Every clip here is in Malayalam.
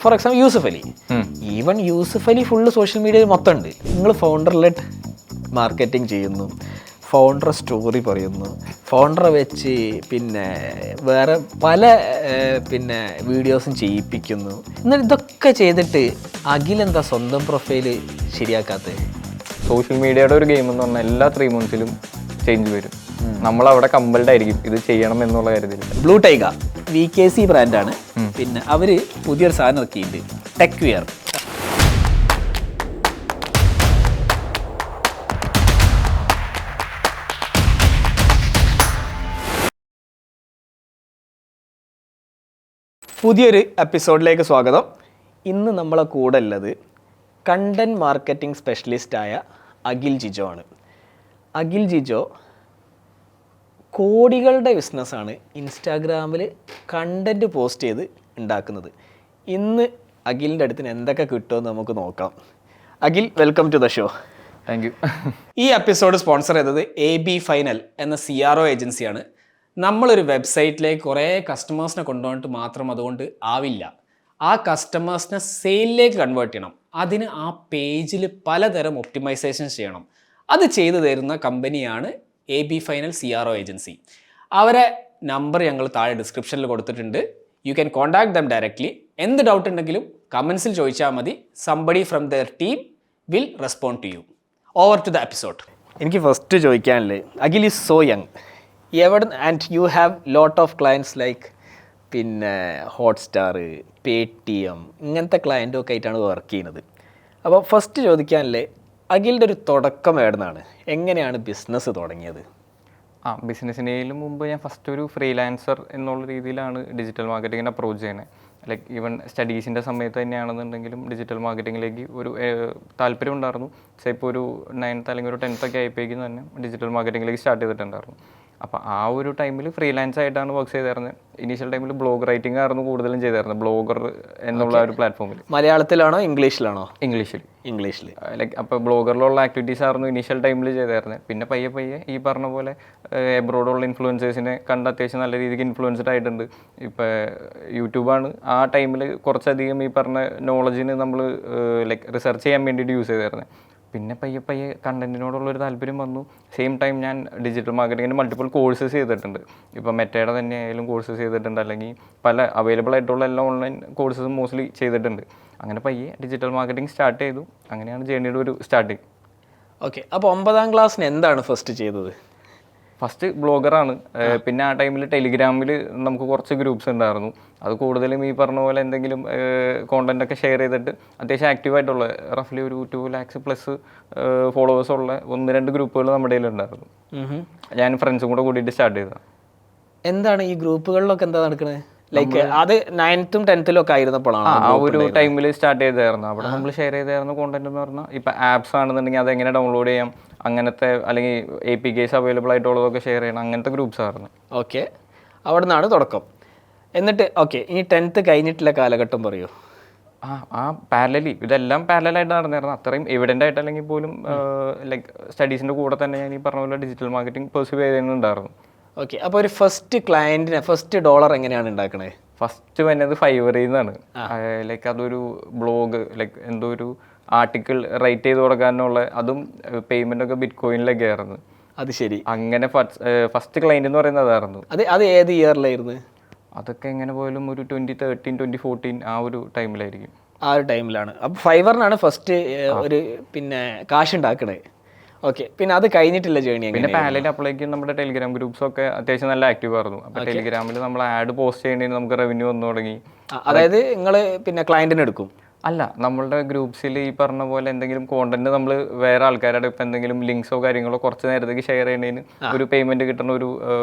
For example Yusuf Ali, even Yusuf Ali full social മീഡിയയിൽ മൊത്തം ഉണ്ട്. നിങ്ങൾ ഫൗണ്ടർ ലെഡ് മാർക്കറ്റിംഗ് ചെയ്യുന്നു, ഫൗണ്ടർ സ്റ്റോറി പറയുന്നു, ഫൗണ്ടറെ വെച്ച് പിന്നെ വേറെ പല പിന്നെ വീഡിയോസും ചെയ്യിപ്പിക്കുന്നു. എന്നാൽ ഇതൊക്കെ ചെയ്തിട്ട് അഖിലെന്താ സ്വന്തം പ്രൊഫൈല് ശരിയാക്കാത്തത്? സോഷ്യൽ മീഡിയയുടെ ഒരു ഗെയിം എന്ന് പറഞ്ഞാൽ എല്ലാ 3 monthsലും ചേഞ്ച് വരും. നമ്മളവിടെ കമ്പൽഡ് ആയിരിക്കും ഇത് ചെയ്യണം എന്നുള്ള കാര്യത്തിൽ. ബ്ലൂ ടൈഗ VKC ബ്രാൻഡാണ്. പിന്നെ അവർ പുതിയൊരു സാധനം ഇറക്കിയിട്ടുണ്ട്, ടെക് വിയർ. പുതിയൊരു എപ്പിസോഡിലേക്ക് സ്വാഗതം. ഇന്ന് നമ്മളെ കൂടെ ഉള്ളത് കണ്ടൻറ് മാർക്കറ്റിംഗ് സ്പെഷ്യലിസ്റ്റായ അഖിൽ ജിജോ ആണ്. അഖിൽ ജിജോ കോടികളുടെ ബിസിനസ്സാണ് ഇൻസ്റ്റാഗ്രാമിൽ കണ്ടൻറ് പോസ്റ്റ് ചെയ്ത് ഉണ്ടാക്കുന്നത്. ഇന്ന് അഖിലിൻ്റെ അടുത്തിന് എന്തൊക്കെ കിട്ടുമെന്ന് നമുക്ക് നോക്കാം. Akhil, welcome to the show. Thank you. ഈ എപ്പിസോഡ് സ്പോൺസർ ചെയ്തത് AB ഫൈനൽ എന്ന CRO ഏജൻസിയാണ്. നമ്മളൊരു വെബ്സൈറ്റിലേക്ക് കുറേ കസ്റ്റമേഴ്സിനെ കൊണ്ടുപോയിട്ട് മാത്രം അതുകൊണ്ട് ആവില്ല. ആ കസ്റ്റമേഴ്സിനെ സെയിലിലേക്ക് കൺവേർട്ട് ചെയ്യണം. അതിന് ആ പേജിൽ പലതരം ഒപ്റ്റിമൈസേഷൻ ചെയ്യണം. അത് ചെയ്തു തരുന്ന കമ്പനിയാണ് AB ഫൈനൽ CRO ഏജൻസി. അവരെ നമ്പർ ഞങ്ങൾ താഴെ ഡിസ്ക്രിപ്ഷനിൽ കൊടുത്തിട്ടുണ്ട്. You can contact them directly. എന്ത് ഡൗട്ട് ഉണ്ടെങ്കിലും കമൻസിൽ ചോദിച്ചാൽ മതി. Somebody from their team will respond to you. Over to the episode. എനിക്ക് ഫസ്റ്റ് ചോദിക്കാനുള്ളത്, Akhil is so young, and you have lot of clients like പിന്നെ ഹോട്ട്സ്റ്റാർ, Paytm, ഇങ്ങനത്തെ ക്ലയൻറ്റൊക്കെ ആയിട്ടാണ് വർക്ക് ചെയ്യുന്നത്. അപ്പോൾ ഫസ്റ്റ് ചോദിക്കാനല്ലേ, അഖിലിൻ്റെ ഒരു തുടക്കം എവിടുന്നാണ്? എങ്ങനെയാണ് ബിസിനസ് തുടങ്ങിയത്? ബിസിനസ്സിനേലും മുമ്പ് ഞാൻ ഫസ്റ്റ് ഒരു ഫ്രീലാൻസർ എന്നുള്ള രീതിയിലാണ് ഡിജിറ്റൽ മാർക്കറ്റിങ്ങിനെ അപ്രോച്ച് ചെയ്യുന്നത്. ലൈക്ക് ഈവൻ സ്റ്റഡീസിൻ്റെ സമയത്ത് തന്നെയാണെന്നുണ്ടെങ്കിലും ഡിജിറ്റൽ മാർക്കറ്റിങ്ങിലേക്ക് ഒരു താല്പര്യം ഉണ്ടായിരുന്നു. പക്ഷേ ഇപ്പോൾ ഒരു 9th അല്ലെങ്കിൽ ഒരു 10th ഒക്കെ ആയപ്പോഴേക്കും തന്നെ ഡിജിറ്റൽ മാർക്കറ്റിങ്ങിലേക്ക് സ്റ്റാർട്ട് ചെയ്തിട്ടുണ്ടായിരുന്നു. അപ്പോൾ ആ ഒരു ടൈമിൽ ഫ്രീലാൻസ് ആയിട്ടാണ് വർക്ക് ചെയ്തിരുന്നത്. ഇനീഷ്യൽ ടൈമിൽ ബ്ലോഗ് റൈറ്റിംഗ് ആയിരുന്നു കൂടുതലും ചെയ്തിരുന്നത്, ബ്ലോഗർ എന്നുള്ള ഒരു പ്ലാറ്റ്ഫോമിൽ. മലയാളത്തിലാണോ ഇംഗ്ലീഷിലാണോ? ഇംഗ്ലീഷിൽ. ലൈക്ക് അപ്പോൾ ബ്ലോഗറിലുള്ള ആക്ടിവിറ്റീസ് ആയിരുന്നു ഇനീഷ്യൽ ടൈമിൽ ചെയ്തിരുന്നത്. പിന്നെ പയ്യെ പയ്യെ ഈ പറഞ്ഞ പോലെ എബ്രോഡുള്ള ഇൻഫ്ലുവൻസേഴ്സിനെ കണ്ട് അത്യാവശ്യം നല്ല രീതിക്ക് ഇൻഫ്ലുവൻസ്ഡ് ആയിട്ടുണ്ട്. ഇപ്പോൾ യൂട്യൂബാണ് ആ ടൈമിൽ കുറച്ചധികം ഈ പറഞ്ഞ നോളജിന് നമ്മൾ ലൈക്ക് റിസർച്ച് ചെയ്യാൻ വേണ്ടിയിട്ട് യൂസ് ചെയ്തിരുന്നത്. പിന്നെ പയ്യെ പയ്യെ കണ്ടൻറ്റിനോടുള്ളൊരു താല്പര്യം വന്നു. സെയിം ടൈം ഞാൻ ഡിജിറ്റൽ മാർക്കറ്റിങ്ങിന് മൾട്ടിപ്പിൾ കോഴ്സസ് ചെയ്തിട്ടുണ്ട്. ഇപ്പോൾ മെറ്റയുടെ തന്നെ ആയാലും കോഴ്സസ് ചെയ്തിട്ടുണ്ട്, അല്ലെങ്കിൽ പല അവൈലബിൾ ആയിട്ടുള്ള എല്ലാ ഓൺലൈൻ കോഴ്സസും മോസ്റ്റ്ലി ചെയ്തിട്ടുണ്ട്. അങ്ങനെ പയ്യെ ഡിജിറ്റൽ മാർക്കറ്റിംഗ് സ്റ്റാർട്ട് ചെയ്തു. അങ്ങനെയാണ് ജേർണിയുടെ ഒരു സ്റ്റാർട്ടിങ്. ഓക്കെ, അപ്പോൾ 9th ക്ലാസ്സിന് എന്താണ് ഫസ്റ്റ് ചെയ്തത്? ഫസ്റ്റ് ബ്ലോഗറാണ്. പിന്നെ ആ ടൈമിൽ ടെലിഗ്രാമിൽ നമുക്ക് കുറച്ച് ഗ്രൂപ്പ്സ് ഉണ്ടായിരുന്നു. അത് കൂടുതലും ഈ പറഞ്ഞ പോലെ എന്തെങ്കിലും കോണ്ടന്റ് ഒക്കെ ഷെയർ ചെയ്തിട്ട് അത്യാവശ്യം ആക്റ്റീവായിട്ടുള്ള റഫ്ലി ഒരു 2 lakhs+ ഫോളോവേഴ്സ് ഉള്ള 1-2 ഗ്രൂപ്പുകൾ നമ്മുടെ കയ്യിലുണ്ടായിരുന്നു. ഞാൻ ഫ്രണ്ട്സും കൂടെ കൂടിയിട്ട് സ്റ്റാർട്ട് ചെയ്തതാണ്. എന്താണ് ഈ ഗ്രൂപ്പുകളിലൊക്കെ എന്താ നടക്കുന്നത്? ലൈക്ക് അത് 9th 10th ഒക്കെ ആയിരുന്നപ്പോഴാണ് ആ ഒരു ടൈമിൽ സ്റ്റാർട്ട് ചെയ്തായിരുന്നു. അവിടെ നമ്മൾ ഷെയർ ചെയ്തായിരുന്നു കോണ്ടന്റ് എന്ന് പറഞ്ഞാൽ ഇപ്പോൾ ആപ്സ് ആണെന്നുണ്ടെങ്കിൽ അതെങ്ങനെ ഡൗൺലോഡ് ചെയ്യാം, അങ്ങനത്തെ അല്ലെങ്കിൽ APKs അവൈലബിൾ ആയിട്ടുള്ളതൊക്കെ ഷെയർ ചെയ്യണം, അങ്ങനത്തെ ഗ്രൂപ്പ്സ് ആയിരുന്നു. ഓക്കെ, അവിടെ നിന്നാണ് തുടക്കം. എന്നിട്ട് ഓക്കെ, ഇനി 10th കഴിഞ്ഞിട്ടുള്ള കാലഘട്ടം പറയൂ. ആ പാരലലി ഇതെല്ലാം പാരലായിട്ട് നടന്നിരുന്നു. അത്രയും എവിഡൻ്റ് ആയിട്ട് അല്ലെങ്കിൽ പോലും ലൈക്ക് സ്റ്റഡീസിൻ്റെ കൂടെ തന്നെ ഞാൻ ഈ പറഞ്ഞ പോലെ ഡിജിറ്റൽ മാർക്കറ്റിംഗ് പെർസ്യൂ ചെയ്യുന്നുണ്ടായിരുന്നു. ഓക്കെ, അപ്പോൾ ഒരു ഫസ്റ്റ് ക്ലയൻറ്റിനെ ഫസ്റ്റ് $1 എങ്ങനെയാണ് ഉണ്ടാക്കണേ? ഫസ്റ്റ് വന്നത് ഫൈവറിൽ നിന്നാണ്. ലൈക്ക് അതൊരു ബ്ലോഗ് ലൈക്ക് എന്തോ ഒരു ആർട്ടിക്കിൾ റൈറ്റ് ചെയ്ത് കൊടുക്കാനുള്ള, അതും പേയ്മെൻ്റ് ഒക്കെ ബിറ്റ്കോയിനിലൊക്കെ ആയിരുന്നു. അത് ശരി. അങ്ങനെ ഫസ്റ്റ് ക്ലയൻറ്റ് എന്ന് പറയുന്നത് അതായിരുന്നു. അത് ഏത് ഇയറിലായിരുന്നു? അതൊക്കെ എങ്ങനെ പോലും ഒരു 2013 2014 ആ ഒരു ടൈമിലായിരിക്കും. ആ ഒരു ടൈമിലാണ്. അപ്പോൾ ഫൈവറിനാണ് ഫസ്റ്റ് ഒരു പിന്നെ കാശ് ഉണ്ടാക്കണേ. ഓക്കെ, പിന്നെ അത് കഴിഞ്ഞിട്ടില്ല ജേർണി? പിന്നെ പാരലൽ അപ്പോഴേക്കും നമ്മുടെ ടെലിഗ്രാം ഗ്രൂപ്പ്സ് ഒക്കെ അത്യാവശ്യം നല്ല ആക്റ്റീവ് ആയിരുന്നു. അപ്പോൾ ടെലിഗ്രാമിൽ നമ്മൾ ആഡ് പോസ്റ്റ് ചെയ്യേണ്ടതിന് നമുക്ക് റവന്യൂ വന്നു തുടങ്ങി. അതായത് നിങ്ങൾ പിന്നെ ക്ലയൻറ്റിന് എടുക്കും? അല്ല, നമ്മളുടെ ഗ്രൂപ്പ്സിൽ ഈ പറഞ്ഞ പോലെ എന്തെങ്കിലും കോണ്ടന്റ് നമ്മൾ വേറെ ആൾക്കാരുടെ ഇപ്പം എന്തെങ്കിലും ലിങ്ക്സോ കാര്യങ്ങളോ കുറച്ച് നേരത്തേക്ക് ഷെയർ ചെയ്യുന്നതിന് ഒരു പേയ്മെന്റ് കിട്ടുന്ന ഒരു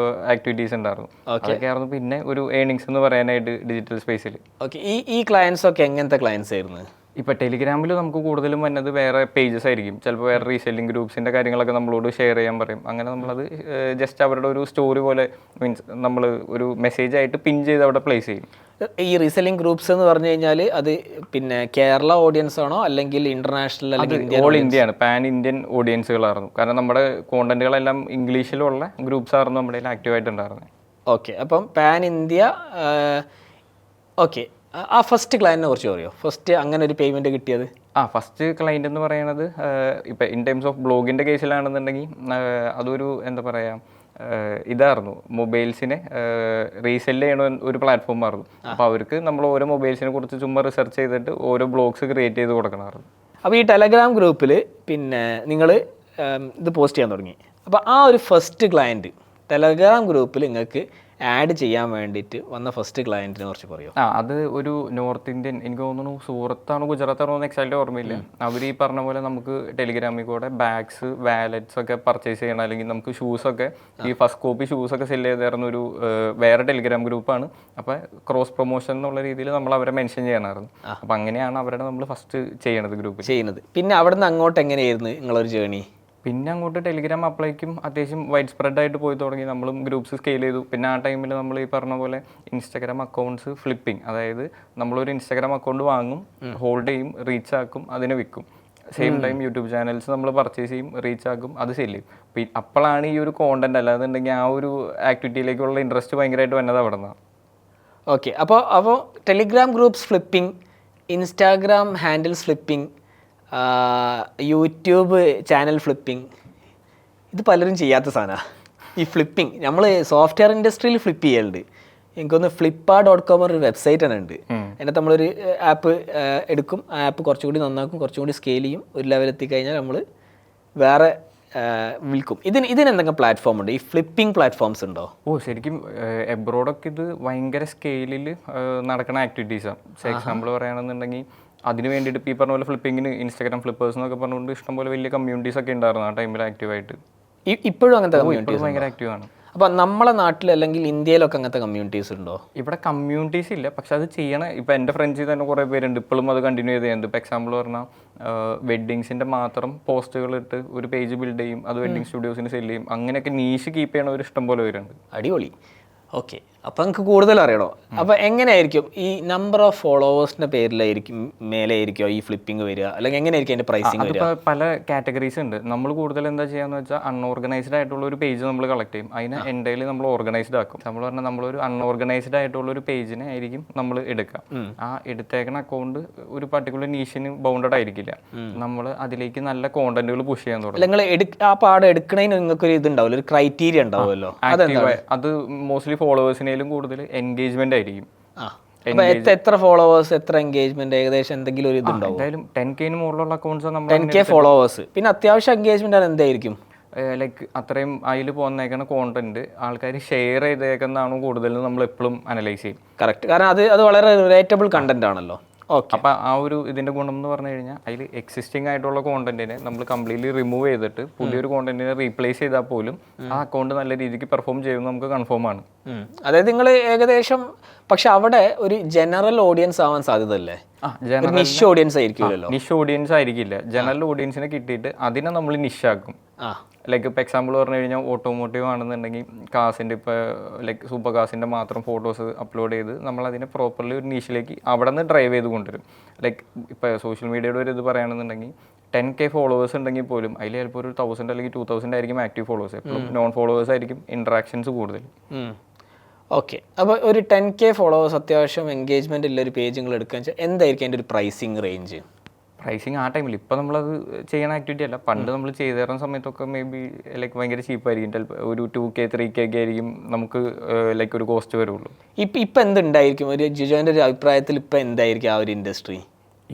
ആക്ടിവിറ്റീസ് ഉണ്ടായിരുന്നു. അതൊക്കെ ആയിരുന്നു പിന്നെ ഒരു ഏണിങ്സ് എന്ന് പറയാനായിട്ട് ഡിജിറ്റൽ സ്പേസിൽ. ഓക്കെ, ഈ ക്ലയൻസ് ഒക്കെ എങ്ങനത്തെ ക്ലയൻസ് ആയിരുന്നു? ഇപ്പോൾ ടെലിഗ്രാമിൽ നമുക്ക് കൂടുതലും വന്നത് വേറെ പേജസ് ആയിരിക്കും. ചിലപ്പോൾ വേറെ റീസെല്ലിംഗ് ഗ്രൂപ്പ്സിൻ്റെ കാര്യങ്ങളൊക്കെ നമ്മളോട് ഷെയർ ചെയ്യാൻ പറയും. അങ്ങനെ നമ്മളത് ജസ്റ്റ് അവരുടെ ഒരു സ്റ്റോറി പോലെ മീൻസ് നമ്മൾ ഒരു മെസ്സേജ് ആയിട്ട് പിൻ ചെയ്ത് അവിടെ പ്ലേസ് ചെയ്യും. ഈ റീസെല്ലിംഗ് ഗ്രൂപ്പ്സ് എന്ന് പറഞ്ഞു കഴിഞ്ഞാൽ അത് പിന്നെ കേരള ഓഡിയൻസ് ആണോ അല്ലെങ്കിൽ ഇന്റർനാഷണൽ അല്ലെങ്കിൽ ഓൾ ഇന്ത്യ ആണ്, പാൻ ഇന്ത്യൻ ഓഡിയൻസുകളായിരുന്നു. കാരണം നമ്മുടെ കോണ്ടന്റുകളെല്ലാം ഇംഗ്ലീഷിലുള്ള ഗ്രൂപ്പ്സ് ആയിരുന്നു നമ്മുടെ ആക്റ്റീവായിട്ടുണ്ടായിരുന്നത്. ഓക്കെ, അപ്പം പാൻ ഇന്ത്യ. ഓക്കെ, ആ ഫസ്റ്റ് ക്ലയൻറ്റിനെ കുറിച്ച് പറയോ? ഫസ്റ്റ് അങ്ങനെ ഒരു പേയ്മെൻറ്റ് കിട്ടിയത്? ഫസ്റ്റ് ക്ലയൻറ്റ് എന്ന് പറയുന്നത് ഇപ്പം ഇൻ ടേംസ് ഓഫ് ബ്ലോഗിൻ്റെ കേസിലാണെന്നുണ്ടെങ്കിൽ അതൊരു എന്താ പറയുക, ഇതായിരുന്നു, മൊബൈൽസിനെ റീസെല് ചെയ്യണ ഒരു പ്ലാറ്റ്ഫോം ആയിരുന്നു. അപ്പോൾ അവർക്ക് നമ്മൾ ഓരോ മൊബൈൽസിനെ കുറിച്ച് ചുമ്മാ റിസർച്ച് ചെയ്തിട്ട് ഓരോ ബ്ലോഗ്സ് ക്രിയേറ്റ് ചെയ്ത് കൊടുക്കണമായിരുന്നു. അപ്പോൾ ഈ ടെലഗ്രാം ഗ്രൂപ്പിൽ പിന്നെ നിങ്ങൾ ഇത് പോസ്റ്റ് ചെയ്യാൻ തുടങ്ങി. അപ്പോൾ ആ ഒരു ഫസ്റ്റ് ക്ലയൻറ്റ് ടെലഗ്രാം ഗ്രൂപ്പിൽ നിങ്ങൾക്ക് ആഡ് ചെയ്യാൻ വേണ്ടിയിട്ട് വന്ന ഫസ്റ്റ് ക്ലയൻറ്റിനെ കുറിച്ച് പറയുമോ? അത് ഒരു നോർത്ത് ഇന്ത്യൻ, എനിക്ക് തോന്നുന്നു സൂറത്താണോ ഗുജറാത്താണോ എന്ന് എക്സാക്റ്റ് ഓർമ്മയില്ല. അവർ ഈ പറഞ്ഞ പോലെ നമുക്ക് ടെലിഗ്രാമിൽ കൂടെ ബാഗ്സ്, വാലറ്റ്സ് ഒക്കെ പർച്ചേസ് ചെയ്യണം, അല്ലെങ്കിൽ നമുക്ക് ഷൂസൊക്കെ, ഈ ഫസ്റ്റ് കോപ്പി ഷൂസൊക്കെ സെല് ചെയ്ത് തരുന്ന ഒരു വേറെ ടെലിഗ്രാം ഗ്രൂപ്പാണ്. അപ്പോൾ ക്രോസ് പ്രൊമോഷൻ എന്നുള്ള രീതിയിൽ നമ്മൾ അവരെ മെൻഷൻ ചെയ്യണമായിരുന്നു. അപ്പോൾ അങ്ങനെയാണ് അവരുടെ നമ്മൾ ഫസ്റ്റ് ചെയ്യണത്, ഗ്രൂപ്പ് ചെയ്യുന്നത്. പിന്നെ അവിടെ നിന്ന് അങ്ങോട്ട് എങ്ങനെയായിരുന്നു നിങ്ങളൊരു ജേണി? പിന്നെ അങ്ങോട്ട് ടെലിഗ്രാം അപ്ലൈക്കും അത്യാവശ്യം വൈഡ് സ്പ്രെഡ് ആയിട്ട് പോയി തുടങ്ങി. നമ്മളും ഗ്രൂപ്പ്സ് സ്കെയിൽ ചെയ്തു. പിന്നെ ആ ടൈമിൽ നമ്മൾ ഈ പറഞ്ഞ പോലെ ഇൻസ്റ്റാഗ്രാം അക്കൗണ്ട്സ് ഫ്ലിപ്പിംഗ്, അതായത് നമ്മളൊരു ഇൻസ്റ്റാഗ്രാം അക്കൗണ്ട് വാങ്ങും, ഹോൾഡ് ചെയ്യും, റീച്ച് ആക്കും, അതിനെ വിൽക്കും. സെയിം ടൈം യൂട്യൂബ് ചാനൽസ് നമ്മൾ പർച്ചേസ് ചെയ്യും, റീച്ച് ആക്കും, അത് സെല് ചെയ്യും. അപ്പോഴാണ് ഈ ഒരു കോണ്ടന്റ്, അല്ലാന്നുണ്ടെങ്കിൽ ആ ഒരു ആക്ടിവിറ്റിയിലേക്കുള്ള ഇൻട്രസ്റ്റ് ഭയങ്കരമായിട്ട് വന്നത് അവിടെ നിന്നാണ്. ഓക്കെ. അപ്പോൾ Telegram groups flipping, Instagram handles flipping, YouTube channel flipping, ഇത് പലരും ചെയ്യാത്ത സാധനമാണ് ഈ ഫ്ലിപ്പിംഗ്. നമ്മൾ സോഫ്റ്റ്വെയർ ഇൻഡസ്ട്രിയിൽ ഫ്ലിപ്പ് ചെയ്യലുണ്ട്. എനിക്കൊന്ന് flippa.com ഒരു വെബ്സൈറ്റ് തന്നെ ഉണ്ട്. അതിനകത്ത് നമ്മളൊരു ആപ്പ് എടുക്കും, ആ ആപ്പ് കുറച്ചുകൂടി നന്നാക്കും, കുറച്ചുകൂടി സ്കെയിൽ ചെയ്യും, ഒരു ലെവൽ എത്തിക്കഴിഞ്ഞാൽ നമ്മൾ വേറെ വിൽക്കും. ഇതിനെന്തെങ്കിലും പ്ലാറ്റ്ഫോം ഉണ്ട്? ഈ ഫ്ലിപ്പിംഗ് പ്ലാറ്റ്ഫോംസ് ഉണ്ടോ? ശരിക്കും എബ്രോഡൊക്കെ ഇത് ഭയങ്കര സ്കെയിലിൽ നടക്കുന്ന ആക്ടിവിറ്റീസാണ്. എക്സാമ്പിൾ പറയുകയാണെന്നുണ്ടെങ്കിൽ അതിന് വേണ്ടിയിട്ട് ഈ പറഞ്ഞ പോലെ ഫ്ലിപ്പിങ്ങിന് ഇൻസ്റ്റാഗ്രാം ഫ്ലിപ്പേഴ്സ് എന്നൊക്കെ പറഞ്ഞുകൊണ്ട് ഇഷ്ടംപോലെ വലിയ കമ്മ്യൂണിറ്റീസ് ഒക്കെ ഉണ്ടായിരുന്നു ആ ടൈമിൽ ആക്റ്റീവായിട്ട്. ഇപ്പോഴും അങ്ങനത്തെ കമ്മ്യൂണിറ്റീസ് ഭയങ്കര ആക്റ്റീവാണ്. അപ്പോൾ നമ്മളെ നാട്ടിൽ അല്ലെങ്കിൽ ഇന്ത്യയിലൊക്കെ അങ്ങനത്തെ കമ്മ്യൂണിറ്റീസ് ഉണ്ടോ? ഇവിടെ കമ്മ്യൂണിറ്റീസ് ഇല്ല, പക്ഷെ അത് ചെയ്യണ ഇപ്പം എൻ്റെ ഫ്രണ്ട്സിൽ തന്നെ കുറേ പേരുണ്ട് ഇപ്പോഴും അത് കണ്ടിന്യൂ ചെയ്ത് ചെയ്യുന്നുണ്ട്. ഇപ്പോൾ എക്സാമ്പിൾ പറഞ്ഞാൽ വെഡ്ഡിങ്സിൻ്റെ മാത്രം പോസ്റ്റുകൾ ഇട്ട് ഒരു പേജ് ബിൽഡ് ചെയ്യും, അത് വെഡ്ഡിങ് സ്റ്റുഡിയോസിന് സെല് ചെയ്യും. അങ്ങനെയൊക്കെ നീഷ് കീപ്പ് ചെയ്യണവർ ഇഷ്ടം പോലെ പേരുണ്ട്. അടിപൊളി. ഓക്കെ. അപ്പോൾ നമുക്ക് കൂടുതൽ അറിയണോ? അപ്പോൾ എങ്ങനെയായിരിക്കും ഈ നമ്പർ ഓഫ് ഫോളോവേഴ്സിൻ്റെ പേരിലായിരിക്കും മേലെയായിരിക്കുമോ ഈ ഫ്ലിപ്പിംഗ് വരിക, അല്ലെങ്കിൽ എങ്ങനെയായിരിക്കും അതിൻ്റെ പ്രൈസിങ് വരിക? അതിപ്പോൾ പല കാറ്റഗറീസ് ഉണ്ട്. നമ്മൾ കൂടുതൽ എന്താ ചെയ്യാന്ന് വെച്ചാൽ അൺഓർഗനൈസ്ഡ് ആയിട്ടുള്ള ഒരു പേജ് നമ്മൾ കളക്ട് ചെയ്യും, അതിനെ എൻ്റെ നമ്മൾ ഓർഗനൈസ്ഡ് ആക്കും. നമ്മൾ പറഞ്ഞാൽ നമ്മളൊരു അൺഓർഗനൈസ്ഡ് ആയിട്ടുള്ള ഒരു പേജിനെ ആയിരിക്കും നമ്മൾ എടുക്കുക. ആ എടുത്തേക്കണ അക്കൗണ്ട് ഒരു പർട്ടിക്കുലർ നീഷിന് ബൗണ്ടഡ് ആയിരിക്കില്ല. നമ്മൾ അതിലേക്ക് നല്ല കോണ്ടന്റുകൾ പുഷ് ചെയ്യാൻ തുടങ്ങും. നിങ്ങൾ ആ പാഠം എടുക്കണതിന് നിങ്ങൾക്കൊരു ഇതുണ്ടാവില്ല, ഒരു ക്രൈറ്റീരിയ ഉണ്ടാവുമല്ലോ? അത് മോസ്റ്റ്ലി ഫോളോവേഴ്സിനേലും കൂടുതൽ എൻഗേജ്മെന്റ് ആയിരിക്കും. എത്ര ഫോളോവേഴ്സ്, എത്ര എൻഗേജ്മെന്റ്, ഏകദേശം എന്തെങ്കിലും ഒരു ഇതുണ്ടാവും? എന്തായാലും 10K മുകളിലുള്ള അക്കൗണ്ട്സ് 10K ഫോളോവേഴ്സ്. പിന്നെ അത്യാവശ്യം എൻഗേജ്മെന്റ് ആണ് എന്തായിരിക്കും? ലൈക്ക് അത്രയും അതിൽ പോന്നേക്കുന്ന കോണ്ടന്റ് ആൾക്കാർ ഷെയർ ചെയ്തേക്കുന്നതാണോ കൂടുതൽ നമ്മൾ എപ്പോഴും അനലൈസ് ചെയ്യും. കറക്റ്റ്. കാരണം അത് വളരെ റിലേറ്റബിൾ കണ്ടന്റ് ആണല്ലോ. അപ്പം ആ ഒരു ഇതിൻ്റെ ഗുണം എന്ന് പറഞ്ഞു കഴിഞ്ഞാൽ അതിൽ എക്സിസ്റ്റിംഗ് ആയിട്ടുള്ള കോണ്ടന്റിനെ നമ്മൾ കംപ്ലീറ്റ്ലി റിമൂവ് ചെയ്തിട്ട് പുതിയൊരു കോണ്ടന്റിനെ റീപ്ലേസ് ചെയ്താൽ പോലും ആ അക്കൗണ്ട് നല്ല രീതിക്ക് പെർഫോം ചെയ്യുമെന്ന് നമുക്ക് കൺഫേം ആണ്. അതായത് നിങ്ങൾ ഏകദേശം, പക്ഷെ അവിടെ ഒരു ജനറൽ ഓഡിയൻസ് ആവാൻ സാധ്യതയല്ലേ? നിഷ് ഓഡിയൻസ് ആയിരിക്കില്ലല്ലോ. നിഷ് ഓഡിയൻസ് ആയിരിക്കില്ല, ജനറൽ ഓഡിയൻസിനെ കിട്ടിയിട്ട് അതിനെ നമ്മൾ നിഷാക്കും. ലൈക്ക് ഇപ്പോൾ എക്സാമ്പിൾ പറഞ്ഞു കഴിഞ്ഞാൽ ഓട്ടോമോട്ടീവ് ആണെന്നുണ്ടെങ്കിൽ കാസിൻ്റെ ഇപ്പോൾ ലൈക്ക് സൂപ്പർ കാസിൻ്റെ മാത്രം ഫോട്ടോസ് അപ്ലോഡ് ചെയ്ത് നമ്മളതിനെ പ്രോപ്പർലി ഒരു നീഷിലേക്ക് അവിടെ നിന്ന് ഡ്രൈവ് ചെയ്ത് കൊണ്ടുവരും. ലൈക്ക് ഇപ്പോൾ സോഷ്യൽ മീഡിയയുടെ ഒരു ഇത് പറയുകയാണെന്നുണ്ടെങ്കിൽ 10K ഫോളോവേഴ്സ് ഉണ്ടെങ്കിൽ പോലും അതിൽ ചിലപ്പോൾ ഒരു 1000 അല്ലെങ്കിൽ 2000 ആയിരിക്കും ആക്റ്റീവ് ഫോളോവേഴ്സ്. എപ്പോഴും നോൺ ഫോളോവേഴ്സ് ആയിരിക്കും ഇൻട്രാക്ഷൻസ് കൂടുതൽ. ഓക്കെ. അപ്പോൾ ഒരു 10K ഫോളോവേഴ്സ് അത്യാവശ്യം എൻഗേജ്മെൻ്റ് ഉള്ളൊരു പേജ് നിങ്ങൾ എടുക്കുക വെച്ചാൽ എന്തായിരിക്കും അതിൻ്റെ ഒരു പ്രൈസിങ് റേഞ്ച്? പ്രൈസിങ് ആ ടൈമിൽ ഇപ്പം നമ്മളത് ചെയ്യണ ആക്ടിവിറ്റി അല്ല, പണ്ട് നമ്മൾ ചെയ്തു തരുന്ന സമയത്തൊക്കെ മേ ബി ലൈക്ക് ഭയങ്കര ചീപ്പായിരിക്കും. ചിലപ്പോൾ ഒരു 2K 3K ഒക്കെ ആയിരിക്കും നമുക്ക് ലൈക്ക് ഒരു കോസ്റ്റ് വരുള്ളൂ. ഇപ്പം എന്തുണ്ടായിരിക്കും ഒരു ജിജോൻ്റെ ഒരു അഭിപ്രായത്തിൽ? ഇപ്പം എന്തായിരിക്കും ആ ഒരു ഇൻഡസ്ട്രി?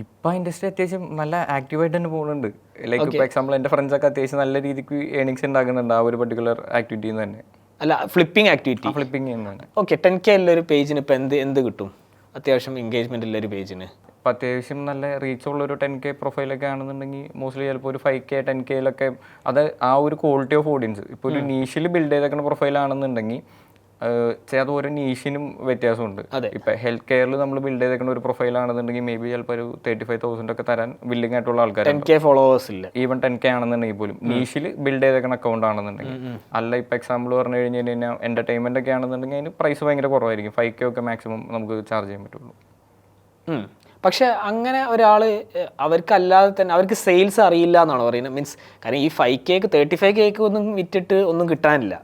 ഇപ്പം ഇൻഡസ്ട്രി അത്യാവശ്യം നല്ല ആക്റ്റീവായിട്ട് തന്നെ പോകുന്നുണ്ട്. ലൈക്ക് ഇപ്പോൾ എക്സാമ്പിൾ എൻ്റെ ഫ്രണ്ട്സൊക്കെ അത്യാവശ്യം നല്ല രീതിക്ക് ഏണിങ്സ് ഉണ്ടാക്കുന്നുണ്ട് ആ ഒരു പർട്ടിക്കുലർ ആക്ടിവിറ്റിയിൽ നിന്ന് തന്നെ. അല്ല, ഫ്ലിപ്പിംഗ് ആക്ടിവിറ്റി. ഫ്ലിപ്പിംഗ് ചെയ്യുന്നതാണ്. ഓക്കെ. 10K ഉള്ളൊരു പേജിന് ഇപ്പം എന്ത് കിട്ടും അത്യാവശ്യം എൻഗേജ്മെൻ്റ് ഉള്ളൊരു പേജിന്? ഇപ്പം അത്യാവശ്യം നല്ല റീച്ച് ഉള്ളൊരു 10K പ്രൊഫൈലൊക്കെ ആണെന്നുണ്ടെങ്കിൽ മോസ്റ്റ്ലി ചിലപ്പോൾ ഒരു 5K 10Kയിലൊക്കെ അത് ആ ഒരു ക്വാളിറ്റി ഓഫ് ഓഡിയൻസ്. ഇപ്പോൾ ഒരു നീഷിൽ ബിൽഡ് ചെയ്തേക്കുന്ന പ്രൊഫൈലാണെന്നുണ്ടെങ്കിൽ അത് ഓരോ നീഷിനും വ്യത്യാസമുണ്ട്. ഇപ്പം ഹെൽത്ത് കെയറിൽ നമ്മൾ ബിൽഡ് ചെയ്തേക്കുന്ന ഒരു പ്രൊഫൈലാണെന്നുണ്ടെങ്കിൽ മേ ബി ചിലപ്പോൾ ഒരു 35,000 ഒക്കെ തരാൻ വില്ലിംഗ് ആയിട്ടുള്ള ആൾക്കാർ. 10K ഫോളോവേഴ്സ് ഇല്ല, ഈവൻ 10K ആണെന്നുണ്ടെങ്കിൽ പോലും നീഷിൽ ബിൽഡ് ചെയ്തേക്കുന്ന അക്കൗണ്ട് ആണെന്നുണ്ടെങ്കിൽ. അല്ല ഇപ്പം എക്സാമ്പിൾ പറഞ്ഞു കഴിഞ്ഞ് കഴിഞ്ഞാൽ എൻ്റർടൈൻമെൻ്റ് ഒക്കെ ആണെന്നുണ്ടെങ്കിൽ അതിന് പ്രൈസ് ഭയങ്കര കുറവായിരിക്കും. 5K ഒക്കെ മാക്സിമം നമുക്ക് ചാർജ് ചെയ്യാൻ പറ്റുള്ളൂ. പക്ഷെ അങ്ങനെ ഒരാൾ അവർക്കല്ലാതെ തന്നെ അവർക്ക് സെയിൽസ് അറിയില്ല എന്നാണ് പറയുന്നത്. മീൻസ് കാരണം ഈ 5K 35K ഒന്നും വിറ്റിട്ട് ഒന്നും കിട്ടാനില്ല,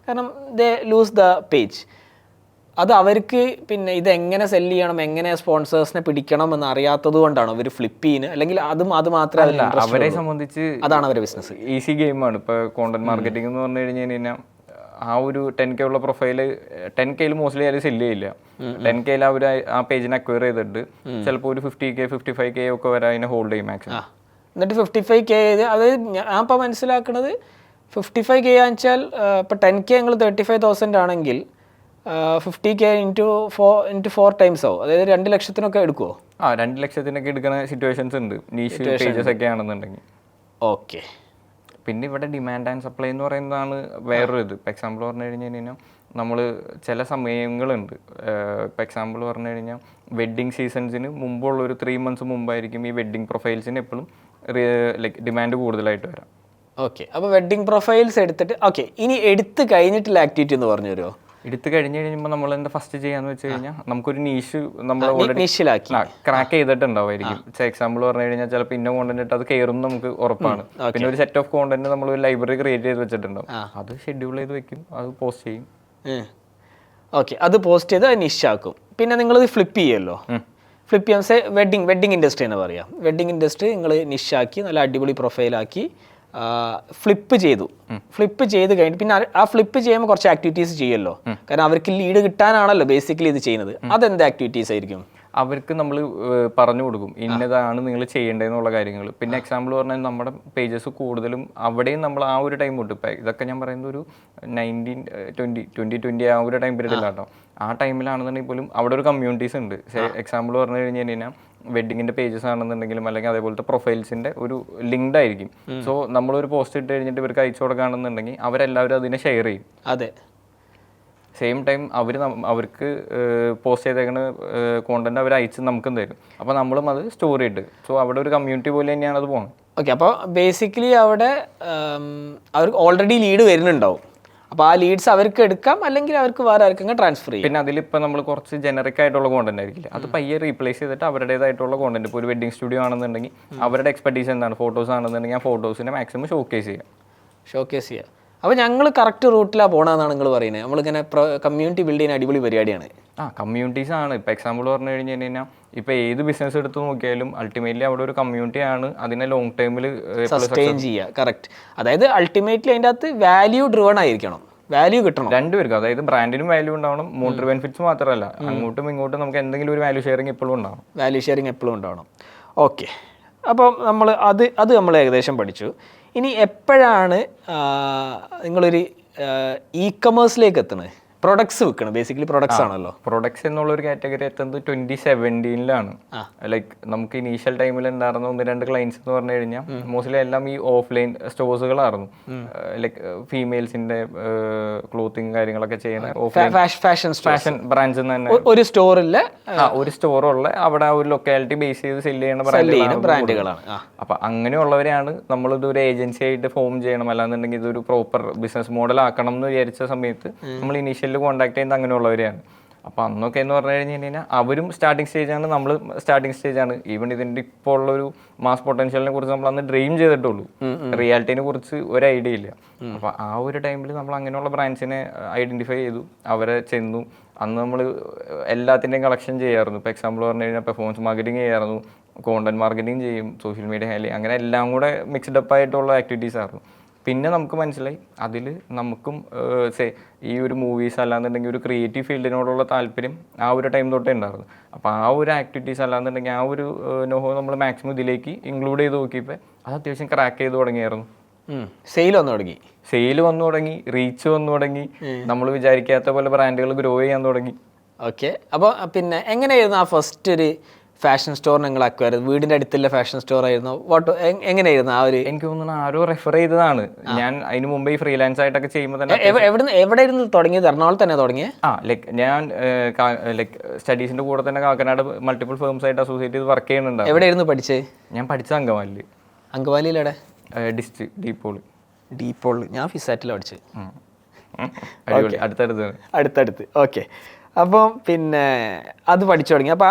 കാരണം ദേ ലൂസ് ദ പേജ്. അത് അവർക്ക് പിന്നെ ഇത് എങ്ങനെ സെല്ല് ചെയ്യണം, എങ്ങനെ സ്പോൺസേഴ്സിനെ പിടിക്കണം എന്ന് അറിയാത്തത് കൊണ്ടാണോ ഇവർ ഫ്ലിപ്പ് ചെയ്യുന്നത്, അല്ലെങ്കിൽ അത് മാത്രമേ അവരെ സംബന്ധിച്ച് അതാണ് അവരുടെ ബിസിനസ്? ഈസി ഗെയിമാണ്. ഇപ്പോൾ കോണ്ടന്റ് മാർക്കറ്റിംഗ് എന്ന് പറഞ്ഞു കഴിഞ്ഞാൽ ആ ഒരു 10K ഉള്ള പ്രൊഫൈല് 10K മോസ്റ്റ്ലി ആരും സെല്ല് ചെയ്യില്ല. 10K അവർ ആ പേജിനെ അക്വയർ ചെയ്തിട്ട് ചിലപ്പോൾ ഒരു 50K 55K ഒക്കെ വരെ അതിനെ ഹോൾഡ് ചെയ്യും മാക്സിമം. എന്നിട്ട് 55K അതായത് ഞാൻ ഇപ്പോൾ മനസ്സിലാക്കുന്നത് 55K വെച്ചാൽ ഇപ്പോൾ 10K നിങ്ങൾ 35,000 ആണെങ്കിൽ 50K ഇൻറ്റു 4 ടൈംസ് ആവും. അതായത് 2 ലക്ഷത്തിനൊക്കെ എടുക്കുമോ? 2 ലക്ഷത്തിനൊക്കെ എടുക്കുന്ന സിറ്റുവേഷൻസ് ഉണ്ട് നീഷ് പേജസ് ഒക്കെ ആണെന്നുണ്ടെങ്കിൽ. ഓക്കെ. പിന്നെ ഇവിടെ ഡിമാൻഡ് ആൻഡ് സപ്ലൈ എന്ന് പറയുന്നതാണ് വേറൊരു ഇത്. ഇപ്പോൾ എക്സാമ്പിൾ പറഞ്ഞു കഴിഞ്ഞാൽ നമ്മൾ ചില സമയങ്ങളുണ്ട്. ഇപ്പോൾ എക്സാമ്പിൾ പറഞ്ഞു കഴിഞ്ഞാൽ വെഡ്ഡിങ് സീസൺസിന് മുമ്പുള്ള ഒരു 3 months മുമ്പായിരിക്കും ഈ വെഡ്ഡിങ് പ്രൊഫൈൽസിന് എപ്പോഴും ലൈക്ക് ഡിമാൻഡ് കൂടുതലായിട്ട് വരാം. ഓക്കെ. അപ്പോൾ വെഡ്ഡിങ് പ്രൊഫൈൽസ് എടുത്തിട്ട് ഓക്കെ, ഇനി എടുത്ത് കഴിഞ്ഞിട്ടുള്ള ആക്ടിവിറ്റി എന്ന് പറഞ്ഞു തരുമോ? എടുത്ത് കഴിഞ്ഞ് കഴിയുമ്പോൾ നമ്മൾ എന്താ ഫസ്റ്റ് ചെയ്യാന്ന് വെച്ച് കഴിഞ്ഞാൽ നമുക്കൊരു നീഷ് നമ്മൾ ഓൾറെഡി ക്രാക്ക് ചെയ്തിട്ടുണ്ടാവുമായിരിക്കും. എക്സാമ്പിൾ പറഞ്ഞു കഴിഞ്ഞാൽ ചിലപ്പോൾ ഇന്ന കോണ്ടന്റ് ഇട്ട് അത് കയറും നമുക്ക് ഉറപ്പാണ്. പിന്നെ ഒരു സെറ്റ് ഓഫ് കോണ്ടന്റ് നമ്മൾ ഒരു ലൈബ്രറി ക്രിയേറ്റ് ചെയ്ത് വെച്ചിട്ടുണ്ടാവും. അത് ഷെഡ്യൂൾ ചെയ്ത് വെക്കും, അത് പോസ്റ്റ് ചെയ്യും. ഓക്കെ, അത് പോസ്റ്റ് ചെയ്ത് നിഷാക്കും. പിന്നെ നിങ്ങളിത് ഫ്ലിപ്പ് ചെയ്യുമല്ലോ. ഫ്ലിപ്പ് ചെയ്യാൻ വെഡ്ഡിങ് ഇൻഡസ്ട്രി എന്ന് പറയാം. വെഡ്ഡിങ് ഇൻഡസ്ട്രി നിങ്ങൾ നിഷാക്കി നല്ല അടിപൊളി പ്രൊഫൈലാക്കി ഫ്ലിപ്പ് ചെയ്ത് കഴിഞ്ഞിട്ട് പിന്നെ ആ ഫ്ലിപ്പ് ചെയ്യുമ്പോൾ കുറച്ച് ആക്ടിവിറ്റീസ് ചെയ്യുമല്ലോ. കാരണം അവർക്ക് ലീഡ് കിട്ടാനാണല്ലോ ബേസിക്കലി ഇത് ചെയ്യുന്നത്. അതെന്ത് ആക്ടിവിറ്റീസ് ആയിരിക്കും? അവർക്ക് നമ്മൾ പറഞ്ഞു കൊടുക്കും ഇന്നതാണ് നിങ്ങൾ ചെയ്യേണ്ടതെന്നുള്ള കാര്യങ്ങൾ. പിന്നെ എക്സാമ്പിൾ പറഞ്ഞാൽ നമ്മുടെ പേജസ് കൂടുതലും അവിടെയും നമ്മൾ ആ ഒരു ടൈം തൊട്ട് ഇപ്പം ഇതൊക്കെ ഞാൻ പറയുന്നത് ഒരു 2020 ആ ഒരു ടൈം പീരീഡിലാട്ടോ. ആ ടൈമിലാണെന്നുണ്ടെങ്കിൽ പോലും അവിടെ ഒരു കമ്മ്യൂണിറ്റീസ് ഉണ്ട്. എക്സാമ്പിൾ പറഞ്ഞു കഴിഞ്ഞ് കഴിഞ്ഞാൽ വെഡ്ഡിങ്ങിൻ്റെ പേജസ് ആണെന്നുണ്ടെങ്കിലും അല്ലെങ്കിൽ അതേപോലത്തെ പ്രൊഫൈൽസിൻ്റെ ഒരു ലിങ്ക്ഡ് ആയിരിക്കും. സോ നമ്മളൊരു പോസ്റ്റ് ഇട്ട് കഴിഞ്ഞിട്ട് ഇവർക്ക് അയച്ചു കൊടുക്കുകയാണെന്നുണ്ടെങ്കിൽ അവരെല്ലാവരും അതിനെ ഷെയർ ചെയ്യും. അതെ, സെയിം ടൈം അവർക്ക് പോസ്റ്റ് ചെയ്തേക്കുന്ന കോണ്ടന്റ് അവർ അയച്ച് നമുക്കും തരും. അപ്പോൾ നമ്മളും അത് സ്റ്റോർ ചെയ്തിട്ട് സോ അവിടെ ഒരു കമ്മ്യൂണിറ്റി പോലെ തന്നെയാണ് അത് പോകുന്നത്. ഓക്കെ. അപ്പോൾ ബേസിക്കലി അവിടെ അവർക്ക് ഓൾറെഡി ലീഡ് വരുന്നുണ്ടാവും. അപ്പോൾ ആ ലീഡ്സ് അവർക്ക് എടുക്കാം, അല്ലെങ്കിൽ അവർക്ക് വേറെ ആർക്കെങ്കിലും ട്രാൻസ്ഫർ ചെയ്യും. പിന്നെ അതിലിപ്പോൾ നമ്മൾ കുറച്ച് ജനറിക് ആയിട്ടുള്ള കോണ്ടന്റ് ആയിരിക്കില്ല, അത് പയ്യെ റീപ്ലേസ് ചെയ്തിട്ട് അവരുടേതായിട്ടുള്ള കോണ്ടന്റ്. ഇപ്പോൾ ഒരു വെഡ്ഡിങ് സ്റ്റുഡിയോ ആണെന്നുണ്ടെങ്കിൽ അവരുടെ എക്സ്പെർട്ടീസ് എന്താണ്, ഫോട്ടോസ് ആണെന്നുണ്ടെങ്കിൽ ആ ഫോട്ടോസിനെ മാക്സിമം ഷോക്കേസ് ചെയ്യുക. അപ്പോൾ ഞങ്ങൾ കറക്റ്റ് റൂട്ടിലാണ് പോകണമെന്നാണ് നിങ്ങൾ പറയുന്നത്. നമ്മളിങ്ങനെ കമ്മ്യൂണിറ്റി ബിൽഡ് ചെയ്യുന്ന അടിപൊളി പരിപാടിയാണ്. കമ്മ്യൂണിറ്റീസ് ആണ്. ഇപ്പോൾ എക്സാമ്പിൾ പറഞ്ഞു കഴിഞ്ഞ് കഴിഞ്ഞാൽ ഇപ്പോൾ ഏത് ബിസിനസ് എടുത്ത് നോക്കിയാലും അൾട്ടിമേറ്റ്ലി അവിടെ ഒരു കമ്മ്യൂണിറ്റി ആണ് അതിനെ ലോങ് ടൈമിൽ സസ്റ്റെയിൻ ചെയ്യുക. കറക്റ്റ്. അതായത് അൾട്ടിമേറ്റ്ലി അതിൻ്റെ അകത്ത് വാല്യൂ ഡ്രിവൺ ആയിരിക്കണം, വാല്യൂ കിട്ടണം രണ്ടുപേർക്കും. അതായത് ബ്രാൻഡിനും വാല്യൂ ഉണ്ടാവണം, മോണിറ്ററി ബെനിഫിറ്റ്സ് മാത്രമല്ല, അങ്ങോട്ടും ഇങ്ങോട്ടും നമുക്ക് എന്തെങ്കിലും ഒരു വാല്യൂ ഷെയറിംഗ് എപ്പോഴും ഉണ്ടാവണം. ഓക്കെ. അപ്പം അത് നമ്മൾ ഏകദേശം പഠിച്ചു. ഇനി എപ്പോഴാണ് നിങ്ങളൊരു ഇ-കൊമേഴ്സിലേക്ക് എത്തുന്നത്? പ്രൊഡക്ട്സ് വിൽക്കണം, ബേസിക്കലി പ്രൊഡക്ട്സ് ആണല്ലോ. പ്രൊഡക്ട്സ് എന്നുള്ള ഒരു കാറ്റഗറി എത്തുന്നത് 2017 ലൈക്ക് നമുക്ക് ഇനീഷ്യൽ ടൈമിൽ ഉണ്ടായിരുന്ന 1-2 ക്ലയൻസ് എന്ന് പറഞ്ഞു കഴിഞ്ഞാൽ മോസ്റ്റ്ലി എല്ലാം ഈ ഓഫ്ലൈൻ സ്റ്റോഴ്സുകളായിരുന്നു. ലൈക്ക് ഫീമെയിൽസിന്റെ ക്ലോത്തിങ് കാര്യങ്ങളൊക്കെ ചെയ്യുന്ന ഫാഷൻ ബ്രാൻഡ്സ് തന്നെ ഒരു സ്റ്റോറുള്ള അവിടെ ഒരു ലൊക്കാലിറ്റി ബേസ് ചെയ്ത് സെല് ചെയ്യുന്ന ബ്രാൻഡുകളാണ്. അപ്പൊ അങ്ങനെയുള്ളവരെയാണ് നമ്മളിത് ഒരു ഏജൻസി ആയിട്ട് ഫോം ചെയ്യണം, അല്ലാന്നുണ്ടെങ്കിൽ ഇതൊരു പ്രോപ്പർ ബിസിനസ് മോഡൽ ആക്കണം എന്ന് വിചാരിച്ച സമയത്ത് നമ്മൾ ഇനീഷ്യൽ കോൺടാക്ട് ചെയ്യുന്നത് അങ്ങനെയുള്ളവരെയാണ്. അപ്പോൾ അന്നൊക്കെ എന്ന് പറഞ്ഞു കഴിഞ്ഞ് കഴിഞ്ഞാൽ അവരും സ്റ്റാർട്ടിങ് സ്റ്റേജാണ്, നമ്മൾ സ്റ്റാർട്ടിങ് സ്റ്റേജാണ്. ഈവൻ ഇതിൻ്റെ ഇപ്പോൾ ഉള്ളൊരു മാസ് പൊട്ടൻഷ്യലിനെ കുറിച്ച് നമ്മൾ അന്ന് ഡ്രീം ചെയ്തിട്ടുള്ളൂ, റിയാലിറ്റിനെ കുറിച്ച് ഒരു ഐഡിയ ഇല്ല. അപ്പോൾ ആ ഒരു ടൈമിൽ നമ്മൾ അങ്ങനെയുള്ള ബ്രാൻഡ്സിനെ ഐഡൻറ്റിഫൈ ചെയ്തു, അവരെ ചെന്നു. അന്ന് നമ്മൾ എല്ലാത്തിൻ്റെയും കളക്ഷൻ ചെയ്യാറുണ്ട്. ഇപ്പോൾ എക്സാമ്പിൾ പറഞ്ഞു കഴിഞ്ഞാൽ പെർഫോമൻസ് മാർക്കറ്റിംഗ് ചെയ്യാറുണ്ട്, കോണ്ടന്റ് മാർക്കറ്റിംഗ് ചെയ്യും, സോഷ്യൽ മീഡിയ ഹാൻഡിലിംഗ്, അങ്ങനെ എല്ലാം കൂടെ മിക്സ്ഡ് അപ്പ് ആയിട്ടുള്ള ആക്ടിവിറ്റീസ് ആയിരുന്നു. പിന്നെ നമുക്ക് മനസ്സിലായി അതിൽ നമുക്കും ഈ ഒരു മൂവീസ് അല്ലാന്നുണ്ടെങ്കിൽ ഒരു ക്രിയേറ്റീവ് ഫീൽഡിനോടുള്ള താല്പര്യം ആ ഒരു ടൈം തൊട്ടേ ഉണ്ടായിരുന്നു. അപ്പോൾ ആ ഒരു ആക്ടിവിറ്റീസ് അല്ലാന്നുണ്ടെങ്കിൽ ആ ഒരു നോഹോ നമ്മൾ മാക്സിമം ഇതിലേക്ക് ഇൻക്ലൂഡ് ചെയ്ത് നോക്കിയപ്പോൾ അത് അത്യാവശ്യം ക്രാക്ക് ചെയ്ത് തുടങ്ങിയായിരുന്നു. സെയിൽ വന്നു തുടങ്ങി, റീച്ച് വന്നു തുടങ്ങി, നമ്മൾ വിചാരിക്കാത്ത പോലെ ബ്രാൻഡുകൾ ഗ്രോ ചെയ്യാൻ തുടങ്ങി. ഓക്കെ. അപ്പോൾ പിന്നെ എങ്ങനെയായിരുന്നു ആ ഫസ്റ്റ് ഒരു ഫാഷൻ സ്റ്റോർ നിങ്ങൾ അക്വയർ? വീടിൻ്റെ അടുത്തുള്ള ഫാഷൻ സ്റ്റോർ ആയിരുന്നു? എങ്ങനെയായിരുന്നു ആ ഒരു? എനിക്ക് തോന്നുന്നു ആരോ റെഫർ ചെയ്തതാണ്. ഞാൻ അതിന് മുമ്പ് ഈ ഫ്രീലാൻസ് ആയിട്ടൊക്കെ ചെയ്യുമ്പോൾ തന്നെ എവിടെ ഇരുന്ന് തുടങ്ങിയത്? എറണാകുളത്ത് തന്നെ തുടങ്ങിയത്? ലൈക്ക് ഞാൻ ലൈക്ക് സ്റ്റഡീസിന്റെ കൂടെ തന്നെ കാക്കനാട് മൾട്ടിപ്പിൾ ഫേംസ് ആയിട്ട് അസോസിയേറ്റ് ചെയ്ത് വർക്ക് ചെയ്യുന്നുണ്ട്. എവിടെയായിരുന്നു പഠിച്ചത്? ഞാൻ പഠിച്ചത് അങ്കമാലിയിൽ. അങ്കമാലിയിലെവിടെ? District De Paul. ഞാൻ ഫിസാറ്റിലാണ് പഠിച്ചത്. അടുത്തടുത്ത്. ഓക്കെ. അപ്പോൾ പിന്നെ അത് പഠിച്ചു തുടങ്ങി. അപ്പോൾ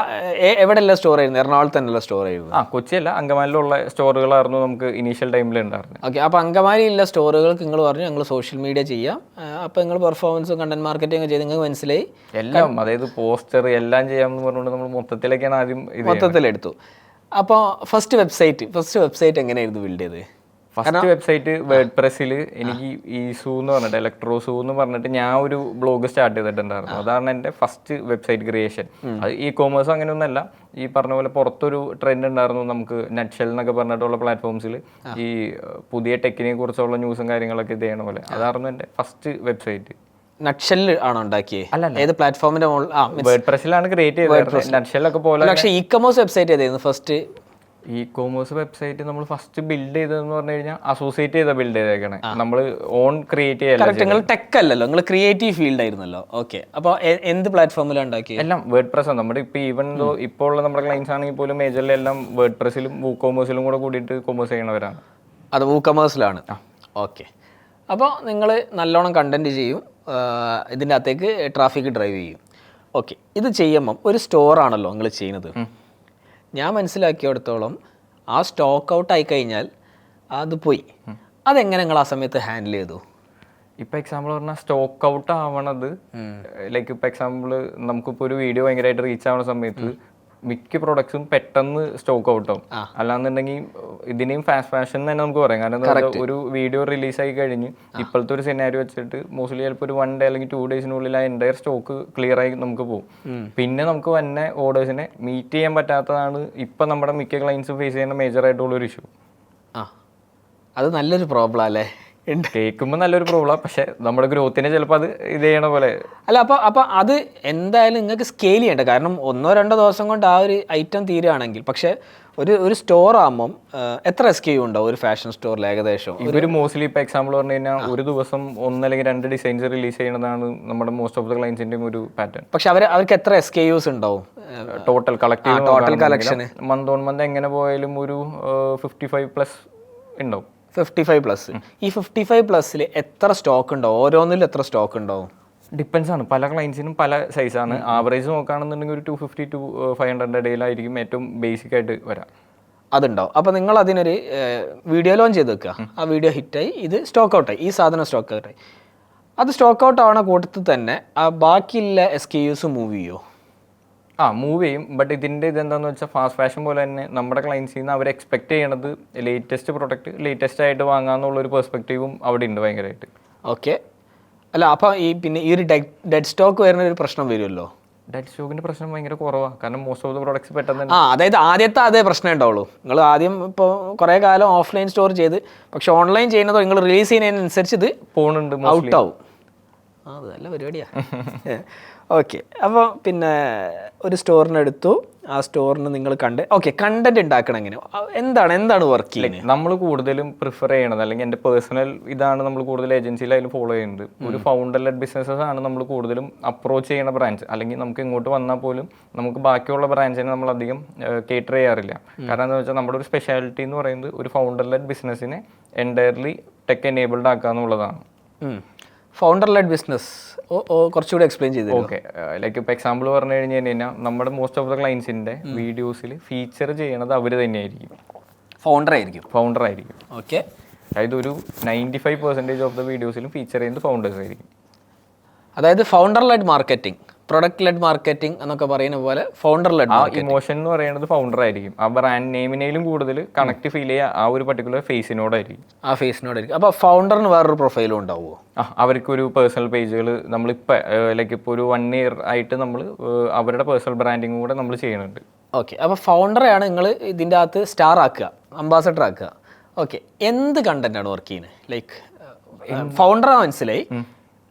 എവിടെയല്ല സ്റ്റോർ ആയിരുന്നു? എറണാകുളത്ത് തന്നെയുള്ള സ്റ്റോർ ആയിരുന്നു? കൊച്ചിയല്ല, അങ്കമാലിയിലുള്ള സ്റ്റോറുകളായിരുന്നു നമുക്ക് ഇനീഷ്യൽ ടൈമിൽ ഉണ്ടായിരുന്നത്. ഓക്കെ. അപ്പോൾ അങ്കമാലിയിലുള്ള സ്റ്റോറുകൾക്ക് നിങ്ങൾ പറഞ്ഞു ഞങ്ങൾ സോഷ്യൽ മീഡിയ ചെയ്യാം, അപ്പോൾ നിങ്ങൾ പെർഫോമൻസും കണ്ടന്റ് മാർക്കറ്റിംഗ് ചെയ്ത് നിങ്ങൾക്ക് മനസ്സിലായി എല്ലാം, അതായത് പോസ്റ്റർ എല്ലാം ചെയ്യാമെന്ന് പറഞ്ഞുകൊണ്ട് നമ്മൾ മൊത്തത്തിലേക്കാണ് ആദ്യം മൊത്തത്തിലെടുത്തു. അപ്പോൾ ഫസ്റ്റ് വെബ്സൈറ്റ് എങ്ങനെയായിരുന്നു ബിൽഡ് ചെയ്തത്? ഫസ്റ്റ് വെബ്സൈറ്റ് വേർഡ് പ്രസ്സിൽ എനിക്ക് ഈ സൂ എന്ന് പറഞ്ഞിട്ട് ഇലക്ട്രോ സൂ എന്ന് പറഞ്ഞിട്ട് ഞാൻ ഒരു ബ്ലോഗ് സ്റ്റാർട്ട് ചെയ്തിട്ടുണ്ടായിരുന്നു. അതാണ് എൻ്റെ ഫസ്റ്റ് വെബ്സൈറ്റ് ക്രിയേഷൻ. അത് ഈ കോമേഴ്സ് അങ്ങനെയൊന്നുമല്ല, ഈ പറഞ്ഞ പോലെ പുറത്തൊരു ട്രെൻഡ് ഉണ്ടായിരുന്നു നമുക്ക് നട്ട്ഷെൽ എന്നൊക്കെ പറഞ്ഞിട്ടുള്ള പ്ലാറ്റ്ഫോംസിൽ ഈ പുതിയ ടെക്കിനെ കുറിച്ചുള്ള ന്യൂസും കാര്യങ്ങളൊക്കെ ഇത് ചെയ്യണ പോലെ. അതായിരുന്നു എൻ്റെ ഫസ്റ്റ് വെബ്സൈറ്റ്. നട്ട്ഷെൽ ആണോ ഉണ്ടാക്കിയത്? അല്ല, ഏത് പ്ലാറ്റ്ഫോമിന്റെ വേർഡ് പ്രസ്സിലാണ് ക്രിയേറ്റ് ചെയ്തത്. നട്ട്ഷെല്ലൊക്കെ പോലെ. പക്ഷേ ഇ കൊമേഴ്സ് വെബ്സൈറ്റ് ഏതായിരുന്നു ഫസ്റ്റ്? ഈ കോമേഴ്സ് വെബ്സൈറ്റ് നമ്മൾ ഫസ്റ്റ് ബിൽഡ് ചെയ്തതെന്ന് പറഞ്ഞു കഴിഞ്ഞാൽ അസോസിയേറ്റ് ചെയ്ത ബിൽഡ് ചെയ്തേക്കണേ, നമ്മൾ ഓൺ ക്രിയേറ്റ് ചെയ്യല്ല. നിങ്ങൾ ടെക് അല്ലല്ലോ, നിങ്ങൾ ക്രിയേറ്റീവ് ഫീൽഡ് ആയിരുന്നല്ലോ. ഓക്കെ. അപ്പോൾ എന്ത് പ്ലാറ്റ്ഫോമിലാണ് ഉണ്ടാക്കിയത്? എല്ലാം വേർഡ് പ്രസ്. നമ്മുടെ ഇപ്പോൾ ഈവൻ ദോ ഇപ്പോൾ ഉള്ള നമ്മുടെ ക്ലയൻസ് ആണെങ്കിൽ പോലും മേജറിൽ എല്ലാം വേർഡ് പ്രസ്സിലും വൂക്കോമേഴ്സിലും കൂടെ കൂടിയിട്ട് കൊമേഴ്സ് ചെയ്യണവരാണ്. അത് വൂക്കമേഴ്സിലാണ്. ഓക്കെ. അപ്പോൾ നിങ്ങൾ നല്ലോണം കണ്ടന്റ് ചെയ്യും, ഇതിൻ്റെ അകത്തേക്ക് ട്രാഫിക് ഡ്രൈവ് ചെയ്യും. ഓക്കെ. ഇത് ചെയ്യുമ്പം ഒരു സ്റ്റോറാണല്ലോ നിങ്ങൾ ചെയ്യുന്നത്. ഞാൻ മനസ്സിലാക്കിയിടത്തോളം ആ സ്റ്റോക്ക് ഔട്ട് ആയി കഴിഞ്ഞാൽ അത് പോയി. അതെങ്ങനെ നിങ്ങൾ ആ സമയത്ത് ഹാൻഡിൽ ചെയ്തു? ഇപ്പോൾ എക്സാമ്പിൾ പറഞ്ഞാൽ സ്റ്റോക്ക് ഔട്ട് ആവണത് ലൈക്ക് ഇപ്പോൾ എക്സാമ്പിൾ നമുക്കിപ്പോൾ ഒരു വീഡിയോ ഭയങ്കരമായിട്ട് റീച്ച് ആവുന്ന സമയത്ത് മിക്ക പ്രൊഡക്ട്സും പെട്ടെന്ന് സ്റ്റോക്ക് ഔട്ട് ആവും. അല്ലാന്നുണ്ടെങ്കിൽ ഇതിനെയും ഫാസ്റ്റ് ഫാഷൻ തന്നെ നമുക്ക് പറയാം. കാരണം ഒരു വീഡിയോ റിലീസായി കഴിഞ്ഞ് ഇപ്പോഴത്തെ ഒരു സിനാരിയോ വെച്ചിട്ട് മോസ്റ്റ്ലി ചിലപ്പോൾ ഒരു 1 ഡേ അല്ലെങ്കിൽ 2 ഡേയ്സിനുള്ളിൽ ആ എൻ്റയർ സ്റ്റോക്ക് ക്ലിയർ ആയി നമുക്ക് പോകും. പിന്നെ നമുക്ക് വന്ന ഓർഡേഴ്സിനെ മീറ്റ് ചെയ്യാൻ പറ്റാത്തതാണ് ഇപ്പം നമ്മുടെ മിക്ക ക്ലയൻസും ഫേസ് ചെയ്യുന്ന മേജർ ആയിട്ടുള്ളൊരു ഇഷ്യൂ. അത് നല്ലൊരു പ്രോബ്ലം അല്ലേ? കേൾക്കുമ്പോൾ നല്ലൊരു പ്രോബ്ലം, പക്ഷെ നമ്മുടെ ഗ്രോത്തിനെ ചിലപ്പോൾ അത് ഇത് ചെയ്യണ പോലെ അല്ല. അപ്പോൾ അത് എന്തായാലും നിങ്ങൾക്ക് സ്കെയിൽ ചെയ്യേണ്ട, കാരണം 1-2 ദിവസം കൊണ്ട് ആ ഒരു ഐറ്റം തീരുകയാണെങ്കിൽ. പക്ഷേ ഒരു സ്റ്റോർ ആകുമ്പം എത്ര SKU ഉണ്ടാവും ഒരു ഫാഷൻ സ്റ്റോറിൽ ഏകദേശം? ഇവർ മോസ്റ്റ്ലി ഇപ്പോൾ എക്സാമ്പിൾ പറഞ്ഞു കഴിഞ്ഞാൽ ഒരു ദിവസം 1 അല്ലെങ്കിൽ 2 ഡിസൈൻസ് റിലീസ് ചെയ്യുന്നതാണ് നമ്മുടെ മോസ്റ്റ് ഓഫ് ദ ക്ലയൻസിൻ്റെയും ഒരു പാറ്റേൺ. പക്ഷെ അവർക്ക് എത്ര SKUs ഉണ്ടാവും total collective? Month on month എങ്ങനെ പോയാലും ഒരു 55+ ഉണ്ടാവും. 55+. ഈ 55+ൽ എത്ര സ്റ്റോക്ക് ഉണ്ടാവും? ഓരോന്നിലും എത്ര സ്റ്റോക്ക് ഉണ്ടാവും? ഡിപ്പെൻസ് ആണ്, പല ക്ലയൻസിനും പല സൈസാണ്. ആവറേജ് നോക്കുകയാണെന്നുണ്ടെങ്കിൽ ഒരു 250 to 500 ഇടയിലായിരിക്കും ഏറ്റവും ബേസിക് ആയിട്ട് വരാം. അതുണ്ടാവും. അപ്പോൾ നിങ്ങൾ അതിനൊരു വീഡിയോ ലോഞ്ച് ചെയ്ത് വെക്കുക. ആ വീഡിയോ ഹിറ്റായി, ഇത് സ്റ്റോക്ക് ഔട്ടായി, ഈ സാധനം സ്റ്റോക്ക് ഔട്ടായി. അത് സ്റ്റോക്ക് ഔട്ട് ആവണ കൂട്ടത്തിൽ തന്നെ ആ ബാക്കിയുള്ള SKUs മൂവ് ചെയ്യുമോ? മൂവ് ചെയ്യും. ബട്ട് ഇതിൻ്റെ ഇതെന്താണെന്ന് വെച്ചാൽ ഫാസ്റ്റ് ഫാഷൻ പോലെ തന്നെ നമ്മുടെ ക്ലയൻസിൽ നിന്ന് അവർ എക്സ്പെക്ട് ചെയ്യണത് ലേറ്റസ്റ്റ് പ്രൊഡക്റ്റ് ലേറ്റസ്റ്റ് ആയിട്ട് വാങ്ങാമെന്നുള്ളൊരു പെർസ്പെക്റ്റീവും അവിടെ ഉണ്ട് ഭയങ്കരമായിട്ട്. ഓക്കെ. അല്ല, അപ്പോൾ പിന്നെ ഈ ഒരു ഡെഡ് സ്റ്റോക്ക് വരുന്ന ഒരു പ്രശ്നം വരുമല്ലോ? ഡെഡ് സ്റ്റോക്കിൻ്റെ പ്രശ്നം ഭയങ്കര കുറവാണ്, കാരണം മോസ്റ്റ് ഓഫ് ദ പ്രൊഡക്ട്സ് പെട്ടെന്ന് അതായത് ആദ്യത്തെ അതേ പ്രശ്നം ഉണ്ടാവുള്ളൂ. നിങ്ങൾ ആദ്യം ഇപ്പോൾ കുറേ കാലം ഓഫ്ലൈൻ സ്റ്റോർ ചെയ്ത്, പക്ഷെ ഓൺലൈൻ ചെയ്യുന്നതോ നിങ്ങൾ റിലീസ് ചെയ്യുന്നതിനനുസരിച്ച് ഇത് പോകുന്നുണ്ട്, ഔട്ടാവും. അത് നല്ല പരിപാടിയാണ്. ഓക്കെ. അപ്പോൾ പിന്നെ ഒരു സ്റ്റോറിനെടുത്തു, ആ സ്റ്റോറിന് നിങ്ങൾ കണ്ടന്റ് ഉണ്ടാക്കണം. എങ്ങനെ, എന്താണ് വർക്ക് ചെയ്യുന്നത്? നമ്മൾ കൂടുതലും പ്രിഫർ ചെയ്യണത്, അല്ലെങ്കിൽ എൻ്റെ പേഴ്സണൽ ഇതാണ് നമ്മൾ കൂടുതൽ ഏജൻസിയിലായാലും ഫോളോ ചെയ്യുന്നത്, ഒരു ഫൗണ്ടർ ലെഡ് ബിസിനസ്സസ് ആണ് നമ്മൾ കൂടുതലും അപ്രോച്ച് ചെയ്യുന്ന ബ്രാഞ്ച്. അല്ലെങ്കിൽ നമുക്ക് ഇങ്ങോട്ട് വന്നാൽ പോലും നമുക്ക് ബാക്കിയുള്ള ബ്രാഞ്ചിനെ നമ്മൾ അധികം കേറ്റർ ചെയ്യാറില്ല. കാരണം എന്താണെന്ന് വെച്ചാൽ നമ്മുടെ ഒരു സ്പെഷ്യാലിറ്റി എന്ന് പറയുന്നത് ഒരു ഫൗണ്ടർ ലെഡ് ബിസിനസ്സിനെ എൻറ്റയർലി ടെക് എനേബിൾഡ് ആക്കുക എന്നുള്ളതാണ്. ഫൗണ്ടർ ലെഡ് ബിസിനസ് കുറച്ചുകൂടി എക്സ്പ്ലെയിൻ ചെയ്തു. ഓക്കെ. ലൈക്ക് ഇപ്പോൾ എക്സാമ്പിൾ പറഞ്ഞു കഴിഞ്ഞാൽ നമ്മുടെ മോസ്റ്റ് ഓഫ് ദ ക്ലയൻസിൻ്റെ വീഡിയോസിൽ ഫീച്ചർ ചെയ്യണത് അവർ തന്നെയായിരിക്കും, ഫൗണ്ടർ ആയിരിക്കും. ഓക്കെ. അതായത് ഒരു 95% ഓഫ് ദ വീഡിയോസിലും ഫീച്ചർ ചെയ്യുന്നത് ഫൗണ്ടേഴ്സ് ആയിരിക്കും. അതായത് founder led marketing, product led marketing എന്നൊക്കെ പറയുന്ന പോലെ ഫൗണ്ടർ ലെഡ് ഇമോഷൻ എന്ന് പറയുന്നത് ഫൗണ്ടർ ആയിരിക്കും. ആ ബ്രാൻഡ് നെയിമിനേലും കൂടുതൽ കണക്ട് ഫീൽ ചെയ്യുക ആ ഒരു പർട്ടിക്കുലർ ഫേസിനോടായിരിക്കും. അപ്പോൾ ഫൗണ്ടറിന് വേറൊരു പ്രൊഫൈലും ഉണ്ടാവുമോ? അവർക്കൊരു പേഴ്സണൽ പേജുകൾ നമ്മളിപ്പോൾ ലൈക്ക് ഇപ്പോൾ ഒരു 1 year ആയിട്ട് നമ്മൾ അവരുടെ പേഴ്സണൽ ബ്രാൻഡിങ് കൂടെ നമ്മൾ ചെയ്യുന്നുണ്ട്. ഓക്കെ. അപ്പോൾ ഫൗണ്ടറെയാണ് നിങ്ങൾ ഇതിൻ്റെ അകത്ത് സ്റ്റാർ ആക്കുക, അംബാസഡർ ആക്കുക. ഓക്കെ. എന്ത് കണ്ടന്റാണ് വർക്ക് ചെയ്യുന്നത്? ലൈക്ക് ഫൗണ്ടറാ മനസ്സിലായി,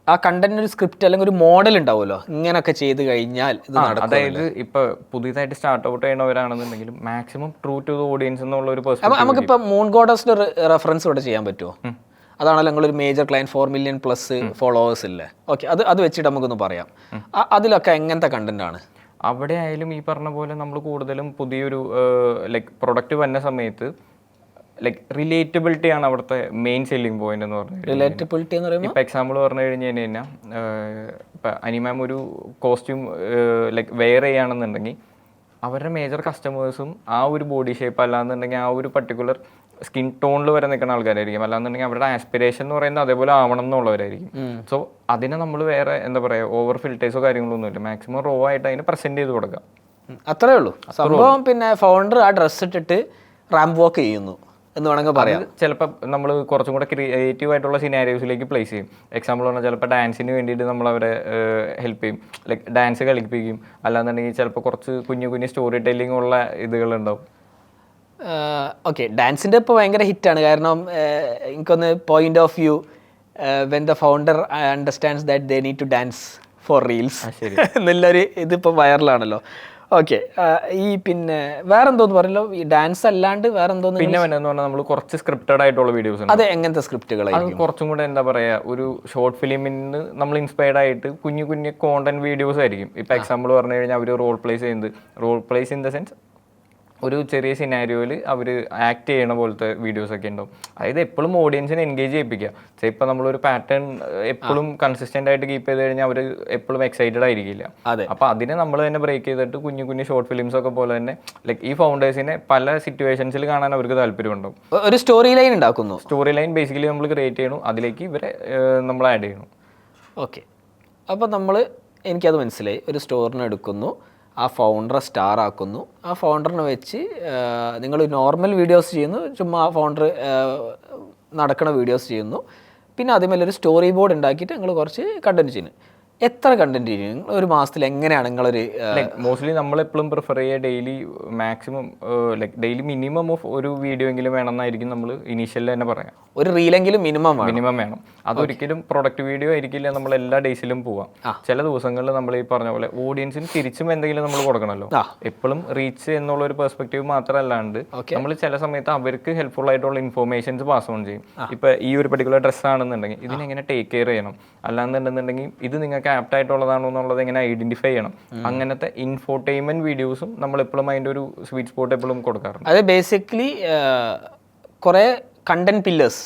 ആ കണ്ടന്റ് ഒരു സ്ക്രിപ്റ്റ് അല്ലെങ്കിൽ ഒരു മോഡൽ ഉണ്ടാവുമല്ലോ, ഇങ്ങനെയൊക്കെ ചെയ്ത് കഴിഞ്ഞാൽ ഇത് നടക്കും. അതായത് ഇപ്പൊ പുതിയതായിട്ട് സ്റ്റാർട്ട് ഔട്ട് ചെയ്യണവരാണെന്നുണ്ടെങ്കിലും maximum true to the audience എന്നുള്ള ഒരു പെർസ്പെക്റ്റീവ്. നമുക്കിപ്പോൾ മൂൺ ഗോഡസിന്റെ റെഫറൻസ് ഇവിടെ ചെയ്യാൻ പറ്റുമോ? അതാണല്ലോ നിങ്ങളൊരു മേജർ ക്ലയൻറ്റ്, 4 million+ ഫോളോവേഴ്സ് ഇല്ലേ? ഓക്കെ. അത് വെച്ചിട്ട് നമുക്കൊന്ന് പറയാം. അതിലൊക്കെ എങ്ങനത്തെ കണ്ടന്റ് ആണ്? അവിടെ ആയാലും ഈ പറഞ്ഞ പോലെ നമ്മൾ കൂടുതലും പുതിയൊരു ലൈക്ക് പ്രൊഡക്റ്റ് വന്ന സമയത്ത് ലൈക്ക് റിലേറ്റബിലിറ്റി ആണ് അവിടുത്തെ മെയിൻ സെല്ലിംഗ് പോയിന്റ് എന്ന് പറഞ്ഞാൽ. റിലേറ്റബിലിറ്റി എന്ന് പറയുമ്പോൾ ഇപ്പം എക്സാമ്പിൾ പറഞ്ഞു കഴിഞ്ഞ് കഴിഞ്ഞാൽ ഇപ്പം അനിമാം ഒരു കോസ്റ്റ്യൂം ലൈക്ക് വെയർ ചെയ്യുകയാണെന്നുണ്ടെങ്കിൽ അവരുടെ മേജർ കസ്റ്റമേഴ്സും ആ ഒരു ബോഡി ഷേപ്പ് അല്ലാന്നുണ്ടെങ്കിൽ ആ ഒരു പർട്ടിക്കുലർ സ്കിൻ ടോണിൽ വരെ നിൽക്കുന്ന ആൾക്കാരായിരിക്കും. അല്ലാന്നുണ്ടെങ്കിൽ അവരുടെ ആസ്പിറേഷൻ എന്ന് പറയുന്നത് അതേപോലെ ആവണം എന്നുള്ളവരായിരിക്കും. സോ അതിനെ നമ്മൾ വേറെ എന്താ പറയുക ഓവർ ഫിൽറ്റേഴ്സോ കാര്യങ്ങളൊന്നുമില്ല, മാക്സിമം റോ ആയിട്ട് അതിനെ പ്രസന്റ് ചെയ്ത് കൊടുക്കാം. അത്രേ ഉള്ളൂ സംഭവം. പിന്നെ ഫൗണ്ടർ ആ ഡ്രസ്സ് ഇട്ടിട്ട് റാമ്പ് വാക്ക് ചെയ്യുന്നു എന്ന് വേണമെങ്കിൽ പറയാം. ചിലപ്പോൾ നമ്മൾ കുറച്ചും കൂടെ ക്രിയേറ്റീവ് ആയിട്ടുള്ള സിനാരിയോസിലേക്ക് പ്ലേസ് ചെയ്യും. എക്സാമ്പിൾ പറഞ്ഞാൽ ചിലപ്പോൾ ഡാൻസിന് വേണ്ടിയിട്ട് നമ്മൾ അവരെ ഹെൽപ്പ് ചെയ്യും, ലൈക്ക് ഡാൻസ് കളിപ്പിക്കും. അല്ലാന്നുണ്ടെങ്കിൽ ചിലപ്പോൾ കുറച്ച് കുഞ്ഞു കുഞ്ഞു സ്റ്റോറി ടെല്ലിംഗ് ഉള്ള ഇതുകളുണ്ടാവും. ഓക്കെ, ഡാൻസിൻ്റെ ഇപ്പോൾ ഭയങ്കര ഹിറ്റാണ്. കാരണം എനിക്കൊന്ന് point of view when the founder understands that they need to dance for reels എന്നുള്ളൊരു ഇതിപ്പോൾ വൈറലാണല്ലോ. ഓക്കെ, ഈ പിന്നെ വേറെന്തോന്ന് പറയല്ലോ, ഈ ഡാൻസ് അല്ലാണ്ട് വേറെന്തോന്ന് പിന്നെ എന്ന് പറഞ്ഞാൽ നമ്മൾ കുറച്ച് സ്ക്രിപ്റ്റഡ് ആയിട്ടുള്ള വീഡിയോസ് ഉണ്ട്. അത് എങ്ങനത്തെ സ്ക്രിപ്റ്റുകളായിരിക്കും? അത് കുറച്ചും കൂടെ എന്താ പറയുക ഒരു ഷോർട്ട് ഫിലിമിന് നമ്മൾ ഇൻസ്പയർഡ് ആയിട്ട് കുഞ്ഞു കുഞ്ഞു കോണ്ടന്റ് വീഡിയോസ് ആയിരിക്കും. ഇപ്പം എക്സാമ്പിൾ പറഞ്ഞു കഴിഞ്ഞാൽ അവർ role plays in the sense ഒരു ചെറിയ സിനാരിയോയിൽ അവർ ആക്ട് ചെയ്യണ പോലത്തെ വീഡിയോസ് ഒക്കെ ഉണ്ടാവും. അതായത് എപ്പോഴും ഓഡിയൻസിനെ എൻഗേജ് ചെയ്യിപ്പിക്കുക. ഇപ്പം നമ്മളൊരു പാറ്റേൺ എപ്പോഴും കൺസിസ്റ്റന്റ് ആയിട്ട് കീപ്പ് ചെയ്ത് കഴിഞ്ഞാൽ അവർ എപ്പോഴും എക്സൈറ്റഡ് ആയിരിക്കില്ല. അപ്പോൾ അതിനെ നമ്മൾ തന്നെ ബ്രേക്ക് ചെയ്തിട്ട് കുഞ്ഞു കുഞ്ഞു ഷോർട്ട് ഫിലിംസ് ഒക്കെ പോലെ തന്നെ ലൈക്ക് ഈ ഫൗണ്ടേഴ്സിനെ പല സിറ്റുവേഷൻസിൽ കാണാൻ അവർക്ക് താല്പര്യമുണ്ടാവും. ഒരു സ്റ്റോറി ലൈൻ ഉണ്ടാക്കുന്നു. സ്റ്റോറി ലൈൻ ബേസിക്കലി നമ്മൾ ക്രിയേറ്റ് ചെയ്യണം, അതിലേക്ക് ഇവരെ നമ്മൾ ആഡ് ചെയ്യണം. ഓക്കെ, അപ്പോൾ എനിക്കത് മനസ്സിലായി. ഒരു സ്റ്റോറിനെ എടുക്കുന്നു, ആ ഫൗണ്ടറെ സ്റ്റാർ ആക്കുന്നു, ആ ഫൗണ്ടറിനെ വെച്ച് നിങ്ങൾ നോർമൽ വീഡിയോസ് ചെയ്യുന്നു, ചുമ്മാ ആ ഫൗണ്ടർ നടക്കുന്ന വീഡിയോസ് ചെയ്യുന്നു, പിന്നെ അതിന്മേലൊരു സ്റ്റോറി ബോർഡ് ഉണ്ടാക്കിയിട്ട് നിങ്ങൾ കുറച്ച് കണ്ടന്റ് ചെയ്യുന്നു. എത്ര കണ്ടന്റ് ചെയ്യും ഒരു മാസത്തിൽ? എങ്ങനെയാണ് നിങ്ങളൊരു മോസ്റ്റ്ലി നമ്മളെപ്പോഴും പ്രിഫർ ചെയ്യുക daily maximum like daily minimum of ഒരു വീഡിയോ എങ്കിലും വേണമെന്നായിരിക്കും നമ്മൾ ഇനീഷ്യലിൽ തന്നെ പറയാം. ഒരു റീലെങ്കിലും മിനിമം വേണം. അതൊരിക്കലും പ്രൊഡക്റ്റ് വീഡിയോ ആയിരിക്കില്ല നമ്മൾ എല്ലാ ഡേയ്സിലും പോവാം. ചില ദിവസങ്ങളിൽ നമ്മൾ ഈ പറഞ്ഞ പോലെ ഓഡിയൻസിന് തിരിച്ചും എന്തെങ്കിലും നമ്മൾ കൊടുക്കണമല്ലോ. എപ്പോഴും റീച്ച് എന്നുള്ള ഒരു പെർസ്പെക്റ്റീവ് മാത്രമല്ലാണ്ട് നമ്മൾ ചില സമയത്ത് അവർക്ക് ഹെൽപ്ഫുൾ ആയിട്ടുള്ള ഇൻഫോർമേഷൻസ് പാസ് ഓൺ ചെയ്യും. ഇപ്പൊ ഈ ഒരു പർട്ടിക്കുലർ ഡ്രസ്സ് ആണെന്നുണ്ടെങ്കിൽ ഇതിനെങ്ങനെ ടേക്ക് കെയർ ചെയ്യണം, അല്ലാന്നുണ്ടെന്നുണ്ടെങ്കിൽ ഇത് നിങ്ങൾക്ക് ആപ്റ്റ് ആയിട്ടുള്ളതാണോ എന്നുള്ളത് എങ്ങനെ ഐഡന്റിഫൈ ചെയ്യണം. അങ്ങനത്തെ ഇൻഫോർടൈൻമെന്റ് വീഡിയോസും നമ്മൾ എപ്പോഴും അതിന്റെ ഒരു സ്വീറ്റ് സ്പോട്ട് എപ്പോഴും കൊടുക്കാറുണ്ട്. അത് ബേസിക്കലി കുറെ കണ്ടന്റ് പില്ലേഴ്സ്.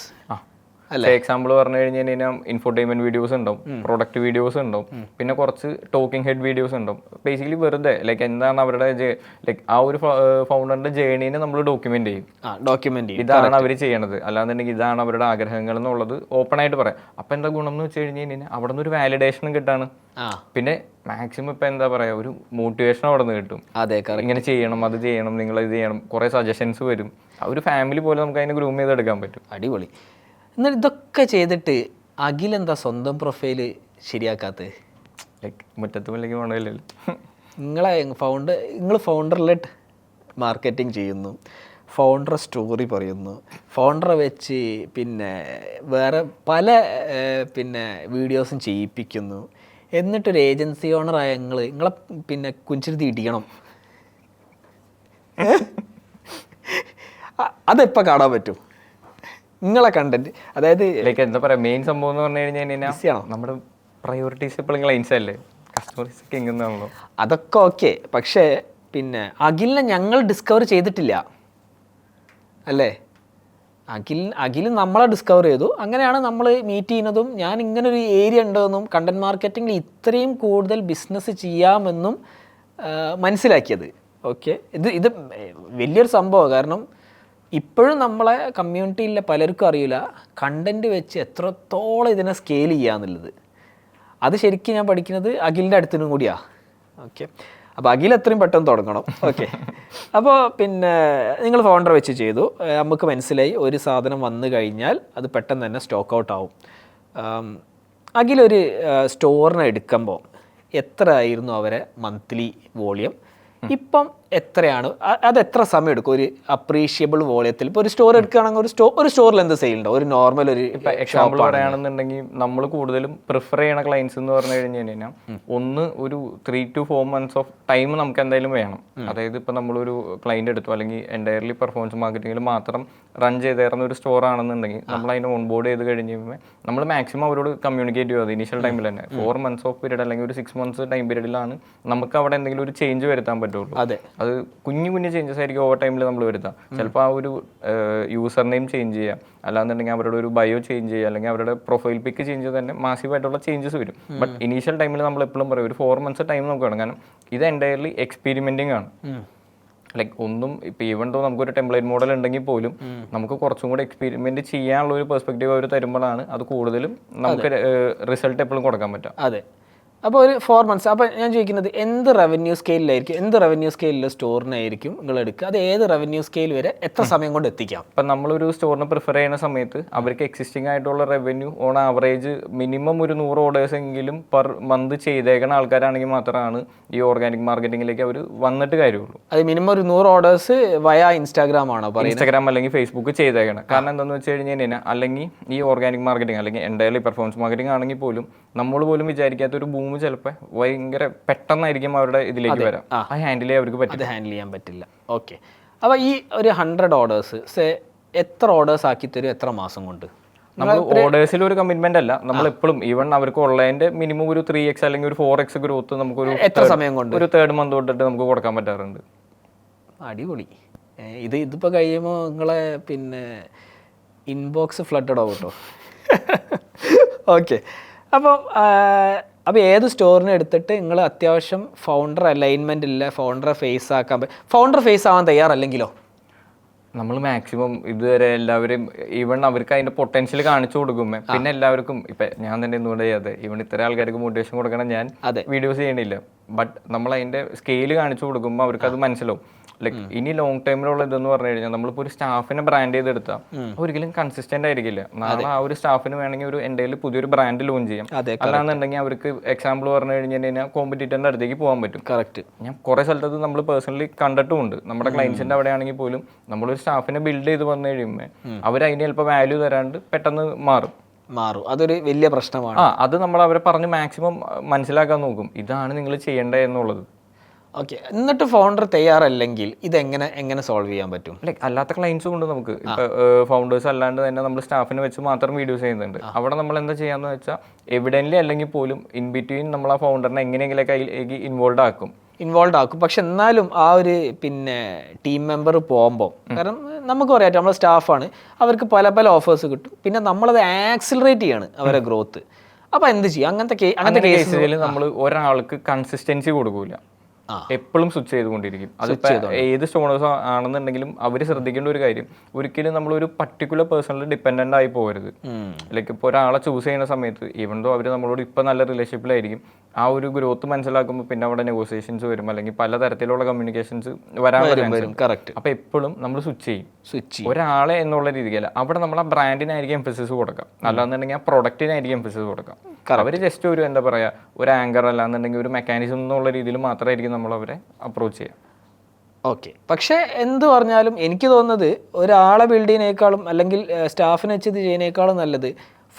എക്സാമ്പിൾ പറഞ്ഞു കഴിഞ്ഞാൽ ഇൻഫോർടൈൻമെന്റ് വീഡിയോസ് ഉണ്ടാവും, പ്രൊഡക്റ്റ് വീഡിയോസ് ഉണ്ടാവും, പിന്നെ കുറച്ച് ടോക്കിംഗ് ഹെഡ് വീഡിയോസ് ഉണ്ടാവും. ബേസിക്കലി വെറുതെ ലൈക്ക് എന്താണ് അവരുടെ ലൈക്ക് ആ ഒരു ഫൗണ്ടറിന്റെ ജേർണീനെ നമ്മൾ ഡോക്യുമെന്റ് ചെയ്യും. ഇതാണ് അവർ ചെയ്യണത്, അല്ലാന്നുണ്ടെങ്കിൽ ഇതാണ് അവരുടെ ആഗ്രഹങ്ങൾ എന്നുള്ളത് ഓപ്പൺ ആയിട്ട് പറയാം. അപ്പൊ എന്താ ഗുണം എന്ന് വെച്ച് കഴിഞ്ഞാൽ അവിടെ നിന്ന് ഒരു വാലിഡേഷനും കിട്ടാണ്. പിന്നെ മാക്സിമം ഇപ്പൊ എന്താ പറയാ ഒരു മോട്ടിവേഷൻ അവിടെ നിന്ന് കിട്ടും. ഇങ്ങനെ ചെയ്യണം, അത് ചെയ്യണം, നിങ്ങൾ ഇത് ചെയ്യണം, കുറെ സജഷൻസ് വരും. ആ ഒരു ഫാമിലി പോലെ നമുക്ക് അതിനെ ഗ്രൂം ചെയ്തെടുക്കാൻ പറ്റും. അടിപൊളി. എന്നാൽ ഇതൊക്കെ ചെയ്തിട്ട് അഖിലെന്താ സ്വന്തം പ്രൊഫൈല് ശരിയാക്കാത്തത്? ലൈക്ക് മുറ്റത്ത് മുല്ലെങ്കിൽ വേണമല്ലോ. നിങ്ങൾ ഫൗണ്ടർ-ലെഡ് മാർക്കറ്റിംഗ് ചെയ്യുന്നു, ഫൗണ്ടർ സ്റ്റോറി പറയുന്നു, ഫൗണ്ടറെ വെച്ച് പിന്നെ വേറെ പല പിന്നെ വീഡിയോസും ചെയ്യിപ്പിക്കുന്നു. എന്നിട്ടൊരു ഏജൻസി ഓണറായ നിങ്ങളെ പിന്നെ കുഞ്ചിരുത്തി ഇടിക്കണം. അതെപ്പോൾ കാണാൻ പറ്റും നിങ്ങളെ കണ്ടന്റ്? അതായത് ലൈക്ക് എന്താ പറയാ മെയിൻ സംഭവം എന്ന് പറഞ്ഞു കഴിഞ്ഞാൽ നമ്മുടെ പ്രയോറിറ്റീസ് എപ്പോഴും ക്ലൈൻസ് അല്ലേ, കസ്റ്റമേഴ്സ് ഒക്കെ എങ്ങനെയാണല്ലോ. അതൊക്കെ ഓക്കെ, പക്ഷേ പിന്നെ അഖിലിനെ ഞങ്ങൾ ഡിസ്കവർ ചെയ്തിട്ടില്ല അല്ലേ? അഖിൽ നമ്മളെ ഡിസ്കവർ ചെയ്തു. അങ്ങനെയാണ് നമ്മൾ മീറ്റ് ചെയ്യുന്നതും ഞാൻ ഇങ്ങനൊരു ഏരിയ ഉണ്ടെന്നും കണ്ടന്റ് മാർക്കറ്റിങ്ങിൽ ഇത്രയും കൂടുതൽ ബിസിനസ് ചെയ്യാമെന്നും മനസ്സിലാക്കിയത്. ഓക്കെ, ഇത് വലിയൊരു സംഭവമാണ്. കാരണം ഇപ്പോഴും നമ്മളെ കമ്മ്യൂണിറ്റിയിലെ പലർക്കും അറിയില്ല കണ്ടൻറ്റ് വെച്ച് എത്രത്തോളം ഇതിനെ സ്കെയിൽ ചെയ്യാന്നുള്ളത്. അത് ശരിക്കും ഞാൻ പഠിക്കുന്നത് അഖിലിൻ്റെ അടുത്തിനും കൂടിയാണ്. ഓക്കെ, അപ്പോൾ അഖിൽ എത്രയും പെട്ടെന്ന് തുടങ്ങണം. ഓക്കെ, അപ്പോൾ പിന്നെ നിങ്ങൾ ഫൗണ്ടർ വെച്ച് ചെയ്തു, നമുക്ക് മനസ്സിലായി ഒരു സാധനം വന്നു കഴിഞ്ഞാൽ അത് പെട്ടെന്ന് തന്നെ സ്റ്റോക്ക് ഔട്ട് ആവും. അഖിലൊരു സ്റ്റോറിനെ എടുക്കുമ്പോൾ എത്ര ആയിരുന്നു അവരെ മന്ത്ലി വോളിയം? ഇപ്പം എത്രയാണ്? അത് എത്ര സമയം എടുക്കും ഒരു അപ്രീഷിയബിൾ വോളിയത്തിൽ? ഇപ്പോൾ ഒരു സ്റ്റോർ എടുക്കുകയാണെങ്കിൽ ഒരു സ്റ്റോറിൽ എന്ത് സെയിൽ ഉണ്ടോ? ഒരു നോർമൽ ഒരു എക്സാമ്പിൾ പറയുകയാണെന്നുണ്ടെങ്കിൽ നമ്മൾ കൂടുതലും പ്രിഫർ ചെയ്യണ ക്ലയൻസ് എന്ന് പറഞ്ഞു കഴിഞ്ഞു കഴിഞ്ഞാൽ ഒന്ന് ഒരു 3 to 4 months ഓഫ് ടൈം നമുക്ക് എന്തായാലും വേണം. അതായത് ഇപ്പം നമ്മളൊരു ക്ലയൻറ്റ് എടുത്തു അല്ലെങ്കിൽ എൻ്റയർലി പെർഫോമൻസ് മാർക്കറ്റിങ്ങിൽ മാത്രം റൺ ചെയ്ത് തരുന്ന ഒരു സ്റ്റോർ ആണെന്നുണ്ടെങ്കിൽ നമ്മൾ അതിനെ ഓൺ ബോർഡ് ചെയ്ത് കഴിഞ്ഞ് കഴിയുമ്പോൾ നമ്മൾ മാക്സിമം അവരോട് കമ്മ്യൂണിക്കേറ്റ് ചെയ്യുക. അത് ഇനീഷ്യൽ ടൈമിൽ തന്നെ 4 months ഓഫ് പീരീഡ് അല്ലെങ്കിൽ ഒരു 6 months ടൈം പീരീഡിലാണ് നമുക്ക് അവിടെ എന്തെങ്കിലും ഒരു ചേഞ്ച് വരുത്താൻ പറ്റുള്ളൂ. അത് കുഞ്ഞു കുഞ്ഞു ചേഞ്ചസ് ആയിരിക്കും ഓവർ ടൈമിൽ നമ്മൾ വരുത്താം. ചിലപ്പോൾ ആ ഒരു യൂസർ നെയിം ചേഞ്ച് ചെയ്യാം, അല്ലാന്നുണ്ടെങ്കിൽ അവരുടെ ഒരു ബയോ ചേഞ്ച് ചെയ്യുക, അല്ലെങ്കിൽ അവരുടെ പ്രൊഫൈൽ പിക്ക് ചേഞ്ച് ചെയ്ത് തന്നെ മാസീവായിട്ടുള്ള ചേഞ്ചസ് വരും. ബട്ട് ഇനീഷ്യൽ ടൈമിൽ നമ്മൾ എപ്പോഴും പറയും ഒരു 4 months ടൈം നമുക്ക് വേണം. കാരണം ഇത് എൻ്റയർലി എക്സ്പെരിമെൻറ്റിംഗ് ആണ്. ലൈക്ക് ഒന്നും ഇപ്പം ഈവൻ തോ നമുക്കൊരു ടെംപ്ലേറ്റ് മോഡൽ ഉണ്ടെങ്കിൽ പോലും നമുക്ക് കുറച്ചും കൂടെ എക്സ്പെരിമെൻറ്റ് ചെയ്യാനുള്ള ഒരു പെർസ്പെക്റ്റീവ് അവർ തരുമ്പോഴാണ് അത് കൂടുതലും നമുക്ക് റിസൾട്ട് എപ്പോഴും കൊടുക്കാൻ പറ്റുക. അതെ. അപ്പോൾ ഒരു 4 months. അപ്പോൾ ഞാൻ ചോദിക്കുന്നത് എന്ത് റവന്യൂ സ്കെയിലായിരിക്കും, എന്ത് റവന്യൂ സ്കെയിലുള്ള സ്റ്റോറിനായിരിക്കും നിങ്ങൾ എടുക്കുക? അത് ഏത് റവന്യൂ സ്കെയിൽ വരെ എത്ര സമയം കൊണ്ട് എത്തിക്കാം? ഇപ്പം നമ്മളൊരു സ്റ്റോറിനെ പ്രിഫർ ചെയ്യുന്ന സമയത്ത് അവർക്ക് എക്സിസ്റ്റിംഗ് ആയിട്ടുള്ള റവന്യൂ ഓൺ ആവറേജ് മിനിമം ഒരു 100 orders എങ്കിലും പെർ മന്ത് ചെയ്തേക്കുന്ന ആൾക്കാരാണെങ്കിൽ മാത്രമാണ് ഈ ഓർഗാനിക് മാർക്കറ്റിംഗിലേക്ക് അവർ വന്നിട്ട് കാര്യമുള്ളൂ. അത് മിനിമം ഒരു 100 orders വയ ഇൻസ്റ്റാഗ്രാം ആണോ പറയുന്നത്? ഇൻസ്റ്റാഗ്രാം അല്ലെങ്കിൽ ഫേസ്ബുക്ക് ചെയ്തേക്കണം. കാരണം എന്താണെന്ന് വെച്ച് കഴിഞ്ഞാൽ അല്ലെങ്കിൽ ഈ ഓർഗാനിക് മാർക്കറ്റിംഗ് അല്ലെങ്കിൽ എൻ്റയർലി പെർഫോമൻസ് മാർക്കറ്റിംഗ് ആണെങ്കിൽ പോലും നമ്മൾ പോലും വിചാരിക്കാത്ത ഒരു ബൂം ചിലപ്പോൾ ഭയങ്കര പെട്ടെന്നായിരിക്കും അവരുടെ ഇതിലേക്ക് വരാം. അത് ഹാൻഡിൽ ചെയ്യാൻ അവർക്ക് പറ്റും. അത് ഹാൻഡിൽ ചെയ്യാൻ പറ്റില്ല. ഓക്കെ. അപ്പോൾ ഈ ഒരു 100 orders എത്ര ഓർഡേഴ്സ് ആക്കി തരും, എത്ര മാസം കൊണ്ട്? നമ്മൾ ഓർഡേഴ്സിൽ ഒരു കമ്മിറ്റ്മെന്റ് അല്ല, നമ്മൾ എപ്പോഴും ഈവൻ അവർക്ക് ഉള്ളതിന്റെ മിനിമം ഒരു 3x അല്ലെങ്കിൽ ഒരു 4x ഗ്രോത്ത് നമുക്കൊരു എത്ര സമയം കൊണ്ട്, ഒരു 3rd month തൊട്ടിട്ട് നമുക്ക് കൊടുക്കാൻ പറ്റാറുണ്ട്. അടിപൊളി. ഇതിപ്പോൾ കഴിയുമ്പോൾ നിങ്ങളെ പിന്നെ ഇൻബോക്സ് ഫ്ലഡഡ് ആവും കേട്ടോ. ഓക്കെ. അപ്പോൾ ഏത് സ്റ്റോറിനെ എടുത്തിട്ട് നിങ്ങൾ അത്യാവശ്യം ഫൗണ്ടർ അലൈൻമെൻ്റ് ഇല്ല, ഫൗണ്ടറെ ഫേസ് ആക്കാൻ ഫൗണ്ടർ ഫേസ് ആവാൻ തയ്യാറല്ലെങ്കിലോ? നമ്മൾ മാക്സിമം ഇതുവരെ എല്ലാവരും ഈവൺ അവർക്ക് അതിൻ്റെ പൊട്ടൻഷ്യൽ കാണിച്ചു കൊടുക്കുമ്പോൾ പിന്നെ എല്ലാവർക്കും ഇപ്പം ഞാൻ തന്നെ എന്തുകൊണ്ട് ചെയ്യാതെ ഈവൺ ഇത്ര ആൾക്കാർക്ക് മോട്ടിവേഷൻ കൊടുക്കണം ഞാൻ വീഡിയോസ് ചെയ്യണില്ല. ബട്ട് നമ്മൾ അതിൻ്റെ സ്കെയിൽ കാണിച്ചു കൊടുക്കുമ്പോൾ അവർക്ക് അത് മനസ്സിലാവും. ലൈക്ക് ഇനി ലോങ് ടൈമിലുള്ള ഇതെന്ന് പറഞ്ഞു കഴിഞ്ഞാൽ നമ്മളിപ്പോൾ ഒരു സ്റ്റാഫിനെ ബ്രാൻഡ് ചെയ്തെടുത്താൽ ഒരിക്കലും കൺസിസ്റ്റന്റ് ആയിരിക്കില്ല. നാളെ ആ ഒരു സ്റ്റാഫിന് വേണമെങ്കിൽ ഒരു എൻ്റെ പുതിയൊരു ബ്രാൻഡ് ലോഞ്ച് ചെയ്യാം. അല്ലാന്നുണ്ടെങ്കിൽ അവർക്ക് എക്സാമ്പിൾ പറഞ്ഞു കഴിഞ്ഞാൽ കോമ്പറ്റീറ്ററിന്റെ അടുത്തേക്ക് പോകാൻ പറ്റും. കറക്റ്റ്. ഞാൻ കുറേ സ്ഥലത്ത് നമ്മൾ പേഴ്സണലി കണ്ടിട്ടുമുണ്ട്. നമ്മുടെ ക്ലയൻസിന്റെ അവിടെ ആണെങ്കിൽ പോലും നമ്മളൊരു സ്റ്റാഫിനെ ബിൽഡ് ചെയ്ത് വന്നു കഴിയുമ്പോൾ അവർ അതിന് ചിലപ്പോൾ വാല്യൂ തരാണ്ട് പെട്ടെന്ന് മാറും. അതൊരു വലിയ പ്രശ്നമാണ്. അത് നമ്മൾ അവരെ പറഞ്ഞ് മാക്സിമം മനസ്സിലാക്കാൻ നോക്കും, ഇതാണ് നിങ്ങൾ ചെയ്യേണ്ടത് എന്നുള്ളത്. ഓക്കെ. എന്നിട്ട് ഫൗണ്ടർ തയ്യാറല്ലെങ്കിൽ ഇതെങ്ങനെ സോൾവ് ചെയ്യാൻ പറ്റും? ലൈക്ക് അല്ലാത്ത ക്ലയൻസും ഉണ്ട് നമുക്ക്. ഇപ്പോൾ ഫൗണ്ടേഴ്സ് അല്ലാണ്ട് തന്നെ നമ്മൾ സ്റ്റാഫിനെ വെച്ച് മാത്രം വീഡിയോസ് ചെയ്യുന്നുണ്ട്. അവിടെ നമ്മൾ എന്താ ചെയ്യാന്ന് വെച്ചാൽ എവിഡൻ്റ്ലി അല്ലെങ്കിൽ പോലും ഇൻ ബിറ്റ്വീൻ നമ്മൾ ആ ഫൗണ്ടറിനെ എങ്ങനെയെങ്കിലൊക്കെ അതിലേക്ക് ഇൻവോൾവ് ആക്കും. പക്ഷെ എന്നാലും ആ ഒരു പിന്നെ ടീം മെമ്പർ പോകുമ്പോൾ, കാരണം നമുക്ക് പറയാം നമ്മുടെ സ്റ്റാഫാണ്, അവർക്ക് പല പല ഓഫേഴ്സ് കിട്ടും. പിന്നെ നമ്മളത് ആക്സിലറേറ്റ് ചെയ്യാണ് അവരെ ഗ്രോത്ത്. അപ്പോൾ എന്ത് ചെയ്യും? അങ്ങനത്തെ കേസിൽ നമ്മൾ ഒരാൾക്ക് കൺസിസ്റ്റൻസി കൊടുക്കൂല, എപ്പോഴും സ്വിച്ച് ചെയ്തുകൊണ്ടിരിക്കും. അതിപ്പോൾ ഏത് സ്റ്റോണേഴ്സ് ആണെന്നുണ്ടെങ്കിലും അവർ ശ്രദ്ധിക്കേണ്ട ഒരു കാര്യം, ഒരിക്കലും നമ്മളൊരു പർട്ടിക്കുലർ പേഴ്സണിൽ ഡിപ്പെൻഡൻ്റ് ആയി പോകരുത്. ലൈക്ക് ഇപ്പോൾ ഒരാളെ ചൂസ് ചെയ്യുന്ന സമയത്ത് ഈവൻ ദോ അവർ നമ്മളോട് ഇപ്പം നല്ല റിലേഷൻഷിപ്പിലായിരിക്കും, ആ ഒരു ഗ്രോത്ത് മനസ്സിലാക്കുമ്പോൾ പിന്നെ അവിടെ നെഗോസിയേഷൻസ് വരും, അല്ലെങ്കിൽ പലതരത്തിലുള്ള കമ്മ്യൂണിക്കേഷൻസ് വരാൻ വരും. കറക്റ്റ്. അപ്പോൾ എപ്പോഴും നമ്മൾ സ്വിച്ച് ചെയ്യും ഒരാളെ എന്നുള്ള രീതിക്കല്ല. അവിടെ നമ്മൾ ആ ബ്രാൻഡിനായിരിക്കും എംഫസിസ് കൊടുക്കാം, അല്ലാന്നുണ്ടെങ്കിൽ ആ പ്രൊഡക്റ്റിനായിരിക്കും എംഫസിസ് കൊടുക്കാം. അവർ ജസ്റ്റ് ഒരു എന്താ പറയുക ഒരു ആങ്കർ അല്ലാന്നുണ്ടെങ്കിൽ ഒരു മെക്കാനിസം എന്നുള്ള രീതിയിൽ മാത്രമായിരിക്കും നമ്മൾ അവരെ അപ്രോച്ച് ചെയ്യാം. ഓക്കെ. പക്ഷേ എന്ത് പറഞ്ഞാലും എനിക്ക് തോന്നുന്നത് ഒരാളെ ബിൽഡ് ചെയ്യുന്നതിനേക്കാളും അല്ലെങ്കിൽ സ്റ്റാഫിനെ വെച്ച് ഇത് ചെയ്യുന്നതിനേക്കാളും നല്ലത്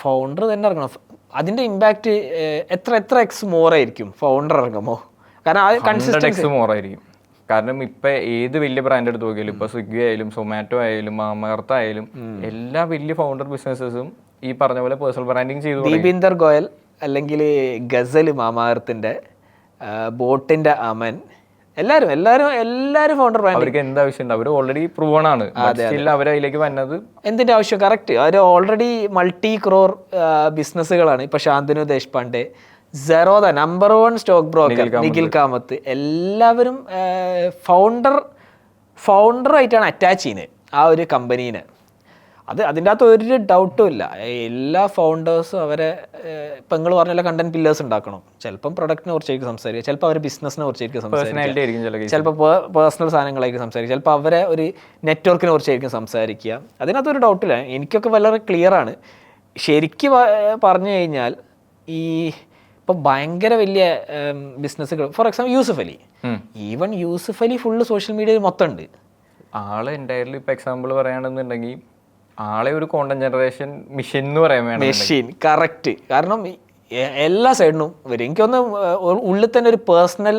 ഫൗണ്ടർ തന്നെ ഇറങ്ങണം. അതിൻ്റെ ഇമ്പാക്റ്റ് എത്ര എക്സ് മോറായിരിക്കും ഫൗണ്ടർ ഇറങ്ങുമ്പോൾ? കാരണം കൺസിസ്റ്റൻസി മോറായിരിക്കും. കാരണം ഇപ്പം ഏത് വലിയ ബ്രാൻഡ് എടുത്ത് നോക്കിയാലും ഇപ്പോൾ സ്വിഗ്ഗി ആയാലും സൊമാറ്റോ ആയാലും മാമർത്ത ആയാലും എല്ലാ വലിയ ഫൗണ്ടർ ബിസിനസ്സസും ഈ പറഞ്ഞ പോലെ പേഴ്സണൽ ബ്രാൻഡിങ് ചെയ്തു. ദീപിന്ദർ ഗോയൽ അല്ലെങ്കിൽ ഗസൽ മാമാർത്തിൻ്റെ ബോട്ടിൻ്റെ അമൻ എല്ലാവരും ഫൗണ്ടർ ബ്രാൻഡ്. അവർക്ക് എന്താ ആവശ്യമുണ്ട്? അവർ ഓൾറെഡി പ്രൂവൺ ആണ്. അവർ അതിലേക്ക് വന്നത് എന്തിൻ്റെ ആവശ്യം? കറക്റ്റ്. അവർ ഓൾറെഡി മൾട്ടി ക്രോർ ബിസിനസ്സുകളാണ്. ഇപ്പൊ Shantanu Deshpande, Zerodha number 1 stock broker Nikhil Kamath, എല്ലാവരും ഫൗണ്ടറായിട്ടാണ് അറ്റാച്ച് ചെയ്യുന്നത് ആ ഒരു കമ്പനീനെ. അതിൻ്റെ അകത്ത് ഒരു ഡൗട്ടും ഇല്ല. എല്ലാ ഫൗണ്ടേഴ്സും അവരെ ഇപ്പം നിങ്ങൾ പറഞ്ഞ കണ്ടന്റ് പില്ലേഴ്സ് ഉണ്ടാക്കണം. ചിലപ്പം പ്രൊഡക്റ്റിനെ കുറിച്ചായിരിക്കും സംസാരിക്കുക, ചിലപ്പോൾ അവരെ ബിസിനസ്സിനെ കുറിച്ചായിരിക്കും സംസാരിക്കുക, ചിലപ്പോൾ പേഴ്സണൽ സാധനങ്ങളായിരിക്കും സംസാരിക്കുക, ചിലപ്പോൾ അവരെ ഒരു നെറ്റ്വർക്കിനെ കുറിച്ചായിരിക്കും സംസാരിക്കുക. അതിനകത്തൊരു ഡൗട്ടില്ല. എനിക്കൊക്കെ വളരെ ക്ലിയർ ആണ്. ശരിക്കും പറഞ്ഞു കഴിഞ്ഞാൽ ഈ ഇപ്പം ഭയങ്കര വലിയ ബിസിനസ്സുകൾ, for example Yusuf Ali full social മീഡിയയിൽ മൊത്തം ഉണ്ട്. ആള് എൻ്റയർലി ഇപ്പം എക്സാമ്പിൾ പറയുകയാണെന്നുണ്ടെങ്കിൽ ആളെ ഒരു കോണ്ടന്റ് ജനറേഷൻ മെഷീൻ എന്ന് പറയാൻ വേണം. മെഷീൻ. കറക്റ്റ്. കാരണം എല്ലാ സൈഡിനും വരും. എനിക്കൊന്ന് ഉള്ളിൽ തന്നെ ഒരു പേഴ്സണൽ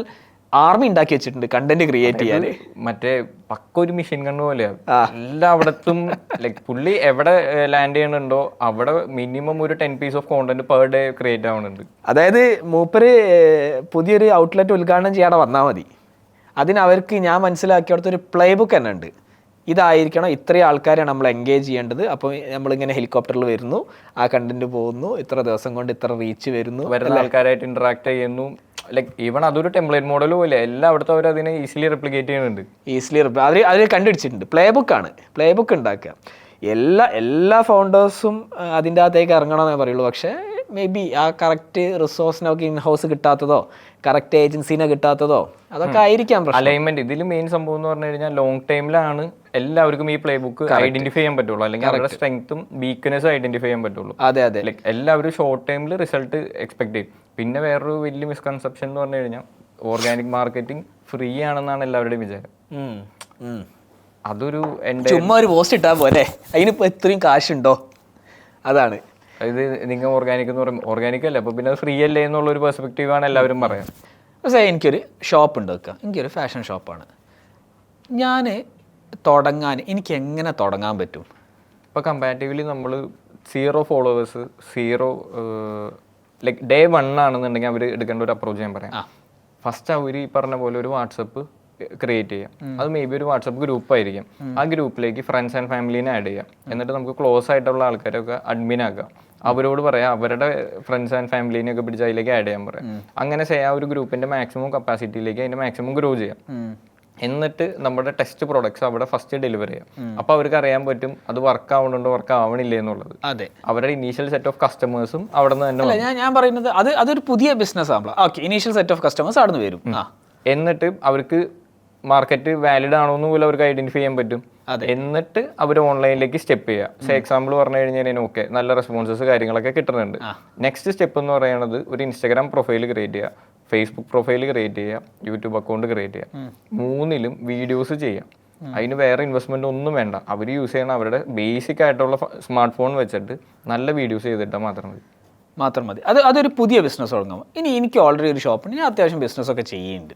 ആർമി ഉണ്ടാക്കി വെച്ചിട്ടുണ്ട് കണ്ടന്റ് ക്രിയേറ്റ് ചെയ്യാൻ. മറ്റേ പക്ക ഒരു മെഷീൻ കണ്ണു പോലെയാണ് എല്ലായിടത്തും. ലൈക്ക് പുള്ളി എവിടെ ലാൻഡ് ചെയ്യണുണ്ടോ അവിടെ മിനിമം ഒരു 10 pieces of content per day create ആവുന്നുണ്ട്. അതായത് മൂപ്പര് പുതിയൊരു ഔട്ട്ലെറ്റ് ഉദ്ഘാടനം ചെയ്യാതെ വന്നാൽ മതി, അതിനവർക്ക് ഞാൻ മനസ്സിലാക്കിയെടുത്ത ഒരു പ്ലേ ബുക്ക് തന്നെ ഉണ്ട്. ഇതായിരിക്കണം, ഇത്രയും ആൾക്കാരെയാണ് നമ്മൾ എൻഗേജ് ചെയ്യേണ്ടത്. അപ്പോൾ നമ്മളിങ്ങനെ ഹെലികോപ്റ്ററിൽ വരുന്നു, ആ കണ്ടന്റ് പോകുന്നു, ഇത്ര ദിവസം കൊണ്ട് ഇത്ര റീച്ച് വരുന്നു, വരുന്ന ആൾക്കാരായിട്ട് ഇന്ററാക്ട് ചെയ്യുന്നു. ലൈക്ക് ഈവൺ അതൊരു ടെംപ്ലേറ്റ് മോഡൽ പോലെ എല്ലായിടത്തും അവർ അതിനെ ഈസിലി റെപ്ലിക്കേറ്റ് ചെയ്യുന്നുണ്ട്. അതിൽ കണ്ടുപിടിച്ചിട്ടുണ്ട്. പ്ലേ ബുക്കാണ്, പ്ലേ ബുക്ക് ഉണ്ടാക്കുക. എല്ലാ ഫൗണ്ടേഴ്സും അതിൻ്റെ അകത്തേക്ക് ഇറങ്ങണമെന്നേ പറയുള്ളൂ. പക്ഷേ മേ ബി ആ കറക്റ്റ് റിസോഴ്സിനൊക്കെ ഇൻ ഹൗസ് കിട്ടാത്തതോ കറക്റ്റ് ഏജൻസീനെ കിട്ടാത്തതോ അതൊക്കെ ആയിരിക്കാം പ്രശ്നം. അലൈൻമെന്റ് ഇതിൽ മെയിൻ സംഭവം എന്ന് പറഞ്ഞു കഴിഞ്ഞാൽ ലോങ് ടൈമിലാണ് എല്ലാവർക്കും ഈ പ്ലേ ബുക്ക് ഐഡന്റിഫൈ ചെയ്യാൻ പറ്റുള്ളൂ, അല്ലെങ്കിൽ അവരുടെ സ്ട്രെങ്ത്തും വീക്ക്നെസ്സും ഐഡന്റിഫൈ ചെയ്യാൻ പറ്റുള്ളൂ. അതെ ലൈക്ക് എല്ലാവരും ഷോർട്ട് ടൈമിൽ റിസൾട്ട് എക്സ്പെക്ട് ചെയ്യും. പിന്നെ വേറൊരു വലിയ മിസ്കൺസെപ്ഷൻ എന്ന് പറഞ്ഞു കഴിഞ്ഞാൽ ഓർഗാനിക് മാർക്കറ്റിംഗ് ഫ്രീ ആണെന്നാണ് എല്ലാവരുടെയും വിചാരം. അതൊരു ചുമ്മാ ഒരു പോസ്റ്റ് ഇട്ടാൽ പോലെ അതിനിപ്പോൾ ഇത്രയും കാശുണ്ടോ, അതാണ്. ഇത് നിങ്ങൾ ഓർഗാനിക് എന്ന് പറയുമ്പോൾ ഓർഗാനിക് അല്ലേ, അപ്പോൾ പിന്നെ അത് ഫ്രീ അല്ലേ എന്നുള്ളൊരു പെർസ്പെക്റ്റീവാണ് എല്ലാവരും പറയാം. പക്ഷേ എനിക്കൊരു ഷോപ്പ് ഉണ്ട് വെക്കുക, എനിക്കൊരു ഫാഷൻ ഷോപ്പാണ്. ഞാൻ തുടങ്ങാൻ എനിക്ക് എങ്ങനെ തുടങ്ങാൻ പറ്റും? ഇപ്പോൾ കമ്പാരിറ്റീവ്ലി നമ്മൾ 0 ഫോളോവേഴ്സ് 0 ലൈക്ക് ഡേ 1 ആണെന്നുണ്ടെങ്കിൽ അവർ എടുക്കേണ്ട ഒരു അപ്രോച്ച് ഞാൻ പറയാം. ഫസ്റ്റ് അവർ ഈ പറഞ്ഞ പോലെ ഒരു വാട്സപ്പ് ക്രിയേറ്റ് ചെയ്യാം. അത് മേ ബി ഒരു വാട്സപ്പ് ഗ്രൂപ്പ് ആയിരിക്കും. ആ ഗ്രൂപ്പിലേക്ക് ഫ്രണ്ട്സ് ആൻഡ് ഫാമിലീനെ ആഡ് ചെയ്യാം. എന്നിട്ട് നമുക്ക് ക്ലോസ് ആയിട്ടുള്ള ആൾക്കാരൊക്കെ അഡ്മിൻ ആക്കാം. അവരോട് പറയാം അവരുടെ ഫ്രണ്ട്സ് ആൻഡ് ഫാമിലീനെ ഒക്കെ പിടിച്ച് അതിലേക്ക് ആഡ് ചെയ്യാൻ പറയാം. അങ്ങനെ ചെയ്യാം. ഒരു ഗ്രൂപ്പിന്റെ മാക്സിമം കപ്പാസിറ്റിയിലേക്ക് അതിന്റെ മാക്സിമം ഗ്രോ ചെയ്യാം. എന്നിട്ട് നമ്മുടെ ടെസ്റ്റ് പ്രോഡക്ട്സ് അവിടെ ഫസ്റ്റ് ഡെലിവർ ചെയ്യാം. അപ്പൊ അവർക്ക് അറിയാൻ പറ്റും അത് വർക്ക് ആവുന്നുണ്ടോ വർക്ക് ആവണില്ലേ എന്നുള്ളത്. അതെ, അവരുടെ ഇനീഷ്യൽ സെറ്റ് ഓഫ് കസ്റ്റമേഴ്സും അവിടെ നിന്ന് തന്നെ ഞാൻ പറയുന്നത് അതൊരു പുതിയ ബിസിനസ് ആണല്ലോ. Okay, initial set of customers അവിടെ നിന്ന് വരും. എന്നിട്ട് അവർക്ക് മാർക്കറ്റ് വാലിഡ് ആണോ എന്ന് പോലും അവർക്ക് ഐഡന്റിഫൈ ചെയ്യാൻ പറ്റും. എന്നിട്ട് അവർ ഓൺലൈനിലേക്ക് സ്റ്റെപ്പ് ചെയ്യുക. എക്സാമ്പിൾ പറഞ്ഞു കഴിഞ്ഞാൽ ഓക്കെ നല്ല റെസ്പോൺസസ് കാര്യങ്ങളൊക്കെ കിട്ടുന്നുണ്ട്. നെക്സ്റ്റ് സ്റ്റെപ്പ് എന്ന് പറയുന്നത് ഒരു ഇൻസ്റ്റാഗ്രാം പ്രൊഫൈൽ ക്രിയേറ്റ് ചെയ്യുക, ഫേസ്ബുക്ക് പ്രൊഫൈൽ ക്രിയേറ്റ് ചെയ്യുക, യൂട്യൂബ് അക്കൗണ്ട് ക്രിയേറ്റ് ചെയ്യുക. മൂന്നിലും വീഡിയോസ് ചെയ്യാം. അതിന് വേറെ ഇൻവെസ്റ്റ്മെന്റ് ഒന്നും വേണ്ട. അവർ യൂസ് ചെയ്യണം അവരുടെ ബേസിക് ആയിട്ടുള്ള സ്മാർട്ട് ഫോൺ വെച്ചിട്ട് നല്ല വീഡിയോസ് ചെയ്തിട്ടാൽ മാത്രം മതി. അതൊരു പുതിയ ബിസിനസ് തുടങ്ങാം. ഇനി എനിക്ക് ഓൾറെഡി ഒരു ഷോപ്പുണ്ട്, ഞാൻ അത്യാവശ്യം ബിസിനസ്സൊക്കെ ചെയ്യുന്നുണ്ട്.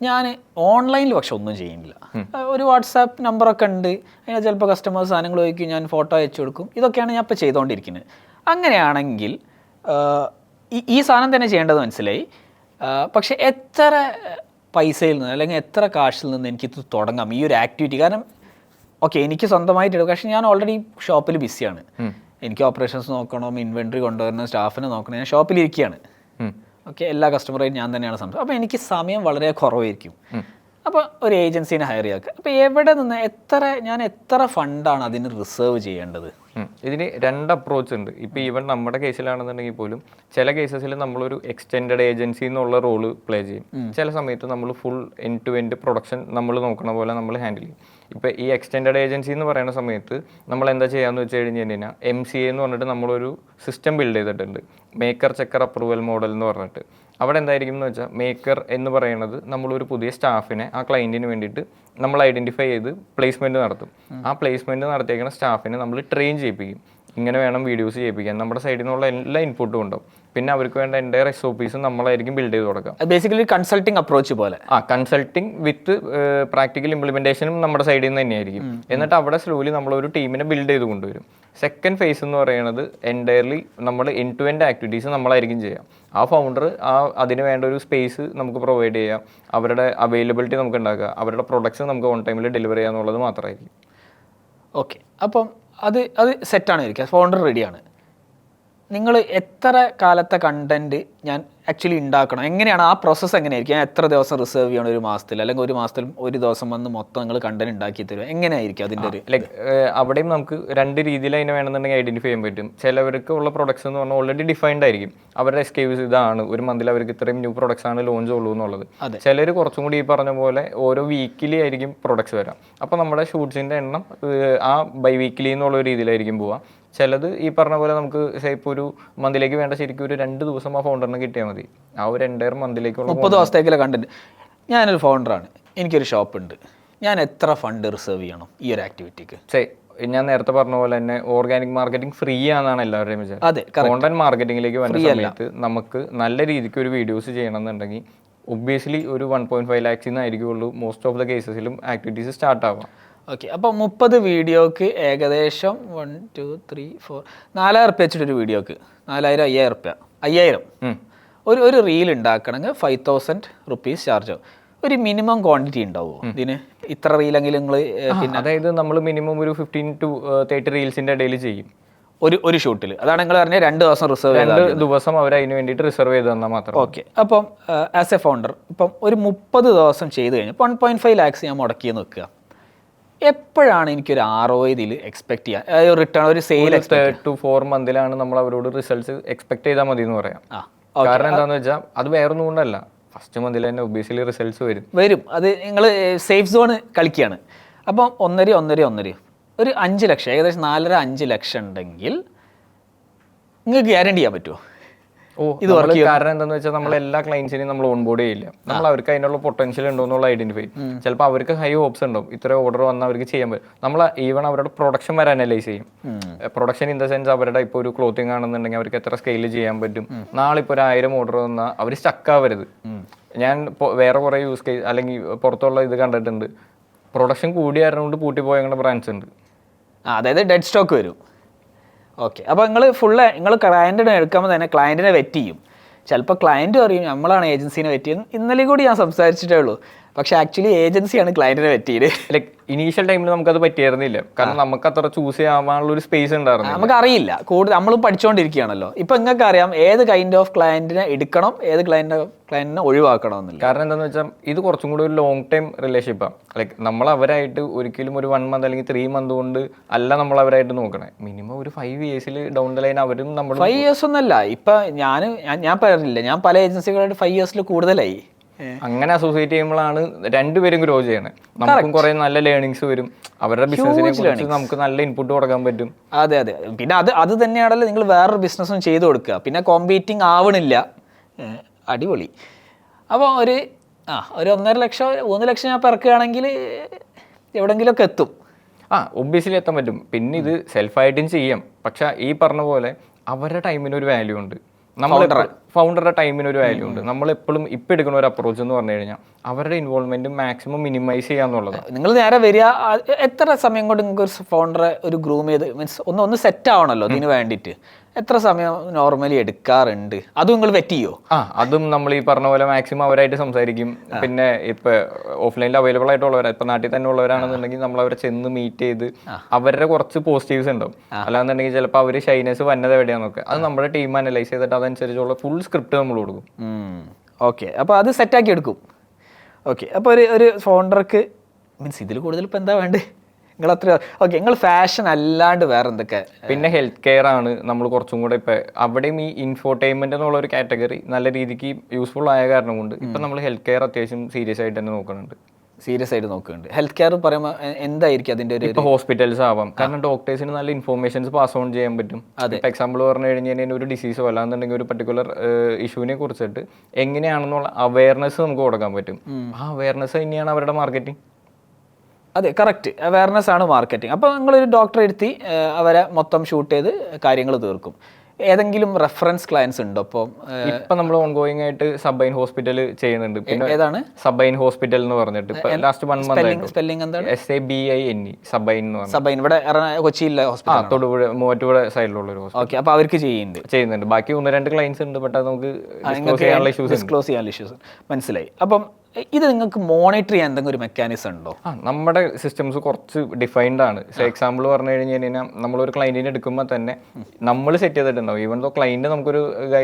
ഞാൻ ഓൺലൈനിൽ പക്ഷെ ഒന്നും ചെയ്യുന്നില്ല. ഒരു വാട്സാപ്പ് നമ്പറൊക്കെ ഉണ്ട്, അതിന് ചിലപ്പോൾ കസ്റ്റമേഴ്സ് സാധനങ്ങൾ ചോദിക്കും, ഞാൻ ഫോട്ടോ അയച്ചു കൊടുക്കും. ഇതൊക്കെയാണ് ഞാൻ ഇപ്പോൾ ചെയ്തുകൊണ്ടിരിക്കുന്നത്. അങ്ങനെയാണെങ്കിൽ ഈ സാധനം തന്നെ ചെയ്യേണ്ടത് മനസ്സിലായി. പക്ഷെ എത്ര പൈസയിൽ നിന്ന് അല്ലെങ്കിൽ എത്ര കാശിൽ നിന്ന് എനിക്കിത് തുടങ്ങാം ഈ ഒരു ആക്ടിവിറ്റി? കാരണം ഓക്കെ എനിക്ക് സ്വന്തമായിട്ട് എടുക്കും, പക്ഷേ ഞാൻ ഓൾറെഡി ഷോപ്പിൽ ബിസിയാണ്. എനിക്ക് ഓപ്പറേഷൻസ് നോക്കണം, ഇൻവെൻട്രി കൊണ്ടുവരണം, സ്റ്റാഫിനെ നോക്കണം. ഞാൻ ഷോപ്പിലിരിക്കുകയാണ്. ഓക്കെ, എല്ലാ കസ്റ്റമറായും ഞാൻ തന്നെയാണ് സംസാരിക്കുക. അപ്പോൾ എനിക്ക് സമയം വളരെ കുറവായിരിക്കും. അപ്പോൾ ഒരു ഏജൻസീനെ ഹയർ ചെയ്യാക്കുക. അപ്പോൾ എവിടെ നിന്ന് ഞാൻ എത്ര ഫണ്ടാണ് അതിന് റിസർവ് ചെയ്യേണ്ടത്? ഇതിന് 2 അപ്രോച്ച് ഉണ്ട്. ഇപ്പോൾ ഈവൻ നമ്മുടെ കേസിലാണെന്നുണ്ടെങ്കിൽ പോലും ചില കേസസിൽ നമ്മളൊരു എക്സ്റ്റെൻഡഡ് ഏജൻസി എന്നുള്ള റോള് പ്ലേ ചെയ്യും. ചില സമയത്ത് നമ്മൾ full end to end production നമ്മൾ നോക്കണ പോലെ നമ്മൾ ഹാൻഡിൽ ചെയ്യും. ഇപ്പോൾ ഈ എക്സ്റ്റെൻഡഡ് ഏജൻസി എന്ന് പറയുന്ന സമയത്ത് നമ്മൾ എന്താ ചെയ്യാന്ന് വെച്ച് കഴിഞ്ഞ് കഴിഞ്ഞാൽ MCA എന്ന് പറഞ്ഞിട്ട് നമ്മളൊരു സിസ്റ്റം ബിൽഡ് ചെയ്തിട്ടുണ്ട്. മേക്കർ ചെക്കർ അപ്രൂവൽ മോഡൽ എന്ന് പറഞ്ഞിട്ട്. അവിടെ എന്തായിരിക്കും എന്ന് വെച്ചാൽ മേക്കർ എന്ന് പറയുന്നത് നമ്മളൊരു പുതിയ സ്റ്റാഫിനെ ആ ക്ലയൻറ്റിന് വേണ്ടിയിട്ട് നമ്മൾ ഐഡൻറ്റിഫൈ ചെയ്ത് പ്ലേസ്മെൻറ്റ് നടത്തും. ആ പ്ലേസ്മെൻറ്റ് നടത്തിയേക്കുന്ന സ്റ്റാഫിനെ നമ്മൾ ട്രെയിൻ ചെയ്യിപ്പിക്കും. ഇങ്ങനെ വേണം വീഡിയോസ് ചെയ്യിപ്പിക്കാൻ. നമ്മുടെ സൈഡിൽ നിന്നുള്ള എല്ലാ ഇൻപുട്ടും ഉണ്ടാവും. പിന്നെ അവർക്ക് വേണ്ട എൻ്റയർ SOPs നമ്മളായിരിക്കും ബിൽഡ് ചെയ്ത് കൊടുക്കുക. ബേസിക്കലി കൺസൾട്ടിങ് അപ്രോച്ച് പോലെ. കൺസൾട്ടിങ് വിത്ത് പ്രാക്ടിക്കൽ ഇംപ്ലിമെൻറ്റേഷനും നമ്മുടെ സൈഡിൽ നിന്ന് തന്നെയായിരിക്കും. എന്നിട്ട് അവിടെ സ്ലോലി നമ്മളൊരു ടീമിനെ ബിൽഡ് ചെയ്ത് കൊണ്ടുവരും. സെക്കൻഡ് ഫേസ് എന്ന് പറയുന്നത് എൻ്റയർലി നമ്മൾ എൻഡ് ടു എൻഡ് ആക്ടിവിറ്റീസ് നമ്മളായിരിക്കും ചെയ്യാം. ആ ഫൗണ്ടർ അതിന് വേണ്ട ഒരു സ്പേസ് നമുക്ക് പ്രൊവൈഡ് ചെയ്യാം, അവരുടെ അവൈലബിലിറ്റി നമുക്ക് ഉണ്ടാക്കുക, അവരുടെ പ്രൊഡക്ട്സ് നമുക്ക് ഓൺ ടൈമിൽ ഡെലിവർ ചെയ്യുക എന്നുള്ളത് മാത്രമായിരിക്കും. ഓക്കെ, അപ്പം അത് സെറ്റാണ് ഇരിക്കുക, ഫൗണ്ടർ റെഡിയാണ്. നിങ്ങൾ എത്ര കാലത്തെ കണ്ടന്റ് ഞാൻ ആക്ച്വലി ഉണ്ടാക്കണം, എങ്ങനെയാണ് ആ പ്രോസസ്സ് എങ്ങനെയായിരിക്കും? ഞാൻ എത്ര ദിവസം റിസർവ് ചെയ്യണം? ഒരു മാസത്തിൽ അല്ലെങ്കിൽ ഒരു മാസത്തിൽ ഒരു ദിവസം വന്ന് മൊത്തം നിങ്ങൾ കണ്ടന്റ് ഉണ്ടാക്കി തരും? എങ്ങനെയായിരിക്കും അതിൻ്റെ ഒരു ലൈക്ക് അവിടെയും നമുക്ക് 2 രീതിയിൽ അതിനെ വേണമെന്നുണ്ടെങ്കിൽ ഐഡന്റിഫൈ ചെയ്യാൻ പറ്റും. ചിലവർക്ക് ഉള്ള പ്രൊഡക്ട്സ് എന്ന് പറഞ്ഞാൽ ഓൾറെഡി ഡിഫൈൻഡ് ആയിരിക്കും. അവരുടെ SKUs ഇതാണ്, ഒരു മന്തിൽ അവർക്ക് ഇത്രയും ന്യൂ പ്രൊഡക്ട്സ് ആണ് ലോഞ്ച് ഉള്ളൂ എന്നുള്ളത്. ചിലർ കുറച്ചും കൂടി ഈ പറഞ്ഞ പോലെ ഓരോ വീക്കിലി ആയിരിക്കും പ്രൊഡക്ട്സ് വരാം. അപ്പോൾ നമ്മുടെ ഷൂട്ട്സിൻ്റെ എണ്ണം ആ ബൈ വീക്കിലി എന്നുള്ള രീതിയിലായിരിക്കും പോവുക. ചിലത് ഈ പറഞ്ഞ പോലെ നമുക്ക് ഇപ്പോൾ ഒരു മന്തിലേക്ക് വേണ്ട ശരിക്കും ഒരു 2 ദിവസം ആ ഫൗണ്ടറിന് കിട്ടിയാൽ മതി. ആ ഒരു എൻ്റയർ മന്തിലേക്കുള്ള 30 ദിവസത്തേക്കുള്ള കണ്ടന്റ്. ഞാനൊരു ഫൗണ്ടറാണ്, എനിക്കൊരു ഷോപ്പുണ്ട്, ഞാൻ എത്ര ഫണ്ട് റിസർവ് ചെയ്യണം ഈ ഒരു ആക്ടിവിറ്റിക്ക്? ഞാൻ നേരത്തെ പറഞ്ഞ പോലെ തന്നെ ഓർഗാനിക് മാർക്കറ്റിംഗ് ഫ്രീ ആണെന്നാണ് എല്ലാവരുടെയും വിചാരം. അതെ, കോണ്ടന്റ് മാർക്കറ്റിംഗിലേക്ക് വരുന്ന സമയത്ത് നമുക്ക് നല്ല രീതിക്ക് ഒരു വീഡിയോസ് ചെയ്യണമെന്നുണ്ടെങ്കിൽ ഒബ്വിയസ്ലി ഒരു 1.5 lakhs ആയിരിക്കുള്ളൂ മോസ്റ്റ് ഓഫ് ദ കേസസിലും ആക്ടിവിറ്റീസ് സ്റ്റാർട്ട് ആവാം. ഓക്കെ, അപ്പോൾ 30 വീഡിയോക്ക് ഏകദേശം 1 2 3 4 4000 റുപ്യ വെച്ചിട്ടൊരു വീഡിയോക്ക് 4000 5000 ഒരു റീൽ ഉണ്ടാക്കണമെങ്കിൽ 5000 റുപ്പീസ് ചാർജ് ആവും. ഒരു മിനിമം ക്വാണ്ടിറ്റി ഉണ്ടാവുമോ ഇതിന്? ഇത്ര റീലെങ്കിലും നിങ്ങൾ പിന്നെ അതായത് നമ്മൾ മിനിമം ഒരു 15 to 30 റീൽസിന്റെ ഇടയിൽ ചെയ്യും ഒരു ഷൂട്ടിൽ. അതാണ് നിങ്ങൾ പറഞ്ഞ 2 ദിവസം റിസർവ് 2 ദിവസം അവർ അതിന് വേണ്ടിയിട്ട് റിസർവ് ചെയ്ത് തന്നാൽ മാത്രം. ഓക്കെ. അപ്പം ആസ് എ ഫൗണ്ടർ ഇപ്പം ഒരു 30 ദിവസം ചെയ്ത് കഴിഞ്ഞ് 1.5 lakhs ഞാൻ മുടക്കിയെന്ന് വെക്കുക. എപ്പോഴാണ് എനിക്കൊരു ROI ഇതിൽ എക്സ്പെക്ട് ചെയ്യുക, റിട്ടേൺ, ഒരു സെയിൽ? 3 to 4 മന്തിലാണ് നമ്മൾ അവരോട് റിസൾട്ട്സ് എക്സ്പെക്ട് ചെയ്താൽ മതി എന്ന് പറയാം. കാരണം എന്താന്ന് വെച്ചാൽ അത് വേറൊന്നും കൊണ്ടല്ല, ഫസ്റ്റ് മന്തിൽ തന്നെ ഒബിയസ്ലി റിസൾട്ട്സ് വരും. അത് നിങ്ങൾ സേഫ് സോൺ കളിക്കുകയാണ്. അപ്പം 1.5 ഒരു 5 ലക്ഷം, ഏകദേശം 4.5 ലക്ഷം ഉണ്ടെങ്കിൽ നിങ്ങൾക്ക് ഗ്യാരണ്ടി ചെയ്യാൻ പറ്റുമോ ഇത് വർക്ക് ചെയ്യും? കാരണം എന്താണെന്ന് വെച്ചാൽ നമ്മൾ എല്ലാ ക്ലയൻസിനെയും നമ്മൾ ഓൺ ബോർഡ് ചെയ്യില്ല. നമ്മൾ അവർക്ക് അതിനുള്ള പൊട്ടൻഷ്യൽ ഉണ്ടോ എന്നുള്ള ഐഡന്റിഫൈ. ചിലപ്പോൾ അവർക്ക് ഹൈ ഹോപ്സ് ഉണ്ടാവും, ഇത്ര ഓർഡർ വന്നാൽ അവർക്ക് ചെയ്യാൻ പറ്റും. നമ്മൾ ഈവൺ അവരുടെ പ്രൊഡക്ഷൻ വരെ അനലൈസ് ചെയ്യും. പ്രൊഡക്ഷൻ ഇൻ ദ സെൻസ് അവരുടെ ഇപ്പോൾ ഒരു ക്ലോത്തിങ് ആണെന്നുണ്ടെങ്കിൽ അവർക്ക് എത്ര സ്കെയിൽ ചെയ്യാൻ പറ്റും. നാളെ ഇപ്പോൾ ഒരു 1000 ഓർഡർ വന്നാൽ അവർ സ്റ്റക്കാവരുത്. ഞാൻ വേറെ കുറേ യൂസ് കേസ് അല്ലെങ്കിൽ പുറത്തുള്ള ഇത് കണ്ടിട്ടുണ്ട്, പ്രൊഡക്ഷൻ കൂടിയായതുകൊണ്ട് പൂട്ടിപ്പോയ ബ്രാൻഡ്സ് ഉണ്ട്. അതായത് ഡെഡ് സ്റ്റോക്ക് വരും. ഓക്കെ. അപ്പോൾ നിങ്ങൾ ക്ലയൻറ്റിനെ എടുക്കുമ്പോൾ തന്നെ ക്ലയൻറ്റിനെ വെറ്റ് ചെയ്യും. ചിലപ്പോൾ ക്ലയൻറ്റ് പറയും നമ്മളാണ് ഏജൻസീനെ വെറ്റ് ചെയ്യുന്നത്. ഇന്നലെ കൂടി ഞാൻ സംസാരിച്ചിട്ടേ ഉള്ളൂ, പക്ഷേ ആക്ച്വലി ഏജൻസിയാണ് ക്ലയൻറ്റിനെ വെറ്റ് ചെയ്ത്. ലൈക്ക് ഇനീഷ്യൽ ടൈമിൽ നമുക്കത് പറ്റിയായിരുന്നില്ല, കാരണം നമുക്ക് അത്ര ചൂസ് ചെയ്യാനുള്ള ഒരു സ്പേസ് ഉണ്ടായിരുന്നു. നമുക്കറിയില്ല, കൂടുതൽ നമ്മളും പഠിച്ചുകൊണ്ടിരിക്കുകയാണല്ലോ. ഇപ്പം നിങ്ങൾക്ക് അറിയാം ഏത് കൈൻഡ് ഓഫ് ക്ലയൻറ്റിനെ എടുക്കണം, ഏത് ക്ലയൻറ്റിനെ ഒഴിവാക്കണം എന്നില്ല. കാരണം എന്താണെന്ന് വെച്ചാൽ ഇത് കുറച്ചും കൂടി ഒരു ലോങ് ടൈം റിലേഷൻഷിപ്പാണ്. ലൈക്ക് നമ്മൾ അവരായിട്ട് ഒരിക്കലും ഒരു 1 month അല്ലെങ്കിൽ 3 month കൊണ്ട് അല്ല നമ്മൾ അവരായിട്ട് നോക്കണേ. മിനിമം ഒരു 5 years ഡൗൺ ദ ലൈൻ അവരും നമ്മൾ 5 years ഒന്നല്ല. ഇപ്പം ഞാൻ പറഞ്ഞില്ല, ഞാൻ പല ഏജൻസികളായിട്ട് 5 years കൂടുതലായി. അങ്ങനെ അസോസിയേറ്റ് ചെയ്യുമ്പോഴാണ് രണ്ടുപേരും ഗ്രോ ചെയ്യണേ. നമുക്കും കുറെ നല്ല ലേണിങ്സ് വരും, അവരുടെ ബിസിനസിനെ കുറിച്ച് നമുക്ക് നല്ല ഇൻപുട്ട് കൊടുക്കാൻ പറ്റും. അതെ. പിന്നെ അത് തന്നെയാണല്ലോ നിങ്ങൾ വേറൊരു ബിസിനസ്സും ചെയ്തു കൊടുക്കുക. പിന്നെ കോമ്പീറ്റിംഗ് ആവണില്ല. അടിപൊളി. അപ്പോൾ ഒരു 1.5 ലക്ഷം 3 ലക്ഷം ഞാൻ ഇറക്കുകയാണെങ്കിൽ എവിടെയെങ്കിലുമൊക്കെ എത്തും. ഒബ്വിയസ്ലി എത്താൻ പറ്റും. പിന്നെ ഇത് സെൽഫായിട്ടും ചെയ്യാം. പക്ഷെ ഈ പറഞ്ഞ പോലെ അവരുടെ ടൈമിന് ഒരു വാല്യൂ ഉണ്ട്, നമ്മൾ ഫൗണ്ടറുടെ ടൈമിന് ഒരു വാല്യൂ ഉണ്ട്. നമ്മൾ എപ്പോഴും ഇപ്പം എടുക്കുന്ന ഒരു അപ്രോച്ച് എന്ന് പറഞ്ഞു കഴിഞ്ഞാൽ അവരുടെ ഇൻവോൾവ്മെന്റ് മാക്സിമം മിനിമൈസ് ചെയ്യാന്നുള്ളത്. നിങ്ങൾ നേരെ വരിക, എത്ര സമയം കൊണ്ട് നിങ്ങൾക്ക് ഒരു ഫൗണ്ടറെ ഒരു ഗ്രൂം ചെയ്ത് മീൻസ് ഒന്ന് സെറ്റ് ആവണമല്ലോ ഇതിന് വേണ്ടിയിട്ട്, എത്ര സമയം നോർമലി എടുക്കാറുണ്ട്? അതും നിങ്ങൾ വെറ്റ് ചെയ്യോ? അതും നമ്മൾ ഈ പറഞ്ഞ പോലെ മാക്സിമം അവരായിട്ട് സംസാരിക്കും. പിന്നെ ഇപ്പൊ ഓഫ്ലൈനിൽ അവൈലബിൾ ആയിട്ടുള്ളവരാ, ഇപ്പൊ നാട്ടിൽ തന്നെ ഉള്ളവരാണെന്നുണ്ടെങ്കിൽ നമ്മൾ അവരെ ചെന്ന് മീറ്റ് ചെയ്ത് അവരുടെ കുറച്ച് പോസിറ്റീവ്സ് ഉണ്ടാവും. അല്ലാന്നുണ്ടെങ്കിൽ ചിലപ്പോൾ അവർ ഷൈനസ് വന്നത് എവിടെയാണെന്നൊക്കെ അത് നമ്മുടെ ടീം അനലൈസ് ചെയ്തിട്ട് അതനുസരിച്ചുള്ള ഫുൾ സ്ക്രിപ്റ്റ് നമ്മൾ കൊടുക്കും. ഓക്കെ. അപ്പോൾ അത് സെറ്റാക്കി എടുക്കും. ഓക്കെ. അപ്പോൾ ഒരു ഫൗണ്ടർക്ക് മീൻസ് ഇതിൽ കൂടുതൽ ഇപ്പോൾ എന്താ വേണ്ടത്? നിങ്ങൾ അത്ര ഓക്കെ. നിങ്ങൾ ഫാഷൻ അല്ലാണ്ട് വേറെ എന്തൊക്കെ? പിന്നെ ഹെൽത്ത് കെയർ ആണ് നമ്മൾ കുറച്ചും കൂടെ ഇപ്പം അവിടെയും ഈ ഇൻഫോർടൈൻമെന്റ് എന്നുള്ള ഒരു കാറ്റഗറി നല്ല രീതിക്ക് യൂസ്ഫുൾ ആയ കാരണം കൊണ്ട് ഇപ്പം നമ്മൾ ഹെൽത്ത് കെയർ അത്യാവശ്യം സീരിയസ് ആയിട്ട് തന്നെ നോക്കുന്നുണ്ട്. ഹെൽത്ത് കെയർ പറയുമ്പോൾ എന്തായിരിക്കും അതിൻ്റെ ഒരു? ഇപ്പോൾ ഹോസ്പിറ്റൽസ് ആവാം, കാരണം ഡോക്ടേഴ്സിന് നല്ല ഇൻഫോർമേഷൻസ് പാസ് ഓൺ ചെയ്യാൻ പറ്റും. ഇപ്പോൾ എക്സാമ്പിൾ പറഞ്ഞു കഴിഞ്ഞാൽ ഒരു ഡിസീസോ അല്ലാന്നുണ്ടെങ്കിൽ ഒരു പർട്ടിക്കുലർ ഇഷ്യൂവിനെ കുറിച്ചിട്ട് എങ്ങനെയാണെന്നുള്ള അവയർനെസ് നമുക്ക് കൊടുക്കാൻ പറ്റും. ആ അവയർനെസ് തന്നെയാണ് അവരുടെ മാർക്കറ്റിംഗ്. അതെ, കറക്റ്റ്. അവയർനെസ് ആണ് മാർക്കറ്റിംഗ്. അപ്പോൾ നിങ്ങളൊരു ഡോക്ടറെ ഇരുത്തി അവരെ മൊത്തം ഷൂട്ട് ചെയ്ത് കാര്യങ്ങൾ തീർക്കും. ഏതെങ്കിലും റെഫറൻസ് ക്ലയൻസ് ഉണ്ടോ? ഇപ്പം നമ്മൾ ഓൺഗോയിങ് ആയിട്ട് സബൈൻ ഹോസ്പിറ്റൽ ചെയ്യുന്നുണ്ട്. പിന്നെ ഏതാണ് സബൈൻ ഹോസ്പിറ്റൽ എന്ന് പറഞ്ഞിട്ട് ഇപ്പൊ ലാസ്റ്റ് 1 month സ്പെല്ലിംഗ് എന്താണ്? SABINE സബൈൻ എന്ന് പറഞ്ഞാൽ സബൈൻ ഇവിടെ കൊച്ചിയിലെ ഹോസ്പിറ്റൽ, തൊടുപുഴ മൂവാറ്റുപുഴ സൈഡിലുള്ള ഒരു ഹോസ്പിറ്റൽ. ഓക്കെ. അപ്പോൾ അവർക്ക് ചെയ്യുന്നുണ്ട്. ബാക്കി 1-2 ക്ലയൻസ് ഉണ്ട്, ബട്ട് അത് നമുക്ക് ഡിസ്ക്ലോസ് ചെയ്യാനുള്ള ഇഷ്യൂസ് മനസ്സിലായി. അപ്പം ഇത് നിങ്ങൾക്ക് മോണിറ്റർ ചെയ്യാൻ എന്തെങ്കിലും ഒരു മെക്കാനിസം ഉണ്ടോ? നമ്മുടെ സിസ്റ്റംസ് കുറച്ച് ഡിഫൈൻഡ് ആണ്. എക്സാമ്പിൾ പറഞ്ഞു കഴിഞ്ഞാൽ നമ്മളൊരു ക്ലയന്റിനെ എടുക്കുമ്പോൾ തന്നെ നമ്മൾ സെറ്റ് ചെയ്തിട്ടുണ്ടാവും. ഈവൻ ദോ ക്ലയന്റ് നമുക്കൊരു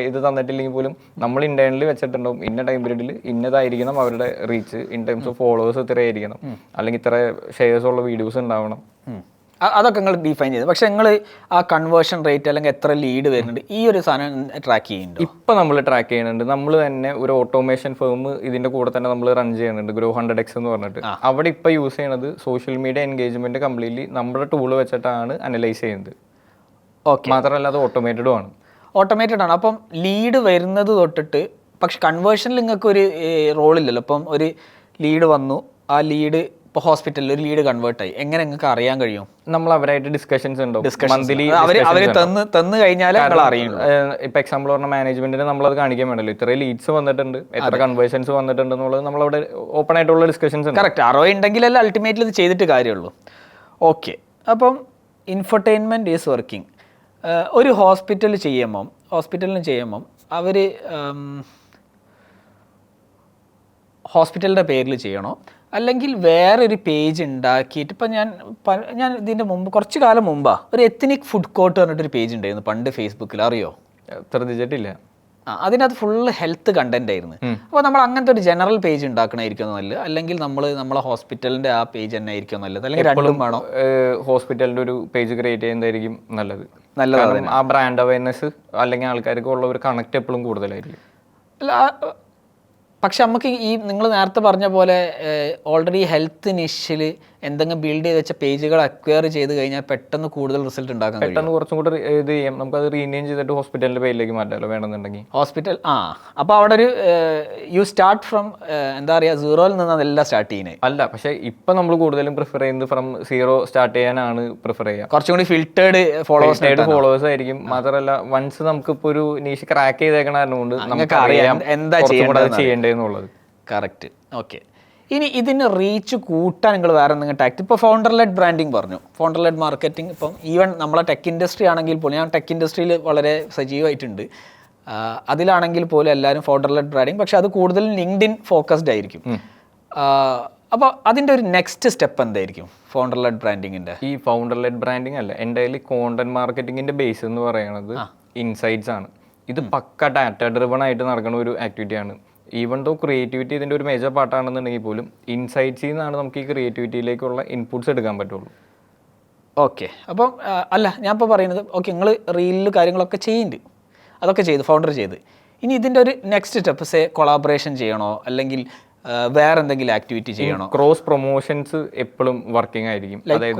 ഇത് തന്നിട്ടില്ലെങ്കിൽ പോലും നമ്മൾ ഇന്റേണലി വെച്ചിട്ടുണ്ടാവും, ഇന്ന ടൈം പീരീഡിൽ ഇന്നതായിരിക്കണം അവരുടെ reach in terms of followers ഇത്രയായിരിക്കണം, അല്ലെങ്കിൽ ഇത്ര ഷെയർസ് ഉള്ള വീഡിയോസ് ഉണ്ടാവണം. അതൊക്കെ നിങ്ങൾ ഡിഫൈൻ ചെയ്ത്. പക്ഷെ നിങ്ങൾ ആ കൺവേർഷൻ റേറ്റ് അല്ലെങ്കിൽ എത്ര ലീഡ് വരുന്നുണ്ട് ഈ ഒരു സാധനം ട്രാക്ക് ചെയ്യുന്നുണ്ട്? ഇപ്പം നമ്മൾ ട്രാക്ക് ചെയ്യുന്നുണ്ട്. നമ്മൾ തന്നെ ഒരു ഓട്ടോമേഷൻ ഫേം ഇതിന്റെ കൂടെ തന്നെ നമ്മൾ റൺ ചെയ്യുന്നുണ്ട്, Grow 100x എന്ന് പറഞ്ഞിട്ട്. അവിടെ ഇപ്പം യൂസ് ചെയ്യുന്നത് സോഷ്യൽ മീഡിയ എൻഗേജ്മെന്റ് കംപ്ലീറ്റ്ലി നമ്മുടെ ടൂള് വെച്ചിട്ടാണ് അനലൈസ് ചെയ്യുന്നത്. ഓക്കെ. മാത്രമല്ല അത് ഓട്ടോമേറ്റഡും ആണ്. ഓട്ടോമേറ്റഡ് ആണ്. അപ്പം ലീഡ് വരുന്നത് തൊട്ടിട്ട്, പക്ഷെ കൺവേർഷനിൽ നിങ്ങൾക്ക് ഒരു റോളില്ലല്ലോ. അപ്പം ഒരു ലീഡ് വന്നു, ആ ലീഡ് ഇപ്പോൾ ഹോസ്പിറ്റലിൽ ഒരു ലീഡ് കൺവേർട്ട് ആയി, എങ്ങനെ നിങ്ങൾക്ക് അറിയാൻ കഴിയും? നമ്മൾ അവരായിട്ട് ഡിസ്കഷൻസ് ഉണ്ടാവും. മന്ത്ലി അവർ തന്നു കഴിഞ്ഞാൽ അറിയുള്ളൂ. ഇപ്പൊ എക്സാമ്പിൾ പറഞ്ഞ മാനേജ്മെന്റിന് നമ്മളത് കാണിക്കാൻ വേണ്ടല്ലോ, ഇത്രയും ലീഡ്സ് വന്നിട്ടുണ്ട്, എത്ര കൺവേർഷൻസ് വന്നിട്ടുണ്ട് എന്നുള്ളത് നമ്മളവിടെ ഓപ്പൺ ആയിട്ടുള്ള ഡിസ്കഷൻസ് ഉണ്ട്. കറക്റ്റ്. ROI ഉണ്ടെങ്കിലല്ല അൾട്ടിമേറ്റ്ലി ഇത് ചെയ്തിട്ട് കാര്യമുള്ളൂ. ഓക്കെ. അപ്പം ഇൻഫർടൈൻമെൻറ്റ് ഈസ് വർക്കിംഗ്. ഒരു ഹോസ്പിറ്റലിന് ചെയ്യുമ്പം അവർ ഹോസ്പിറ്റലിൻ്റെ പേരിൽ ചെയ്യണോ അല്ലെങ്കിൽ വേറൊരു പേജ് ഉണ്ടാക്കിയിട്ട് ഇപ്പം ഞാൻ ഇതിൻ്റെ മുമ്പ് കുറച്ച് കാലം മുമ്പാണ് ഒരു എത്നിക് ഫുഡ് കോർട്ട് പറഞ്ഞിട്ടൊരു പേജ് ഉണ്ടായിരുന്നു പണ്ട് ഫേസ്ബുക്കിൽ, അറിയോ? ശ്രദ്ധിച്ചിട്ടില്ല. അതിനകത്ത് ഫുള്ള് ഹെൽത്ത് കണ്ടന്റ് ആയിരുന്നു. അപ്പോൾ നമ്മൾ അങ്ങനത്തെ ഒരു ജനറൽ പേജ് ഉണ്ടാക്കണമായിരിക്കും നല്ലത്, അല്ലെങ്കിൽ നമ്മളെ ഹോസ്പിറ്റലിൻ്റെ ആ പേജ് തന്നെ ആയിരിക്കും നല്ലത്, അല്ലെങ്കിൽ രണ്ടും വേണോ? ഹോസ്പിറ്റലിൻ്റെ ഒരു പേജ് ക്രിയേറ്റ് ചെയ്യുന്നതായിരിക്കും നല്ലത്. കാരണം ആ ബ്രാൻഡ് അവയർനെസ് അല്ലെങ്കിൽ ആൾക്കാർക്ക് ഉള്ള ഒരു കണക്ട് എപ്പോഴും കൂടുതലായിരിക്കും. അല്ല, പക്ഷെ നമുക്ക് ഈ നിങ്ങൾ നേരത്തെ പറഞ്ഞ പോലെ ഓൾറെഡി ഹെൽത്ത് നിഷിൽ എന്തെങ്കിലും ബിൽഡ് ചെയ്ത് വെച്ച പേജുകൾ അക്വയർ ചെയ്ത് കഴിഞ്ഞാൽ പെട്ടെന്ന് കൂടുതൽ റിസൾട്ട് ഉണ്ടാക്കാൻ കഴിയും. പെട്ടെന്ന് കുറച്ചും കൂടെ ഇത് ചെയ്യാം, നമുക്കത് റീനെയിം ചെയ്തിട്ട് ഹോസ്പിറ്റലിൻ്റെ പേരിലേക്ക് മാറ്റാമല്ലോ വേണമെന്നുണ്ടെങ്കിൽ. ഹോസ്പിറ്റൽ അപ്പോൾ അവിടെ ഒരു യു സ്റ്റാർട്ട് ഫ്രം എന്താ പറയുക, സീറോയിൽ നിന്ന് അതെല്ലാം സ്റ്റാർട്ട് ചെയ്യുന്നത് അല്ല. പക്ഷേ ഇപ്പം നമ്മൾ കൂടുതലും പ്രിഫർ ചെയ്യുന്നത് ഫ്രം സീറോ സ്റ്റാർട്ട് ചെയ്യാനാണ് പ്രിഫർ ചെയ്യുക. കുറച്ചും കൂടി ഫിൽറ്റേർഡ് ഫോളോവേഴ്സ് ആയിരിക്കും. മാത്രമല്ല വൺസ് നമുക്കിപ്പോൾ ഒരു നീഷ് ക്രാക്ക് ചെയ്തേക്കണ കൊണ്ട് നമുക്ക് അറിയാം എന്താ ചെയ്യേണ്ടതെന്നുള്ളത്. കറക്റ്റ്. ഓക്കെ, ഇനി ഇതിന് റീച്ച് കൂട്ടാൻ നിങ്ങൾ വേറെ എന്തെങ്കിലും ടാക്ട്, ഇപ്പോൾ ഫൗണ്ടർ ലെഡ് ബ്രാൻഡിങ് പറഞ്ഞു, ഫൗണ്ടർ ലെഡ് മാർക്കറ്റിംഗ്. ഇപ്പം ഈവൻ നമ്മളെ ടെക് ഇൻഡസ്ട്രി ആണെങ്കിൽ പോലും, ഞാൻ ടെക് ഇൻഡസ്ട്രിയിൽ വളരെ സജീവമായിട്ടുണ്ട്, അതിലാണെങ്കിൽ പോലും എല്ലാവരും ഫൗണ്ടർ ലെഡ് ബ്രാൻഡിങ്, പക്ഷെ അത് കൂടുതലും ലിങ്ക്ഡിൻ ഫോക്കസ്ഡ് ആയിരിക്കും. അപ്പോൾ അതിൻ്റെ ഒരു നെക്സ്റ്റ് സ്റ്റെപ്പ് എന്തായിരിക്കും ഫൗണ്ടർ ലെഡ് ബ്രാൻഡിങ്ങിൻ്റെ? ഈ ഫൗണ്ടർ ലെഡ് ബ്രാൻഡിങ് അല്ല, എൻ്റെ കോണ്ടന്റ് മാർക്കറ്റിങ്ങിൻ്റെ ബേസ് എന്ന് പറയുന്നത് ഇൻസൈറ്റ്സ് ആണ്. ഇത് പക്ക ഡാറ്റ ഡ്രിവൺ ആയിട്ട് നടക്കുന്ന ഒരു ആക്ടിവിറ്റിയാണ്. ഈവൻ ദോ ക്രിയേറ്റിവിറ്റി ഇതിൻ്റെ ഒരു മേജർ പാർട്ടാണെന്നുണ്ടെങ്കിൽ പോലും ഇൻസൈറ്റ്സിൽ നിന്നാണ് നമുക്ക് ഈ ക്രിയേറ്റിവിറ്റിയിലേക്കുള്ള ഇൻപുട്സ് എടുക്കാൻ പറ്റുള്ളൂ. ഓക്കെ, അപ്പം അല്ല ഞാൻ ഇപ്പോൾ പറയുന്നത്, ഓക്കെ നിങ്ങൾ റീലിൽ കാര്യങ്ങളൊക്കെ ചെയ്യുന്നുണ്ട്, അതൊക്കെ ചെയ്ത് ഫൗണ്ടർ ചെയ്ത്, ഇനി ഇതിൻ്റെ ഒരു നെക്സ്റ്റ് സ്റ്റെപ്പ് സേ കൊളാബറേഷൻ ചെയ്യണോ അല്ലെങ്കിൽ വേറെ എന്തെങ്കിലും ആക്ടിവിറ്റി ചെയ്യണോ? ക്രോസ് പ്രൊമോഷൻസ് എപ്പോഴും വർക്കിംഗ് ആയിരിക്കും. അതായത്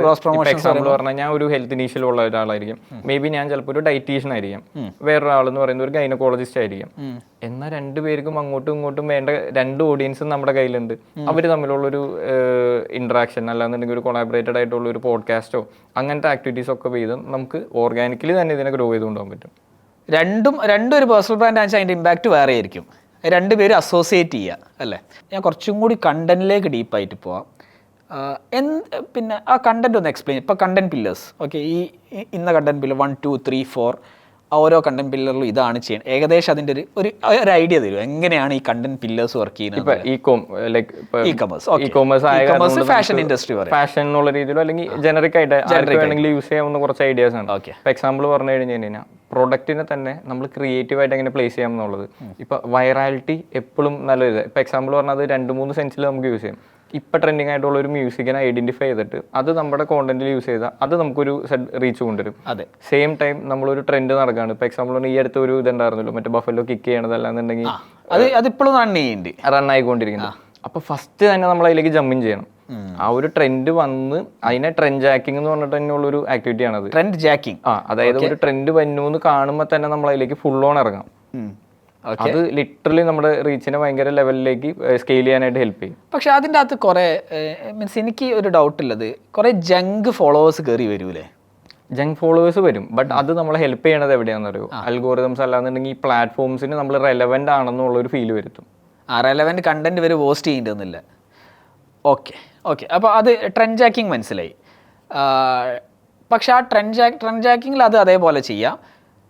എക്സാമ്പിൾ പറഞ്ഞാൽ ഞാൻ ഒരു ഹെൽത്ത് ഇനീഷ്യലുള്ള ഒരാളായിരിക്കും, മേ ബി ഞാൻ ചിലപ്പോൾ ഒരു ഡയറ്റീഷ്യൻ ആയിരിക്കും, വേറൊരാളെന്ന് പറയുന്നത് ഒരു ഗൈനക്കോളജിസ്റ്റ് ആയിരിക്കും. എന്നാൽ രണ്ടുപേർക്കും അങ്ങോട്ടും ഇങ്ങോട്ടും വേണ്ട രണ്ട് ഓഡിയൻസും നമ്മുടെ കയ്യിലുണ്ട്. അവർ തമ്മിലുള്ളൊരു ഇൻട്രാക്ഷൻ അല്ലാന്നുണ്ടെങ്കിൽ ഒരു കൊളാബറേറ്റഡ് ആയിട്ടുള്ള ഒരു പോഡ്കാസ്റ്റോ അങ്ങനത്തെ ആക്ടിവിറ്റീസ് ഒക്കെ ചെയ്ത് നമുക്ക് ഓർഗാനിക്കലി തന്നെ ഇതിനെ ഗ്രോ ചെയ്ത് കൊണ്ടുപോകാൻ പറ്റും. രണ്ടും ഒരു പേഴ്സണൽ ബ്രാൻഡ് ആണെന്ന് വെച്ചാൽ അതിൻ്റെ ഇമ്പാക്റ്റ് വേറെ ആയിരിക്കും, രണ്ടുപേരും അസോസിയേറ്റ് ചെയ്യുക അല്ലേ? ഞാൻ കുറച്ചും കൂടി കണ്ടന്റിലേക്ക് ഡീപ്പായിട്ട് പോവാം. പിന്നെ ആ കണ്ടന്റ് ഒന്ന് എക്സ്പ്ലെയിൻ. ഇപ്പോൾ കണ്ടന്റ് പില്ലേഴ്സ്, ഓക്കെ, ഈ ഇന്ന കണ്ടന്റ് പില്ലർ 1 2 3 4 ഓരോ കണ്ടന്റ് പില്ലറിലും ഇതാണ് ചെയ്യുന്നത്, ഏകദേശം അതിൻ്റെ ഒരു ഐഡിയ തരും എങ്ങനെയാണ് ഈ കണ്ടന്റ് പില്ലേഴ്സ് വർക്ക് ചെയ്യുന്നത്. ഫാഷൻ ഇൻഡസ്ട്രി ഫാഷൻ എന്നുള്ള രീതിയിലോ അല്ലെങ്കിൽ ജനറിക് ആയിട്ട് വേണമെങ്കിൽ യൂസ് ചെയ്യാവുന്ന കുറച്ച് ഐഡിയാസ് ആണ്. ഓക്കെ, ഇപ്പോൾ എക്സാമ്പിൾ പറഞ്ഞു കഴിഞ്ഞു കഴിഞ്ഞാൽ പ്രൊഡക്റ്റിനെ തന്നെ നമ്മൾ ക്രിയേറ്റീവായിട്ട് എങ്ങനെ പ്ലേസ് ചെയ്യാം എന്നുള്ളത്. ഇപ്പോൾ വൈറാലിറ്റി എപ്പോഴും നല്ലത്. ഇപ്പോൾ എക്സാമ്പിൾ പറഞ്ഞാൽ അത് 2-3 സെൻസിൽ നമുക്ക് യൂസ് ചെയ്യാം. ഇപ്പം ട്രെൻഡിങ് ആയിട്ടുള്ള ഒരു മ്യൂസിക്കിനെ ഐഡന്റിഫൈ ചെയ്തിട്ട് അത് നമ്മുടെ കോണ്ടന്റിൽ യൂസ് ചെയ്താൽ അത് നമുക്കൊരു റീച്ച് കൊണ്ടുവരും. അതെ, സെയിം ടൈം നമ്മളൊരു ട്രെൻഡ് നടക്കുകയാണ്. ഇപ്പോൾ എക്സാമ്പിൾ പറഞ്ഞാൽ ഈ അടുത്ത് ഒരു ഇതുണ്ടായിരുന്നല്ലോ, മറ്റേ ബഫല്ലോ കിക്ക് ചെയ്യണതല്ലാന്നുണ്ടെങ്കിൽ അതിപ്പോഴും റൺ ആയിക്കൊണ്ടിരിക്കുന്നത്. അപ്പോൾ ഫസ്റ്റ് തന്നെ നമ്മൾ അതിലേക്ക് ജമ്പിൻ ചെയ്യണം. ആ ഒരു ട്രെൻഡ് വന്ന് അതിനെ ട്രെൻഡ് ജാക്കിംഗ് എന്ന് പറഞ്ഞിട്ട് തന്നെയുള്ള ഒരു ആക്ടിവിറ്റി ആണത്. ട്രെൻഡ് ജാക്കിംഗ്, അതായത് ഒരു ട്രെൻഡ് വന്നു എന്ന് കാണുമ്പോൾ തന്നെ നമ്മൾ അതിലേക്ക് ഫുൾ ഓൺ ഇറങ്ങാം. അത് ലിറ്ററലി നമ്മുടെ റീച്ചിനെ ഭയങ്കര ലെവലിലേക്ക് സ്കെയിൽ ചെയ്യാനായിട്ട് ഹെൽപ്പ് ചെയ്യും. പക്ഷെ അതിൻ്റെ അകത്ത് കുറേ മീൻസ് എനിക്ക് ഒരു ഡൗട്ട് ഉള്ളത്, കുറേ ജങ്ക് ഫോളോവേഴ്സ് കയറി വരൂലേ? ജങ്ക് ഫോളോവേഴ്സ് വരും, ബട്ട് അത് നമ്മളെ ഹെൽപ്പ് ചെയ്യണത് എവിടെയാണെന്ന് അറിയോ? അൽഗോറിതംസ് അല്ലാന്നുണ്ടെങ്കിൽ ഈ പ്ലാറ്റ്ഫോംസിന് നമ്മൾ റെലവെന്റ് ആണെന്നുള്ളൊരു ഫീൽ വരുത്തും. റെലവെന്റ് കണ്ടന്റ് വരെ പോസ്റ്റ് ചെയ്യേണ്ടതെന്നില്ല. ഓക്കെ, അപ്പോൾ അത് ട്രെൻഡ് ജാക്കിങ് മനസ്സിലായി. പക്ഷെ ആ ട്രെൻഡ് ജാക്കിങ്ങിൽ അത് അതേപോലെ ചെയ്യാം.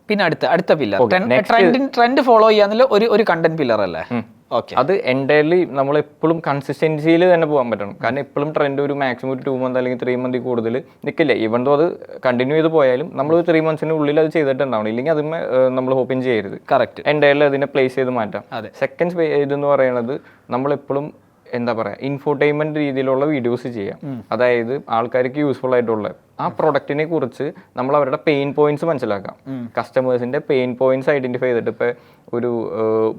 പിന്നെ അടുത്ത പില്ലർ ട്രെൻഡ് ഫോളോ ചെയ്യാന്നുള്ള ഒരു കണ്ടന്റ് പില്ലർ അല്ലേ? ഓക്കെ, അത് എൻ്റയർലി നമ്മൾ എപ്പോഴും കൺസിസ്റ്റൻസിയിൽ തന്നെ പോകാൻ പറ്റണം. കാരണം എപ്പോഴും ട്രെൻഡ് ഒരു മാക്സിമം ഒരു 2 മന്ത് അല്ലെങ്കിൽ 3 മന്തിൽ കൂടുതൽ നിൽക്കില്ല. ഈവൻ ദോ അത് കണ്ടിന്യൂ ചെയ്ത് പോയാലും നമ്മൾ 3 മന്ത്സിനുള്ളിൽ അത് ചെയ്തിട്ടുണ്ടാവണം. ഇല്ലെങ്കിൽ അതിന് നമ്മൾ ഹോപ്പിൻ ചെയ്യരുത്. കറക്റ്റ്, എൻ്റയർലി അതിനെ പ്ലേസ് ചെയ്ത് മാറ്റാം. സെക്കൻഡ് ഇതെന്ന് പറയുന്നത് നമ്മളെപ്പോഴും എന്താ പറയുക, ഇൻഫോർടൈൻമെന്റ് രീതിയിലുള്ള വീഡിയോസ് ചെയ്യാം. അതായത് ആൾക്കാർക്ക് യൂസ്ഫുൾ ആയിട്ടുള്ള ആ പ്രൊഡക്റ്റിനെ കുറിച്ച് നമ്മൾ അവരുടെ പെയിൻ പോയിന്റ്സ് മനസ്സിലാക്കാം. കസ്റ്റമേഴ്സിന്റെ പെയിൻ പോയിന്റ്സ് ഐഡന്റിഫൈ ചെയ്തിട്ട് ഇപ്പോൾ ഒരു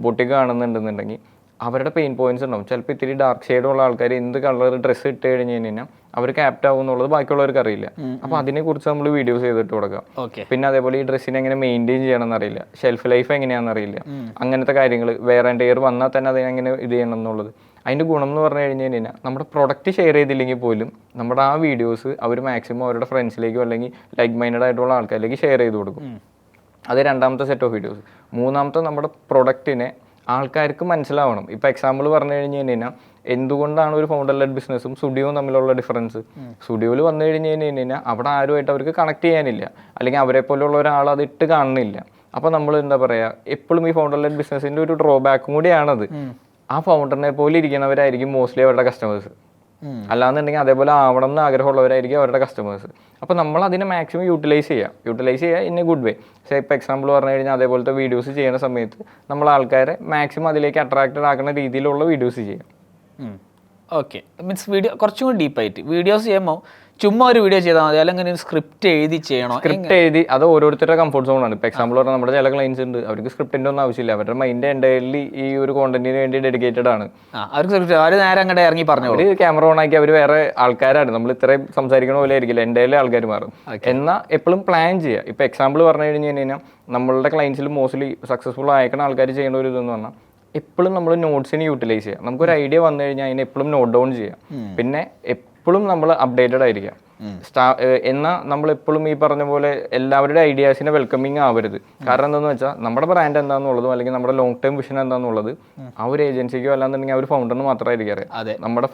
ബൊട്ടിക് കാണുന്നുണ്ടെന്നുണ്ടെങ്കിൽ അവരുടെ പെയിൻ പോയിന്റ്സ് ഉണ്ടാവും. ചിലപ്പോൾ ഇത്തിരി ഡാർക്ക് ഷെയ്ഡുള്ള ആൾക്കാർ എന്ത് കളർ ഡ്രസ്സ് ഇട്ട് കഴിഞ്ഞ് കഴിഞ്ഞാൽ അവർക്ക് ആപ്റ്റ് ആവും എന്നുള്ളത് ബാക്കിയുള്ളവർക്ക് അറിയില്ല. അപ്പോൾ അതിനെക്കുറിച്ച് നമ്മൾ വീഡിയോസ് ചെയ്തിട്ട് കൊടുക്കാം. പിന്നെ അതേപോലെ ഈ ഡ്രസ്സിനെ എങ്ങനെ മെയിൻറ്റെയിൻ ചെയ്യണമെന്ന് അറിയില്ല, ഷെൽഫ് ലൈഫ് എങ്ങനെയാണെന്ന് അറിയില്ല, അങ്ങനത്തെ കാര്യങ്ങൾ വേറെ എയർ വന്നാൽ തന്നെ അതിനെങ്ങനെ ഇത് ചെയ്യണം എന്നുള്ളത്. അതിൻ്റെ ഗുണം എന്ന് പറഞ്ഞു കഴിഞ്ഞ് കഴിഞ്ഞാൽ നമ്മുടെ പ്രൊഡക്റ്റ് ഷെയർ ചെയ്തില്ലെങ്കിൽ പോലും നമ്മുടെ ആ വീഡിയോസ് അവർ മാക്സിമം അവരുടെ ഫ്രണ്ട്സിലേക്കോ അല്ലെങ്കിൽ ലൈക്ക് മൈൻഡഡ് ആയിട്ടുള്ള ആൾക്കാരിലേക്ക് ഷെയർ ചെയ്ത് കൊടുക്കും. അത് രണ്ടാമത്തെ സെറ്റ് ഓഫ് വീഡിയോസ്. മൂന്നാമത്തെ നമ്മുടെ പ്രൊഡക്റ്റിനെ ആൾക്കാർക്ക് മനസ്സിലാവണം. ഇപ്പോൾ എക്സാമ്പിൾ പറഞ്ഞു കഴിഞ്ഞ് കഴിഞ്ഞാൽ എന്തുകൊണ്ടാണ് ഒരു ഫൗണ്ടർ ലെഡ് ബിസിനസ്സും സ്റ്റുഡിയോയും തമ്മിലുള്ള ഡിഫറൻസ്? സ്റ്റുഡിയോയിൽ വന്നു കഴിഞ്ഞ് കഴിഞ്ഞാൽ അവിടെ ആരുമായിട്ട് അവർക്ക് കണക്ട് ചെയ്യാനില്ല, അല്ലെങ്കിൽ അവരെ പോലെയുള്ള ഒരാൾ അത് ഇട്ട് കാണുന്നില്ല. അപ്പോൾ നമ്മൾ എന്താ പറയുക, എപ്പോഴും ഈ ഫൗണ്ടർ ലെഡ് ബിസിനസ്സിൻ്റെ ഒരു ഡ്രോബാക്കും കൂടിയാണത്. ആ ഫൗണ്ടറിനെ പോലെ ഇരിക്കുന്നവരായിരിക്കും മോസ്റ്റ്ലി അവരുടെ കസ്റ്റമേഴ്സ്. അല്ലാന്നുണ്ടെങ്കിൽ അതേപോലെ ആവണം എന്ന് ആഗ്രഹമുള്ളവരായിരിക്കും അവരുടെ കസ്റ്റമേഴ്സ്. അപ്പോൾ നമ്മൾ അതിനെ മാക്സിമം യൂട്ടിലൈസ് ചെയ്യുക ഇൻ എ ഗുഡ് വേ. പക്ഷേ ഇപ്പോൾ എക്സാമ്പിൾ പറഞ്ഞു കഴിഞ്ഞാൽ അതേപോലത്തെ വീഡിയോസ് ചെയ്യുന്ന സമയത്ത് നമ്മൾ ആൾക്കാരെ മാക്സിമം അതിലേക്ക് അട്രാക്റ്റഡ് ആക്കുന്ന രീതിയിലുള്ള വീഡിയോസ് ചെയ്യാം. ഓക്കെ, മീൻസ് വീഡിയോ കുറച്ചും കൂടി ഡീപ്പായിട്ട് വീഡിയോസ് ചെയ്യുമ്പോൾ ചുമ്മാ ഒരു വീഡിയോ ചെയ്താൽ മതി, അല്ലെങ്കിൽ ഒരു സ്ക്രിപ്റ്റ് എഴുതി ചെയ്യണോ? സ്ക്രിപ്റ്റ് എഴുതി അത് ഓരോരുത്തരുടെ കംഫർട്ട് സോണാണ്. ഇപ്പോൾ എക്സാമ്പിൾ പറഞ്ഞാൽ നമ്മുടെ ചില ക്ലയൻസ് ഉണ്ട്, അവർക്ക് സ്ക്രിപ്റ്റിൻ്റെ ഒന്നും ആവശ്യമില്ല, അവരുടെ മൈൻഡ് എൻ്റയർലി ഈ ഒരു കോണ്ടന്റിന് വേണ്ടി ഡെഡിക്കേറ്റഡ് ആണ്. അവർക്ക് സ്ക്രിപ്റ്റ് അവർ നേരെ അങ്ങോട്ട് ഇറങ്ങി പറഞ്ഞു, അവർ ക്യാമറ ഓൺ ആക്കി അവർ വേറെ ആൾക്കാരാണ്. നമ്മൾ ഇത്രയും സംസാരിക്കണ പോലെ ആയിരിക്കില്ല എൻ്റയർലി ആൾക്കാർ മാറും. എന്നാൽ എപ്പോഴും പ്ലാൻ ചെയ്യുക. ഇപ്പോൾ എക്സാമ്പിൾ പറഞ്ഞു കഴിഞ്ഞ് കഴിഞ്ഞാൽ നമ്മളുടെ ക്ലയൻസിൽ മോസ്റ്റ്ലി സക്സസ്ഫുൾ ആയിരിക്കുന്ന ആൾക്കാർ ചെയ്യുന്ന ഒരു ഇതെന്ന് പറഞ്ഞാൽ എപ്പോഴും നമ്മൾ നോട്ട്സിന് യൂട്ടിലൈസ് ചെയ്യുക. നമുക്കൊരു ഐഡിയ വന്നു കഴിഞ്ഞാൽ അതിനെ എപ്പോഴും നോട്ട് ഡൗൺ ചെയ്യുക. പിന്നെ എപ്പോഴും നമ്മൾ അപ്ഡേറ്റഡ് ആയിരിക്കുക. എന്നാൽ നമ്മളെപ്പോഴും ഈ പറഞ്ഞ പോലെ എല്ലാവരുടെ ഐഡിയാസിനെ വെൽക്കമിങ് ആവരുത്. കാരണം എന്താണെന്ന് വെച്ചാൽ നമ്മുടെ ബ്രാൻഡ് എന്താണെന്നുള്ളതും അല്ലെങ്കിൽ നമ്മുടെ ലോങ് ടൈം വിഷൻ എന്താണെന്നുള്ളത് ആ ഒരു ഏജൻസിക്കോ അല്ലാന്നുണ്ടെങ്കിൽ ആ ഒരു ഫൗണ്ടറിന് മാത്രമായിരിക്കും അറിയാം. നമ്മുടെ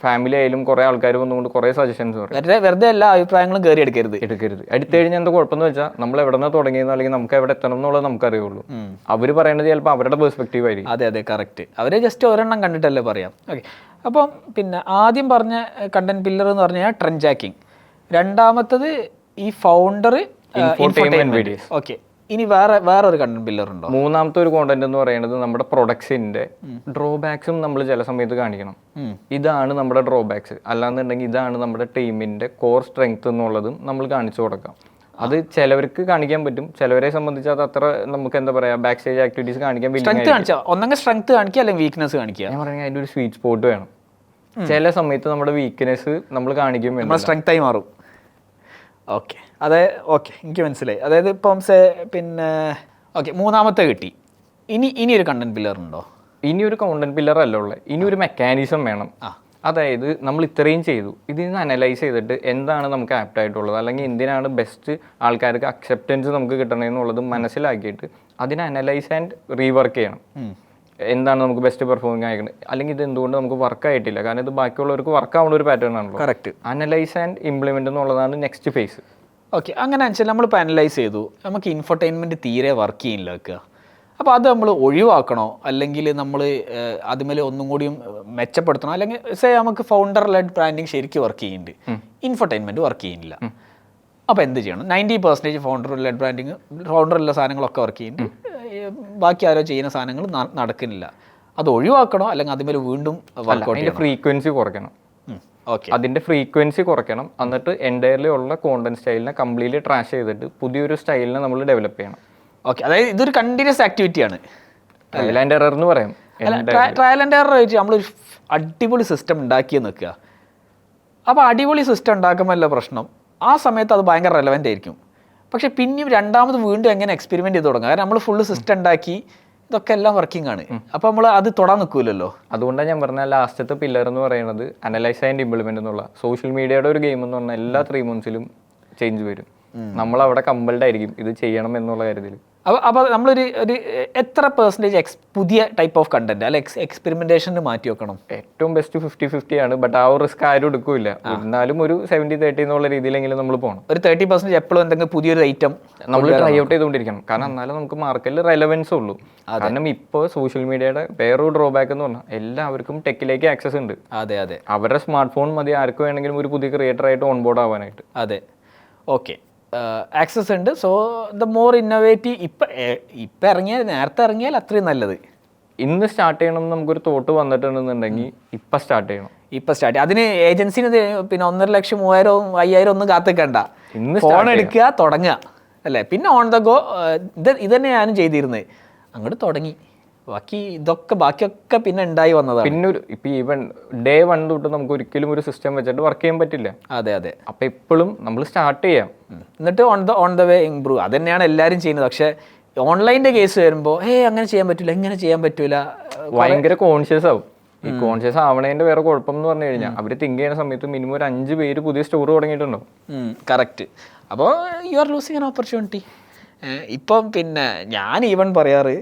ഫാമിലി ആയാലും കുറെ ആൾക്കാർ വന്നുകൊണ്ട് കുറെ സജഷൻസ് പറയും. വെറുതെ എല്ലാ അഭിപ്രായങ്ങളും കയറി എടുക്കരുത്. എടുത്തു കഴിഞ്ഞാൽ എന്താ കുഴപ്പമെന്ന് വെച്ചാൽ നമ്മൾ എവിടെ നിന്ന് തുടങ്ങിയെന്നോ അല്ലെങ്കിൽ നമുക്ക് എവിടെ എത്തണം എന്നുള്ളത് നമുക്കറിയുള്ളൂ. അവർ പറയുന്നത് ചിലപ്പോൾ അവരുടെ പെർസ്പെക്റ്റീവ് ആയിരിക്കും. അതെ, കറക്റ്റ്. അവർ ജസ്റ്റ് ഒരെണ്ണം കണ്ടിട്ടല്ലേ പറയാം. ഓക്കെ, അപ്പം പിന്നെ ആദ്യം പറഞ്ഞ കണ്ടന്റ് പില്ലർ എന്ന് പറഞ്ഞു കഴിഞ്ഞാൽ ട്രെൻഡ് ജാക്കിങ്, രണ്ടാമത്തത് ഈ ഫൗണ്ടർ ഇൻഫോർടൈൻമെന്റ് വീഡിയോസ്. ഓക്കെ, ഇനി വേറെ ഒരു കണ്ടന്റ് പില്ലർ ഉണ്ടോ? മൂന്നാമത്തെ ഒരു കോണ്ടന്റ് എന്ന് പറയുന്നത് നമ്മുടെ പ്രൊഡക്ട്സിന്റെ ഡ്രോബാക്സും നമ്മൾ ചില സമയത്ത് കാണിക്കണം. ഇതാണ് നമ്മുടെ ഡ്രോബാക്സ്, അല്ലാന്നുണ്ടെങ്കിൽ ഇതാണ് നമ്മുടെ ടീമിന്റെ കോർ സ്ട്രെങ്ത് എന്നുള്ളതും നമ്മൾ കാണിച്ചു കൊടുക്കാം. അത് ചിലവർക്ക് കാണിക്കാൻ പറ്റും, ചിലവരെ സംബന്ധിച്ച് അത് അത്ര നമുക്ക് എന്താ പറയാ ബാക്ക് സ്റ്റേജ് ആക്ടിവിറ്റീസ് കാണിക്കാൻ ഒന്നെങ്കിൽ സ്ട്രെങ്ത് കാണിക്കുക അല്ലെങ്കിൽ വീക്ക്നെസ് കാണിക്കുക. ഞാൻ പറയുന്നത് അതിന്റെ ഒരു സ്വീറ്റ് സ്പോട്ട് വേണം. ചില സമയത്ത് നമ്മുടെ വീക്ക്നെസ് നമ്മൾ കാണിക്കും, നമ്മുടെ സ്ട്രെങ്ത് ആയി മാറും. ഓക്കെ, അതെ, ഓക്കെ, എനിക്ക് മനസ്സിലായി. അതായത് ഇപ്പം പിന്നെ ഓക്കെ, മൂന്നാമത്തെ കിട്ടി. ഇനി ഒരു കണ്ടന്റ് പില്ലർ ഉണ്ടോ? ഇനി ഒരു കോണ്ടന്റ് പില്ലർ അല്ല ഉള്ളത്, ഇനി ഒരു മെക്കാനിസം വേണം. അതായത് നമ്മൾ ഇത്രയും ചെയ്തു, ഇതിൽ നിന്ന് അനലൈസ് ചെയ്തിട്ട് എന്താണ് നമുക്ക് ആപ്റ്റ് ആയിട്ടുള്ളത് അല്ലെങ്കിൽ എന്തിനാണ് ബെസ്റ്റ് ആൾക്കാർക്ക് അക്സെപ്റ്റൻസ് നമുക്ക് കിട്ടണമെന്നുള്ളത് മനസ്സിലാക്കിയിട്ട് അതിനെ അനലൈസ് ആൻഡ് റീവർക്ക് ചെയ്യണം. എന്താണ് നമുക്ക് ബെസ്റ്റ് പെർഫോമിംഗ് ആയിരിക്കുന്നത്, അല്ലെങ്കിൽ ഇത് എന്തുകൊണ്ട് നമുക്ക് വർക്ക് ആയിട്ടില്ല, കാരണം ഇത് ബാക്കിയുള്ളവർക്ക് വർക്ക് ആവുന്ന ഒരു പാറ്റേൺ ആണല്ലോ. കറക്റ്റ്. അനലൈസ് ആൻഡ് ഇംപ്ലിമെന്റ് എന്നുള്ളതാണ് നെക്സ്റ്റ് ഫേസ്. ഓക്കെ, അങ്ങനെ വെച്ചാൽ നമ്മളിപ്പോൾ അനലൈസ് ചെയ്തു, നമുക്ക് ഇൻഫർടൈൻമെൻറ്റ് തീരെ വർക്ക് ചെയ്യില്ല വെക്കുക. അപ്പോൾ അത് നമ്മൾ ഒഴിവാക്കണോ, അല്ലെങ്കിൽ നമ്മൾ അതുമേൽ ഒന്നും കൂടിയും മെച്ചപ്പെടുത്തണോ, അല്ലെങ്കിൽ നമുക്ക് ഫൗണ്ടർ ലെഡ് ബ്രാൻഡിങ് ശരിക്കും വർക്ക് ചെയ്യുന്നുണ്ട്, ഇൻഫർടൈൻമെൻറ്റ് വർക്ക് ചെയ്യുന്നില്ല, അപ്പോൾ എന്ത് ചെയ്യണം? 90% ഫൗണ്ടർ ലെഡ് ബ്രാൻഡിങ്, ഫൗണ്ടറുള്ള സാധനങ്ങളൊക്കെ വർക്ക് ചെയ്യുന്നുണ്ട്, ബാക്കി ആരോ ചെയ്യുന്ന സാധനങ്ങൾ നടക്കുന്നില്ല. അത് ഒഴിവാക്കണോ, അല്ലെങ്കിൽ അതുമേൽ വീണ്ടും വർക്കൗട്ട് ഫ്രീക്വൻസി കുറയ്ക്കണം. അതിന്റെ ഫ്രീക്വൻസി കുറയ്ക്കണം. എന്നിട്ട് എൻ്റയർലി ഉള്ള കോണ്ടന്റ് സ്റ്റൈലിനെ കംപ്ലീറ്റ്ലി ട്രാഷ് ചെയ്തിട്ട് പുതിയൊരു സ്റ്റൈലിനെ നമ്മൾ ഡെവലപ്പ് ചെയ്യണം. ഓക്കെ, അതായത് ഇതൊരു കണ്ടിന്യൂസ് ആക്ടിവിറ്റിയാണ്. ട്രയൽ ആൻഡ് എറർ എന്ന് പറയാം. ട്രയൽ ആൻഡ് എറർ വെച്ച് നമ്മളൊരു അടിപൊളി സിസ്റ്റം ഉണ്ടാക്കിയെന്ന് നിൽക്കുക. അപ്പോൾ അടിപൊളി സിസ്റ്റം ഉണ്ടാക്കുമ്പോൾ പ്രശ്നം ആ സമയത്ത് അത് ഭയങ്കര റെലവൻ്റ് ആയിരിക്കും. പക്ഷേ പിന്നെയും രണ്ടാമത് വീണ്ടും എങ്ങനെ എക്സ്പെരിമെൻറ്റ് ചെയ്ത് തുടങ്ങുക? കാരണം നമ്മൾ ഫുള്ള് സിസ്റ്റം ഉണ്ടാക്കി ഇതൊക്കെ എല്ലാം വർക്കിംഗ് ആണ്. അപ്പോൾ നമ്മൾ അത് തൊടാൻ നിൽക്കില്ലല്ലോ. അതുകൊണ്ടാണ് ഞാൻ പറഞ്ഞ ലാസ്റ്റത്തെ പില്ലർ എന്ന് പറയുന്നത് അനലൈസ് ആൻഡ് ഇംപ്ലിമെന്റ് എന്നുള്ള. സോഷ്യൽ മീഡിയയുടെ ഒരു ഗെയിം എന്ന് പറഞ്ഞാൽ എല്ലാ 3 monthsലും ചേഞ്ച് വരും. നമ്മൾ അവിടെ കമ്പൽഡ് ആയിരിക്കും ഇത് ചെയ്യണം എന്നുള്ള കാര്യത്തിൽ. അപ്പോൾ നമ്മളൊരു എത്ര പെർസെൻറ്റേജ് പുതിയ ടൈപ്പ് ഓഫ് കണ്ടന്റ് അല്ലെ എക്സ്പെരിമെന്റേഷന് മാറ്റി വെക്കണം? ഏറ്റവും ബെസ്റ്റ് 50-50 ആണ്. ബട്ട് ആ ഒരു റിസ്ക് ആരും എടുക്കില്ല. എന്നാലും ഒരു 70-30 എന്നുള്ള രീതിയിലെങ്കിലും നമ്മൾ പോകണം. ഒരു 30% എപ്പോഴും എന്തെങ്കിലും പുതിയൊരു ഐറ്റം നമ്മൾ ട്രൈ ഔട്ട് ചെയ്തുകൊണ്ടിരിക്കണം. കാരണം എന്നാലും നമുക്ക് മാർക്കറ്റിൽ റെലവൻസ് ഉള്ളൂ. കാരണം ഇപ്പോൾ സോഷ്യൽ മീഡിയയുടെ വേറൊരു ഡ്രോബാക്ക് എന്ന് പറഞ്ഞാൽ എല്ലാവർക്കും ടെക്കിലേക്ക് ആക്സസ് ഉണ്ട്. അതെ, അവരുടെ സ്മാർട്ട് ഫോൺ മതി ആർക്ക് വേണമെങ്കിലും ഒരു പുതിയ ക്രിയേറ്റർ ആയിട്ട് ഓൺബോർഡ് ആവാനായിട്ട്. അതെ, ഓക്കെ, ആക്സസ് ഉണ്ട്. സോ ദ മോർ ഇന്നോവേറ്റീവ് ഇപ്പം ഇറങ്ങിയാൽ, നേരത്തെ ഇറങ്ങിയാൽ അത്രയും നല്ലത്. ഇന്ന് സ്റ്റാർട്ട് ചെയ്യണം എന്ന് നമുക്കൊരു തോട്ട് വന്നിട്ടുണ്ടെന്നുണ്ടെങ്കിൽ ഇപ്പം സ്റ്റാർട്ട് ചെയ്യണം. അതിന് ഏജൻസിന് പിന്നെ 1.5 ലക്ഷം 3,000 5,000 ഒന്നും കാത്തിക്കണ്ട. ഫോൺ എടുക്കുക, തുടങ്ങുക അല്ലേ. പിന്നെ ഓൺ ദ ഗോ. ഇത് തന്നെ ഞാനും ചെയ്തിരുന്നത്. അങ്ങോട്ട് തുടങ്ങി, ബാക്കിയൊക്കെ പിന്നെ ഉണ്ടായി വന്നതാണ്. പിന്നെ ഇപ്പം ഈവൻ ഡേ 1 തൊട്ട് നമുക്ക് ഒരിക്കലും ഒരു സിസ്റ്റം വെച്ചിട്ട് വർക്ക് ചെയ്യാൻ പറ്റില്ല. അതെ. അപ്പം എപ്പോഴും നമ്മൾ സ്റ്റാർട്ട് ചെയ്യാം, എന്നിട്ട് ഓൺ ദ വേ ഇംപ്രൂവ്. അത് തന്നെയാണ് എല്ലാവരും ചെയ്യുന്നത്. പക്ഷേ ഓൺലൈൻ്റെ കേസ് വരുമ്പോൾ അങ്ങനെ ചെയ്യാൻ പറ്റില്ല, എങ്ങനെ ചെയ്യാൻ പറ്റില്ല, ഭയങ്കര കോൺഷ്യസ് ആവും. ഈ കോൺഷ്യസ് ആവണേൻ്റെ വേറെ കുഴപ്പം എന്ന് പറഞ്ഞു കഴിഞ്ഞാൽ അവർ തിങ്ക് ചെയ്യുന്ന സമയത്ത് മിനിമം ഒരു 5 പേര് പുതിയ സ്റ്റോർ തുടങ്ങിയിട്ടുണ്ടോ. കറക്റ്റ്. അപ്പോൾ you are losing an opportunity. ഇപ്പം പിന്നെ ഞാൻ ഈവൻ പറയാറ്,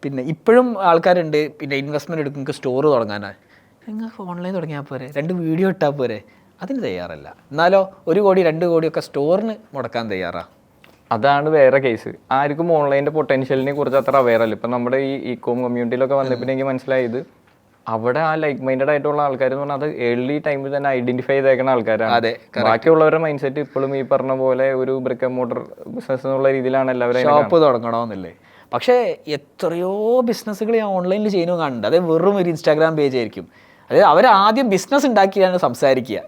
പിന്നെ ഇപ്പോഴും ആൾക്കാരുണ്ട് പിന്നെ ഇൻവെസ്റ്റ്മെൻറ്റ് എടുക്കും സ്റ്റോർ തുടങ്ങാനാണ്. നിങ്ങൾക്ക് ഓൺലൈൻ തുടങ്ങിയാൽ പോരെ, 2 വീഡിയോ ഇട്ടാൽ പോരെ. അതിന് തയ്യാറല്ല. എന്നാലോ 1 കോടി 2 കോടിയൊക്കെ സ്റ്റോറിന് മുടക്കാൻ തയ്യാറാണ്. അതാണ് വേറെ കേസ്. ആർക്കും ഓൺലൈൻ്റെ പൊട്ടൻഷ്യലിനെ കുറിച്ച് അത്ര അവെയർ അല്ല. ഇപ്പം നമ്മുടെ ഈ ഇക്കോം കമ്മ്യൂണിറ്റിയിലൊക്കെ വന്നപ്പോൾ എനിക്ക് മനസ്സിലായത് അവിടെ ആ ലൈക്ക് മൈൻഡഡ് ആയിട്ടുള്ള ആൾക്കാർ എന്ന് പറഞ്ഞാൽ അത് ഏർലി ടൈമിൽ തന്നെ ഐഡന്റിഫൈ ചെയ്തേക്കുന്ന ആൾക്കാരാണ്. ബാക്കിയുള്ളവരുടെ മൈൻഡ് സെറ്റ് ഇപ്പോഴും ഈ പറഞ്ഞ പോലെ ഒരു ബ്രിക്ക് ആൻഡ് മോട്ടർ ബിസിനസ് എന്നുള്ള രീതിയിലാണ് എല്ലാവരും ഷോപ്പ് തുടങ്ങണമെന്നില്ലേ. പക്ഷേ എത്രയോ ബിസിനസ്സുകൾ ഞാൻ ഓൺലൈനിൽ ചെയ്യുന്നു കാണുന്നുണ്ട്. അത് വെറും ഒരു ഇൻസ്റ്റാഗ്രാം പേജ് ആയിരിക്കും. അതായത് അവർ ആദ്യം ബിസിനസ് ഉണ്ടാക്കിയാണ് സംസാരിക്കുക.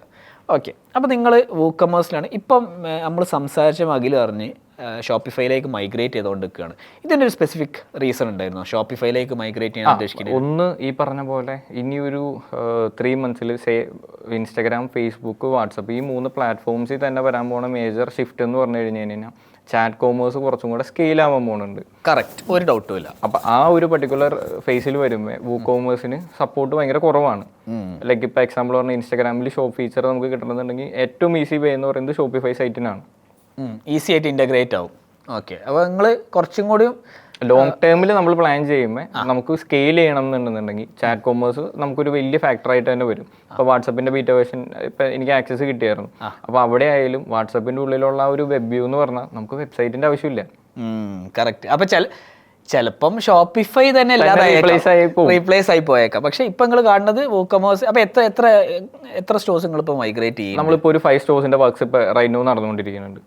ഓക്കെ, അപ്പോൾ നിങ്ങൾ വൂക്കമേഴ്സിലാണ് ഇപ്പം നമ്മൾ സംസാരിച്ച അഖിൽ പറഞ്ഞ് ഷോപ്പിഫൈയിലേക്ക് മൈഗ്രേറ്റ് ചെയ്തുകൊണ്ട് നിൽക്കുകയാണ്. ഇതിൻ്റെ ഒരു സ്പെസിഫിക് റീസൺ ഉണ്ടായിരുന്നു ഷോപ്പിഫൈയിലേക്ക് മൈഗ്രേറ്റ് ചെയ്യാൻ ഉദ്ദേശിക്കുന്നത്? ഒന്ന് ഈ പറഞ്ഞ പോലെ ഇനിയൊരു 3 months ഇൻസ്റ്റാഗ്രാം, ഫേസ്ബുക്ക്, വാട്സപ്പ് ഈ 3 പ്ലാറ്റ്ഫോംസിൽ തന്നെ വരാൻ പോണ മേജർ ഷിഫ്റ്റ് എന്ന് പറഞ്ഞു കഴിഞ്ഞാൽ ചാറ്റ് കോമേഴ്സ് കുറച്ചും കൂടെ സ്കെയിൽ ആവാൻ പോകുന്നുണ്ട്. കറക്റ്റ്, ഒരു ഡൗട്ടും ഇല്ല. അപ്പം ആ ഒരു പർട്ടിക്കുലർ ഫേസിൽ വരുമ്പോൾ വൂക്കോമേഴ്സിന് സപ്പോർട്ട് ഭയങ്കര കുറവാണ്. ലൈക്ക് ഇപ്പോൾ എക്സാമ്പിൾ പറഞ്ഞാൽ ഇൻസ്റ്റാഗ്രാമിൽ ഷോപ്പ് ഫീച്ചർ നമുക്ക് കിട്ടണമെന്നുണ്ടെങ്കിൽ ഏറ്റവും ഈസി വേ എന്ന് പറയുന്നത് ഷോപ്പിഫൈ സൈറ്റിനാണ്. ഈസി ആയിട്ട് ഇൻ്റഗ്രേറ്റ് ആവും. ഓക്കെ, അപ്പോൾ നിങ്ങൾ കുറച്ചും കൂടി ലോങ് ടേമിൽ നമ്മൾ പ്ലാൻ ചെയ്യുമ്പോൾ നമുക്ക് സ്കെയിൽ ചെയ്യണം എന്നുണ്ടെന്നുണ്ടെങ്കിൽ ചാറ്റ് കോമേഴ്സ് നമുക്കൊരു വലിയ ഫാക്ടറായിട്ട് തന്നെ വരും. ഇപ്പോൾ വാട്സപ്പിൻ്റെ ബീറ്റ വേർഷൻ ഇപ്പം എനിക്ക് ആക്സസ് കിട്ടിയായിരുന്നു. അപ്പോൾ അവിടെ ആയാലും വാട്സപ്പിൻ്റെ ഉള്ളിലുള്ള ആ ഒരു വെബ് വ്യൂ എന്ന് പറഞ്ഞാൽ നമുക്ക് വെബ്സൈറ്റിൻ്റെ ആവശ്യമില്ല. കറക്റ്റ്. അപ്പോൾ ചിലപ്പം ഷോപ്പിഫൈ തന്നെ റീപ്ലേസ് ആയി പോയേക്കാം. പക്ഷേ ഇപ്പം നിങ്ങൾ കാണുന്നത് വൂക്കമേഴ്സ്. അപ്പോൾ എത്ര സ്റ്റോഴ്സ് നിങ്ങൾ ഇപ്പോൾ മൈഗ്രേറ്റ് ചെയ്യും? നമ്മളിപ്പോൾ ഒരു 5 സ്റ്റോഴ്സിൻ്റെ വർക്ക്സ് ഇപ്പോൾ റൈറ്റ് നൗ നടന്നുകൊണ്ടിരിക്കുന്നുണ്ട്.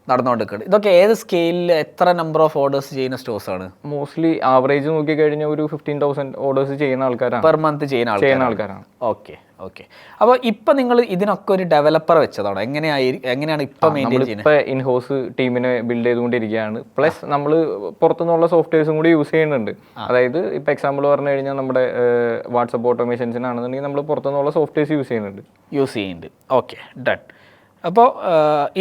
ഇതൊക്കെ ഏത് സ്കെയിലിൽ എത്ര നമ്പർ ഓഫ് ഓർഡേഴ്സ് ചെയ്യുന്ന സ്റ്റോഴ്സ് ആണ്? മോസ്റ്റ്ലി ആവറേജ് നോക്കിക്കഴിഞ്ഞാൽ ഒരു 15,000 ഓർഡേഴ്സ് ചെയ്യുന്ന ആൾക്കാരാണ്, പെർ മന്ത് ചെയ്യുന്ന ആൾക്കാരാണ്. ഓക്കെ. അപ്പോൾ ഇപ്പം നിങ്ങൾ ഇതിനൊക്കെ ഒരു ഡെവലപ്പർ വെച്ചതാണോ? എങ്ങനെയാണ് ഇപ്പം മെയിൻറ്റെയിൻ ചെയ്യുന്നത്? ഇപ്പോൾ ഇൻഹൗസ് ടീമിനെ ബിൽഡ് ചെയ്തുകൊണ്ടിരിക്കുകയാണ്. പ്ലസ് നമ്മൾ പുറത്തുനിന്നുള്ള സോഫ്റ്റ്വെയർസും കൂടി യൂസ് ചെയ്യുന്നുണ്ട്. അതായത് ഇപ്പോൾ എക്സാമ്പിൾ പറഞ്ഞു കഴിഞ്ഞാൽ നമ്മുടെ വാട്സപ്പ് ഓട്ടോമേഷൻസിനാണെന്നുണ്ടെങ്കിൽ നമ്മൾ പുറത്തുനിന്നുള്ള സോഫ്റ്റ്വെയർസ് യൂസ് ചെയ്യുന്നുണ്ട്. Okay, done. അപ്പോൾ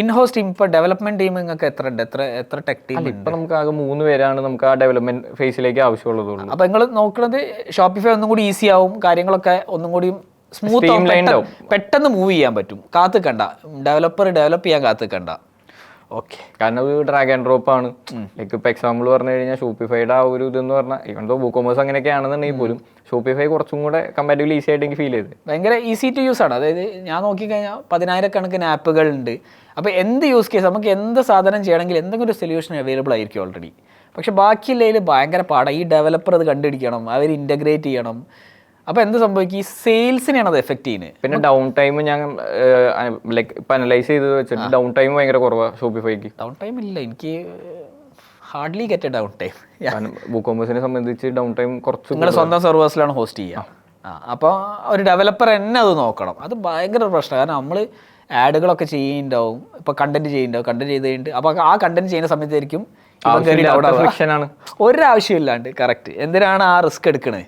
ഇൻഹൗസ് ടീം, ഇപ്പോൾ ഡെവലപ്മെന്റ് ടീം നിങ്ങൾക്ക് എത്ര ഉണ്ട്? എത്ര ടെക് ടീം? ഇപ്പം നമുക്ക് ആകെ 3 പേരാണ് നമുക്ക് ആ ഡെവലപ്മെന്റ് ഫേസിലേക്ക് ആവശ്യമുള്ളതുള്ളൂ. അപ്പോൾ നിങ്ങൾ നോക്കുന്നത് ഷോപ്പിഫൈ ഒന്നും കൂടി ഈസി ആവും, കാര്യങ്ങളൊക്കെ ഒന്നും കൂടി സ്മൂത്ത് ആവും, പെട്ടെന്ന് മൂവ് ചെയ്യാൻ പറ്റും. കാത്തുക്കണ്ട, ഡെവലപ്പ് ചെയ്യാൻ കാത്തുക്കണ്ട. ഓക്കെ, കാരണം ഒരു ഡ്രാഗ് ആൻഡ് ഡ്രോപ്പ് ആണ്. ലൈക്ക് ഇപ്പോൾ എക്സാമ്പിൾ പറഞ്ഞു കഴിഞ്ഞാൽ ഷോപ്പിഫൈയുടെ ആ ഒരു ഇതെന്ന് പറഞ്ഞാൽ ഇവൻ വൂക്കോമേഴ്സ് അങ്ങനെയൊക്കെ ആണെന്നുണ്ടെങ്കിൽ പോലും ഷോപ്പിഫൈ കുറച്ചും കൂടെ കമ്പാരിറ്റീവ്ലി ഈസി ആയിട്ട് എനിക്ക് ഫീൽ ചെയ്ത് ഭയങ്കര ഈസി ടു യൂസ് ആണ്. അതായത് ഞാൻ നോക്കിക്കഴിഞ്ഞാൽ 10,000 ആപ്പുകൾ ഉണ്ട്. അപ്പോൾ എന്ത് യൂസ് കേസ് നമുക്ക് എന്ത് സാധനം ചെയ്യണമെങ്കിൽ എന്തെങ്കിലും ഒരു സൊല്യൂഷൻ അവൈലബിൾ ആയിരിക്കും ഓൾറെഡി. പക്ഷെ ബാക്കിയുള്ളതിൽ ഭയങ്കര പാടാണ്. ഈ ഡെവലപ്പർ അത് കണ്ടുപിടിക്കണം, അവർ ഇൻ്റഗ്രേറ്റ് ചെയ്യണം. അപ്പോൾ എന്ത് സംഭവിക്കും? ഈ സെയിൽസിനെയാണ് അത് എഫക്ട് ചെയ്യുന്നത്. പിന്നെ ഡൗൺ ടൈം ഞാൻ ലൈക്ക് ഇപ്പം അനലൈസ് ചെയ്ത് വെച്ചിട്ട് ഡൗൺ ടൈം ഭയങ്കര കുറവാണ് ഷോപ്പിഫൈക്ക്. ഡൗൺ ടൈം ഇല്ല, എനിക്ക് hardly get a down time. വൂക്കോമേഴ്സിനെ സംബന്ധിച്ച് ഡൗൺ ടൈം കുറച്ച് നിങ്ങൾ സ്വന്തം സെർവേഴ്സിലാണ് ഹോസ്റ്റ് ചെയ്യുക. അപ്പോൾ ഒരു ഡെവലപ്പർ തന്നെ അത് നോക്കണം. അത് ഭയങ്കര പ്രശ്നമാണ്. കാരണം നമ്മൾ ആഡുകളൊക്കെ ചെയ്യുന്നുണ്ടാവും, ഇപ്പോൾ കണ്ടന്റ് ചെയ്ത് കഴിഞ്ഞിട്ട് അപ്പോൾ ആ കണ്ടന്റ് ചെയ്യുന്ന സമയത്തായിരിക്കും ഒരാവശ്യമില്ലാണ്ട്. കറക്റ്റ്, എന്തിനാണ് ആ റിസ്ക് എടുക്കണേ?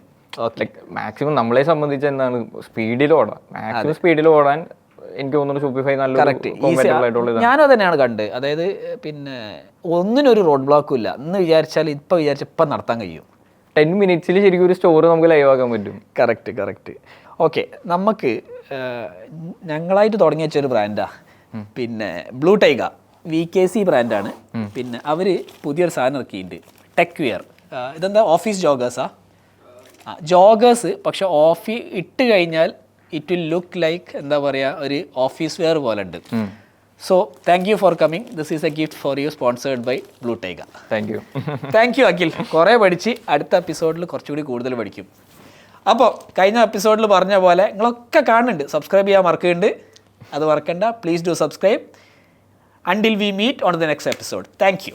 മാക്സിമം നമ്മളെ സംബന്ധിച്ച് എന്താണ് സ്പീഡിൽ ഓടാൻ എനിക്ക് തോന്നുന്നു ഷോപ്പിഫൈ നല്ല. ഞാനും തന്നെയാണ് കണ്ട്. അതായത് പിന്നെ ഒന്നിനൊരു റോഡ് ബ്ലോക്കും ഇല്ല. ഇന്ന് വിചാരിച്ചാൽ ഇപ്പം നടത്താൻ കഴിയും. 10 minutes ശരിക്കും ഒരു സ്റ്റോർ നമുക്ക് ലൈവ് ആക്കാൻ പറ്റും. കറക്റ്റ്. ഓക്കെ, നമുക്ക് ഞങ്ങളായിട്ട് തുടങ്ങി വെച്ചൊരു ബ്രാൻഡാണ് പിന്നെ ബ്ലൂ ടൈഗ, VKC ബ്രാൻഡാണ്. പിന്നെ അവർ പുതിയൊരു സാധനം ഇറക്കിയിട്ടുണ്ട്, ടെക് വെയർ. ഇതെന്താ ഓഫീസ് ജോഗേഴ്സ്, പക്ഷെ ഇട്ട് കഴിഞ്ഞാൽ ഇറ്റ് വിൽ ലുക്ക് ലൈക്ക് എന്താ പറയുക, ഒരു ഓഫീസ് വെയർ പോലെ ഉണ്ട്. So thank you for coming. This is a gift for you, sponsored by Blue Tyga. Thank you Akhil. കുറേ പഠിച്ച് അടുത്ത എപ്പിസോഡിൽ കുറച്ചുകൂടി കൂടുതൽ പഠിക്കും. അപ്പോൾ കഴിഞ്ഞ എപ്പിസോഡിൽ പറഞ്ഞ പോലെ നിങ്ങളൊക്കെ കാണുന്നുണ്ട്, സബ്സ്ക്രൈബ് ചെയ്യാൻ മറക്കുന്നുണ്ട്. അത് മറക്കണ്ട, please do subscribe. Until we meet on the next episode. Thank you.